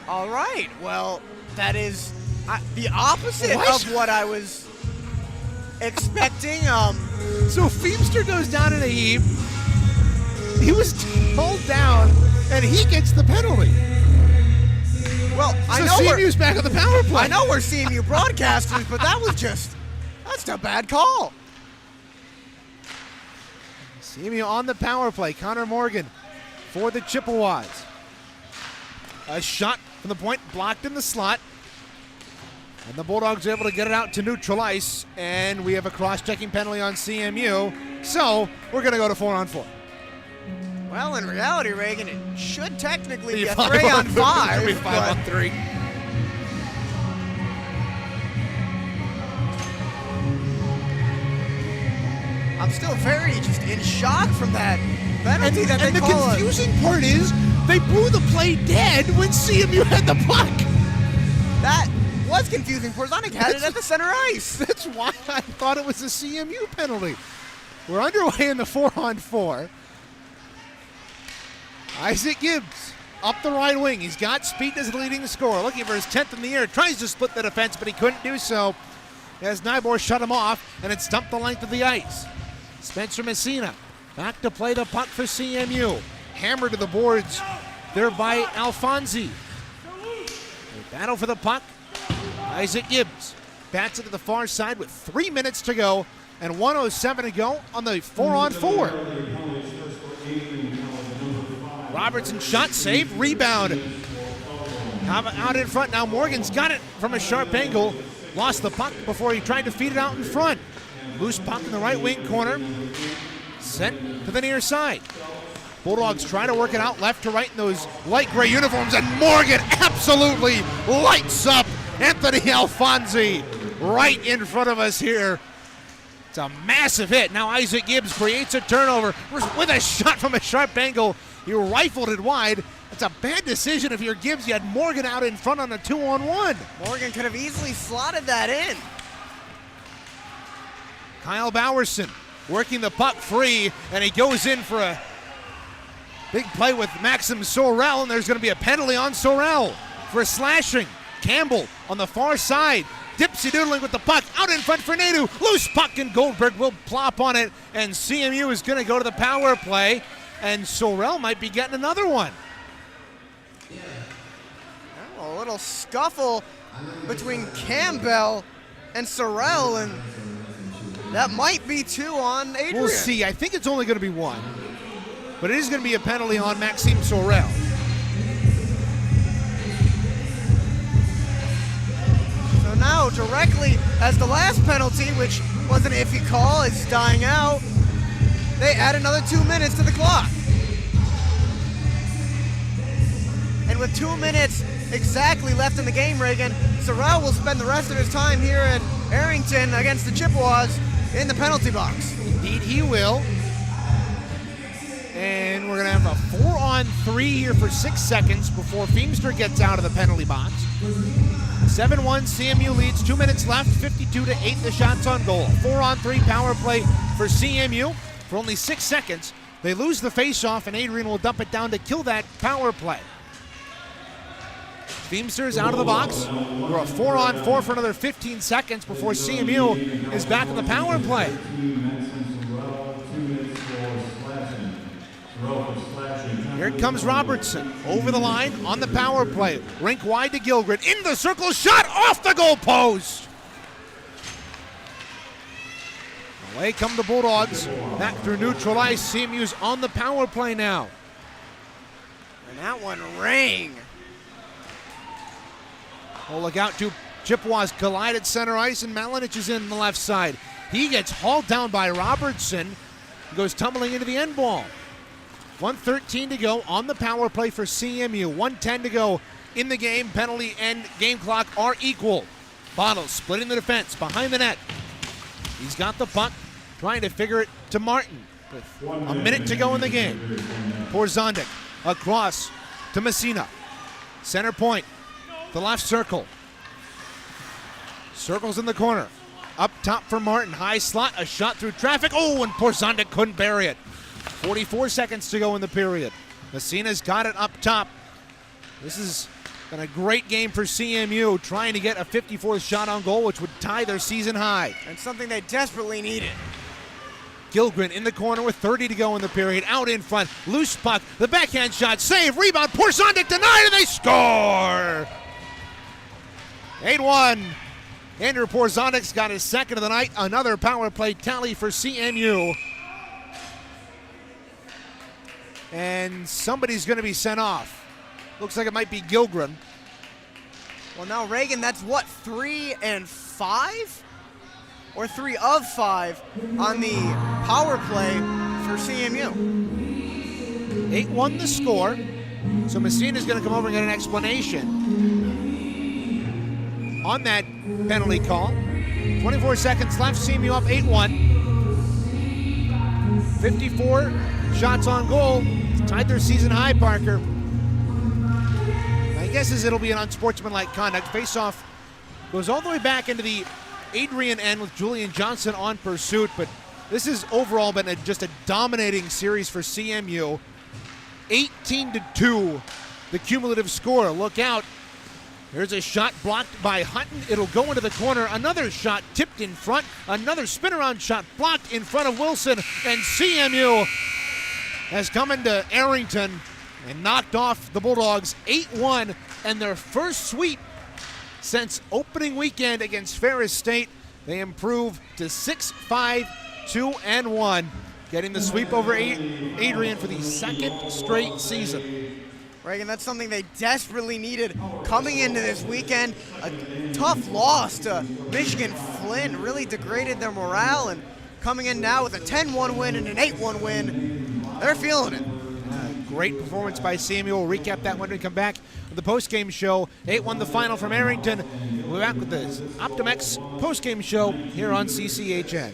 All right, well, that is the opposite of what I was expecting. So Feemster goes down in a heap. He was pulled down, and he gets the penalty. Well, I know CMU's back on the power play. I know we're CMU broadcasters, but that's a bad call. CMU on the power play. Connor Morgan for the Chippewas. A shot from the point blocked in the slot. And the Bulldogs are able to get it out to neutral ice. And we have a cross-checking penalty on CMU. So we're going to go to 4-on-4. Well, in reality, Reagan, it should technically be a 3-on-5. It should be 5-on-3. I'm still very just in shock from that penalty that they and the call it. confusing part is they blew the play dead when CMU had the puck. That was confusing. Porzonic had it at the center ice. That's why I thought it was a CMU penalty. We're underway in the 4-on-4. Isaac Gibbs up the right wing. He's got speed as the leading scorer. Looking for his 10th in the air. Tries to split the defense, but he couldn't do so as Nybor shut him off, and it's dumped the length of the ice. Spencer Messina back to play the puck for CMU. Hammered to the boards there by Alfonsi. They battle for the puck. Isaac Gibbs bats it to the far side with 3 minutes to go and 1:07 to go on the 4-on-4. Robertson shot, save, rebound. Out in front now. Morgan's got it from a sharp angle. Lost the puck before he tried to feed it out in front. Loose puck in the right wing corner. Sent to the near side. Bulldogs try to work it out left to right in those light gray uniforms, and Morgan absolutely lights up Anthony Alfonsi right in front of us here. It's a massive hit. Now Isaac Gibbs creates a turnover with a shot from a sharp angle. He rifled it wide. It's a bad decision if you're Gibbs. You had Morgan out in front on a 2-on-1. Morgan could have easily slotted that in. Kyle Bowerson working the puck free, and he goes in for a big play with Maxim Sorel, and there's going to be a penalty on Sorel for slashing. Campbell on the far side, dipsy-doodling with the puck, out in front for Nadu. Loose puck, and Goldberg will plop on it, and CMU is going to go to the power play, and Sorel might be getting another one. A little scuffle between Campbell and Sorel, and that might be 2 on Adrian. We'll see. I think it's only going to be 1, but it is going to be a penalty on Maxime Sorel. So now, directly as the last penalty, which was an iffy call, is dying out, they add another 2 minutes to the clock. And with 2 minutes exactly left in the game, Reagan, Sorel will spend the rest of his time here at Arrington against the Chippewas in the penalty box. Indeed he will. And we're going to have a 4-on-3 here for 6 seconds before Feemster gets out of the penalty box. 7-1, CMU leads, 2 minutes left, 52-8 the shots on goal. 4-on-3 power play for CMU for only 6 seconds. They lose the face-off, and Adrian will dump it down to kill that power play. Feemster is out of the box. We're a 4-on-4 for another 15 seconds before CMU is back in the power play. Here comes Robertson over the line on the power play. Rink wide to Gilgren. In the circle, shot off the goal post. Away come the Bulldogs. Back through neutral ice. CMU's on the power play now. And that one rang. Oh, look out to Chippewas collide at center ice, and Malinich is in the left side. He gets hauled down by Robertson. He goes tumbling into the end ball. 1:13 to go on the power play for CMU. 1:10 to go in the game. Penalty and game clock are equal. Bottles splitting the defense behind the net. He's got the puck, trying to figure it to Martin with a minute to go in the game. Porzondik across to Messina. Center point, the left circle. Circles in the corner. Up top for Martin. High slot, a shot through traffic. Oh, and Porzondik couldn't bury it. 44 seconds to go in the period. Messina's got it up top. This has been a great game for CMU, trying to get a 54th shot on goal, which would tie their season high. And something they desperately needed. Gilgren in the corner with 30 to go in the period. Out in front, loose puck, the backhand shot, save, rebound, Porzondik denied, and they score! 8-1. Andrew Porzondik's got his second of the night. Another power play tally for CMU. and somebody's going to be sent off. Looks like it might be Gilgren. Well, now Reagan, that's what, 3 and 5? Or 3 of 5 on the power play for CMU. 8-1 the score. So Messina's going to come over and get an explanation on that penalty call. 24 seconds left, CMU up 8-1. 54 shots on goal, tied their season high, Parker. My guess is it'll be an unsportsmanlike conduct. Face-off goes all the way back into the Adrian end with Julian Johnson on pursuit, but this has overall been just a dominating series for CMU. 18-2, the cumulative score. Look out. There's a shot blocked by Hutton. It'll go into the corner. Another shot tipped in front. Another spin-around shot blocked in front of Wilson. And CMU has come into Arrington and knocked off the Bulldogs 8-1, and their first sweep since opening weekend against Ferris State. They improve to 6-5, 2-1, getting the sweep over Adrian for the second straight season. Reagan, that's something they desperately needed coming into this weekend. A tough loss to Michigan Flint really degraded their morale, and coming in now with a 10-1 win and an 8-1 win, they're feeling it. Great performance by CMU. We'll recap that when we come back with the postgame show. 8-1 the final from Arrington. We'll be back with the OptimX postgame show here on CCHN.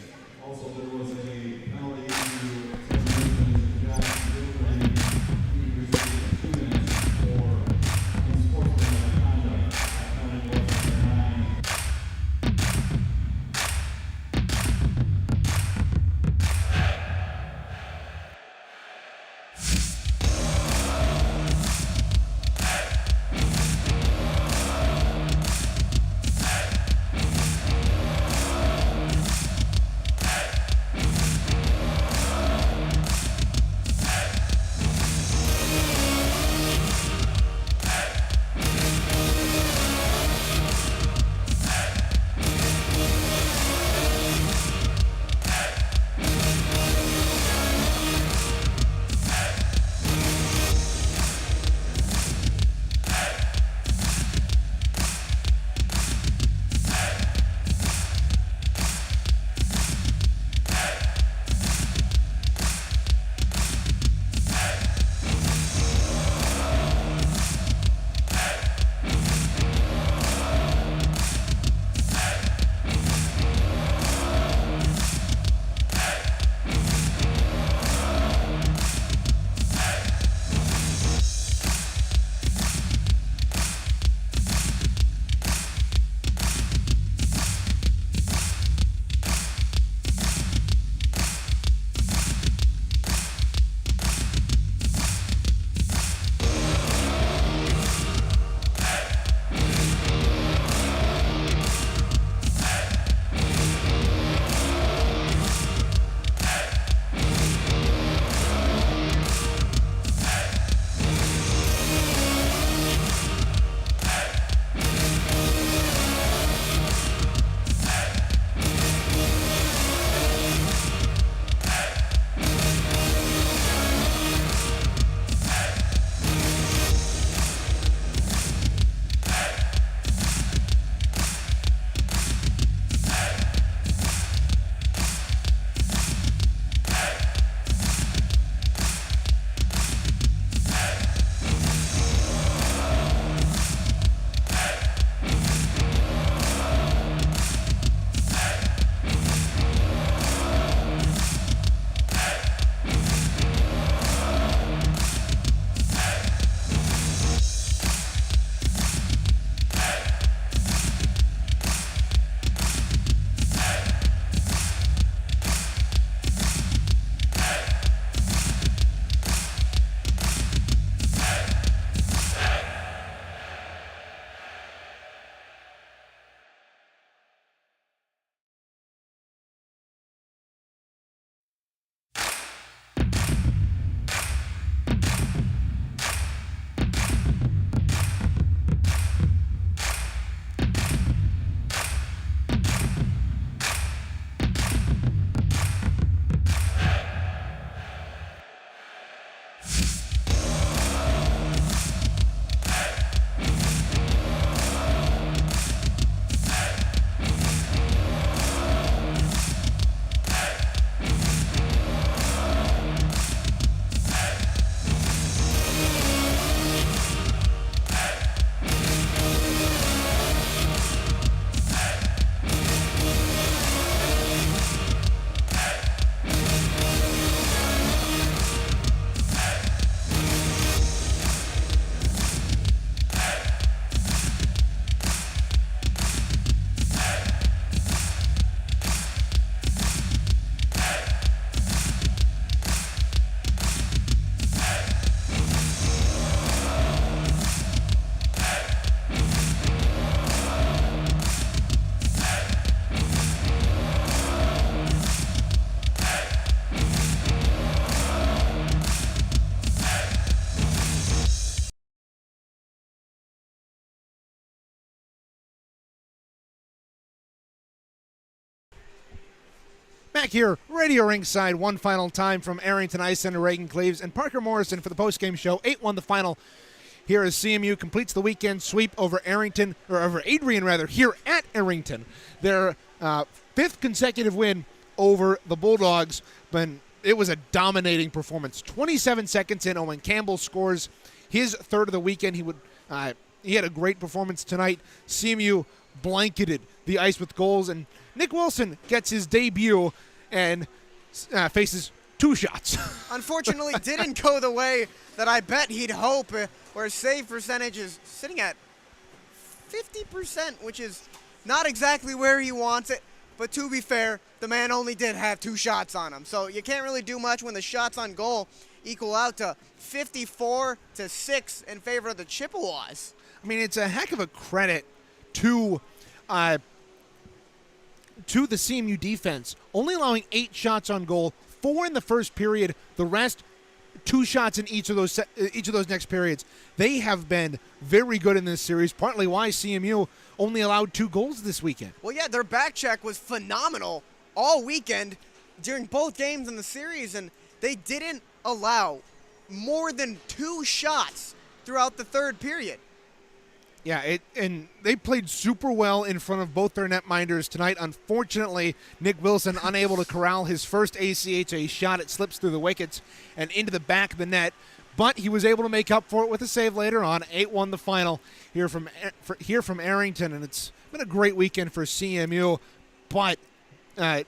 Back here, Radio Ringside, one final time from Arrington Ice Center, Reagan Cleves, and Parker Morrison for the postgame show. 8-1 the final. Here as CMU completes the weekend sweep over Adrian here at Arrington. Their fifth consecutive win over the Bulldogs, but it was a dominating performance. 27 seconds in, Owen Campbell scores his third of the weekend. He had a great performance tonight. CMU blanketed the ice with goals, and Nick Wilson gets his debut and faces 2 shots. Unfortunately, didn't go the way that I bet he'd hope, where his save percentage is sitting at 50%, which is not exactly where he wants it. But to be fair, the man only did have 2 shots on him. So you can't really do much when the shots on goal equal out to 54-6 in favor of the Chippewas. I mean, it's a heck of a credit to the CMU defense, only allowing 8 shots on goal, 4 in the first period, the rest 2 shots in each of those next periods. They have been very good in this series, partly why CMU only allowed 2 goals this weekend. Well, yeah, their back check was phenomenal all weekend during both games in the series, and they didn't allow more than 2 shots throughout the third period. Yeah, and they played super well in front of both their netminders tonight. Unfortunately, Nick Wilson unable to corral his first ACHA shot. It slips through the wickets and into the back of the net, but he was able to make up for it with a save later on. 8-1 the final here from Arrington, and it's been a great weekend for CMU. But now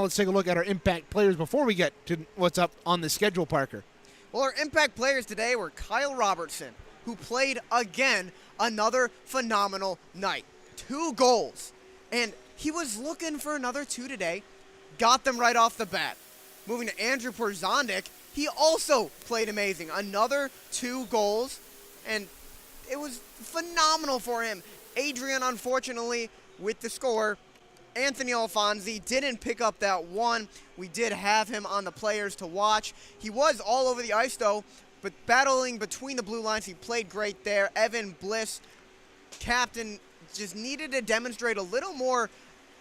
let's take a look at our impact players before we get to what's up on the schedule, Parker. Well, our impact players today were Kyle Robertson, who played again another phenomenal night. 2 goals. And he was looking for another 2 today. Got them right off the bat. Moving to Andrew Porzondik, he also played amazing. Another 2 goals. And it was phenomenal for him. Adrian, unfortunately, with the score. Anthony Alfonsi didn't pick up that one. We did have him on the players to watch. He was all over the ice, though. But battling between the blue lines, he played great there. Evan Bliss, captain, just needed to demonstrate a little more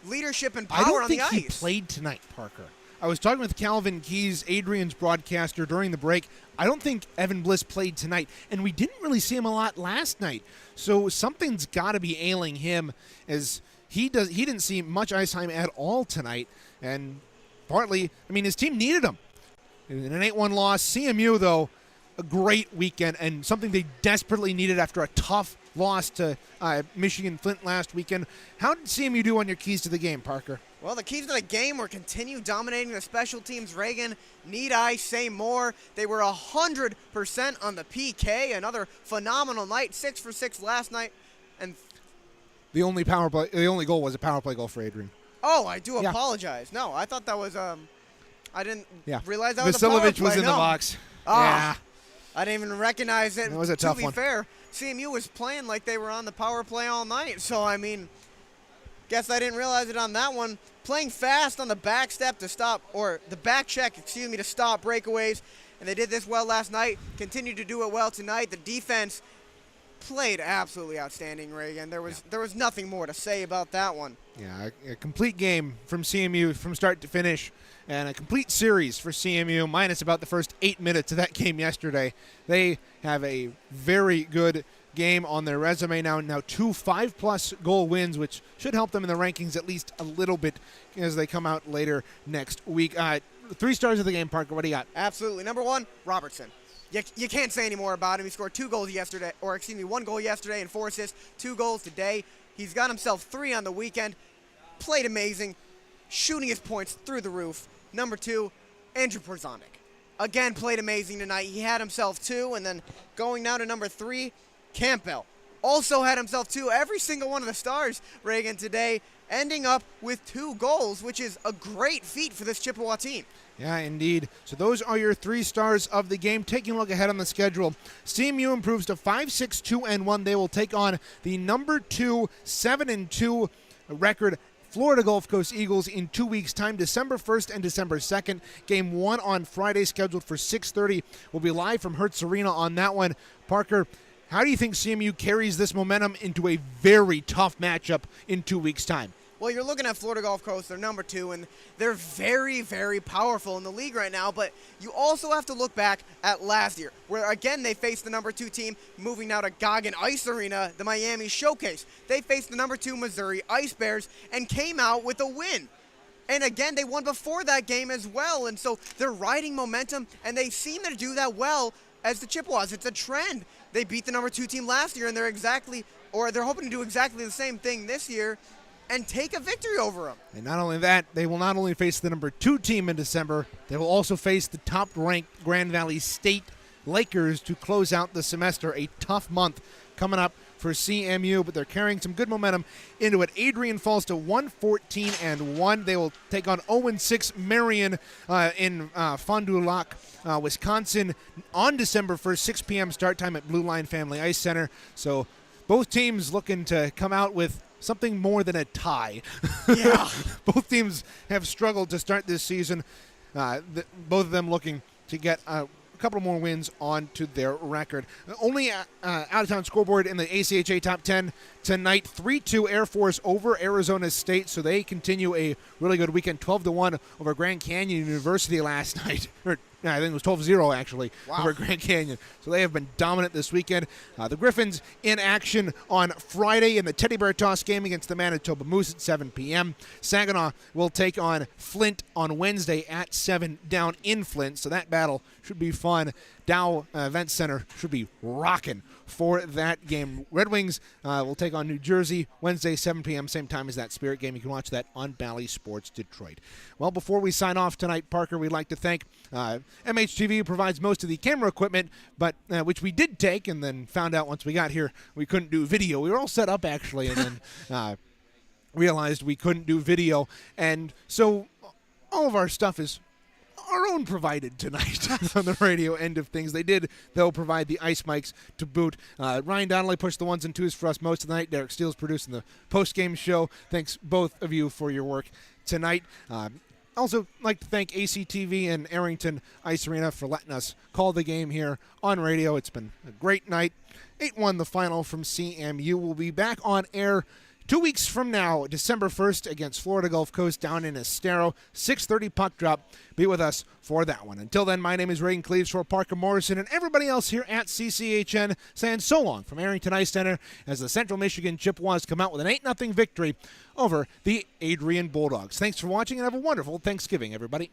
leadership and power on the ice. I don't think he played tonight, Parker. I was talking with Calvin Keys, Adrian's broadcaster, during the break. I don't think Evan Bliss played tonight, and we didn't really see him a lot last night. So something's got to be ailing him, as he didn't see much ice time at all tonight. And partly, I mean, his team needed him. In an 8-1 loss, CMU, though, a great weekend and something they desperately needed after a tough loss to Michigan Flint last weekend. How did CMU do on your keys to the game, Parker? Well, the keys to the game were continue dominating the special teams. Reagan, need I say more? They were 100% on the PK. Another phenomenal night, 6 for 6 last night. And the only goal was a power play goal for Adrian. Oh, I do apologize. No, I thought that was I didn't realize that was a Vasilovic power play. was in the box. Oh. Yeah. I didn't even recognize it. It was a tough one. To be fair, CMU was playing like they were on the power play all night. So, I mean, guess I didn't realize it on that one. Playing fast on the back step to stop, or the back check, to stop breakaways. And they did this well last night. Continued to do it well tonight. The defense played absolutely outstanding, Reagan. There was nothing more to say about that one. Yeah, a complete game from CMU from start to finish, and a complete series for CMU, minus about the first 8 minutes of that game yesterday. They have a very good game on their resume now 2 5-plus goal wins, which should help them in the rankings at least a little bit as they come out later next week. 3 stars of the game, Parker. What do you got? Absolutely. Number 1, Robertson. You can't say any more about him. He scored 1 goal yesterday and 4 assists, 2 goals today. He's got himself 3 on the weekend. Played amazing, shooting his points through the roof. Number 2, Andrew Porzondik. Again, played amazing tonight. He had himself 2, and then going now to number 3, Campbell. Also had himself 2. Every single one of the stars, Reagan, today, ending up with 2 goals, which is a great feat for this Chippewa team. Yeah, indeed. So those are your 3 stars of the game. Taking a look ahead on the schedule, CMU improves to 5-6-2-1. They will take on the number 2, 7-2 record Florida Gulf Coast Eagles in 2 weeks' time, December 1st and December 2nd. Game 1 on Friday, scheduled for 6:30. We'll be live from Hertz Arena on that one. Parker, how do you think CMU carries this momentum into a very tough matchup in 2 weeks' time? Well, you're looking at Florida Gulf Coast. They're number 2, and they're very, very powerful in the league right now. But you also have to look back at last year, where, again, they faced the number 2 team, moving now to Goggin Ice Arena, the Miami Showcase. They faced the number 2 Missouri Ice Bears and came out with a win. And, again, they won before that game as well. And so they're riding momentum, and they seem to do that well as the Chippewas. It's a trend. They beat the number 2 team last year, and they're hoping to do exactly the same thing this year and take a victory over them. And not only that, they will not only face the number 2 team in December, they will also face the top-ranked Grand Valley State Lakers to close out the semester. A tough month coming up for CMU, but they're carrying some good momentum into it. Adrian falls to 1-14-1. They will take on 0-6 Marion in Fond du Lac, Wisconsin on December 1st, 6 p.m. start time at Blue Line Family Ice Center. So both teams looking to come out with something more than a tie. Yeah. Both teams have struggled to start this season. Both of them looking to get a couple more wins onto their record. Only out-of-town scoreboard in the ACHA Top 10 tonight. 3-2 Air Force over Arizona State, so they continue a really good weekend. 12-1 over Grand Canyon University last night. I think it was 12-0 actually over Grand Canyon. So they have been dominant this weekend. The Griffins in action on Friday in the Teddy Bear Toss game against the Manitoba Moose at 7 p.m. Saginaw will take on Flint on Wednesday at 7 down in Flint. So that battle should be fun. Dow Event Center should be rocking for that game. Red Wings will take on New Jersey Wednesday, 7 p.m., same time as that Spirit game. You can watch that on Bally Sports Detroit. Well, before we sign off tonight, Parker, we'd like to thank MHTV, who provides most of the camera equipment, but which we did take and then found out once we got here we couldn't do video. We were all set up, actually, and then realized we couldn't do video. And so all of our stuff is our own provided tonight on the radio end of things. They did, though, provide the ice mics to boot. Ryan Donnelly pushed the 1s and 2s for us most of the night. Derek Steele's producing the post-game show. Thanks, both of you, for your work tonight. Also, like to thank ACTV and Arrington Ice Arena for letting us call the game here on radio. It's been a great night. 8-1 the final from CMU. We'll be back on air 2 weeks from now, December 1st, against Florida Gulf Coast down in Estero. 6:30 puck drop. Be with us for that one. Until then, my name is Reagan Cleaves for Parker Morrison and everybody else here at CCHN, saying so long from Arrington Ice Center as the Central Michigan Chippewas come out with an 8-0 victory over the Adrian Bulldogs. Thanks for watching and have a wonderful Thanksgiving, everybody.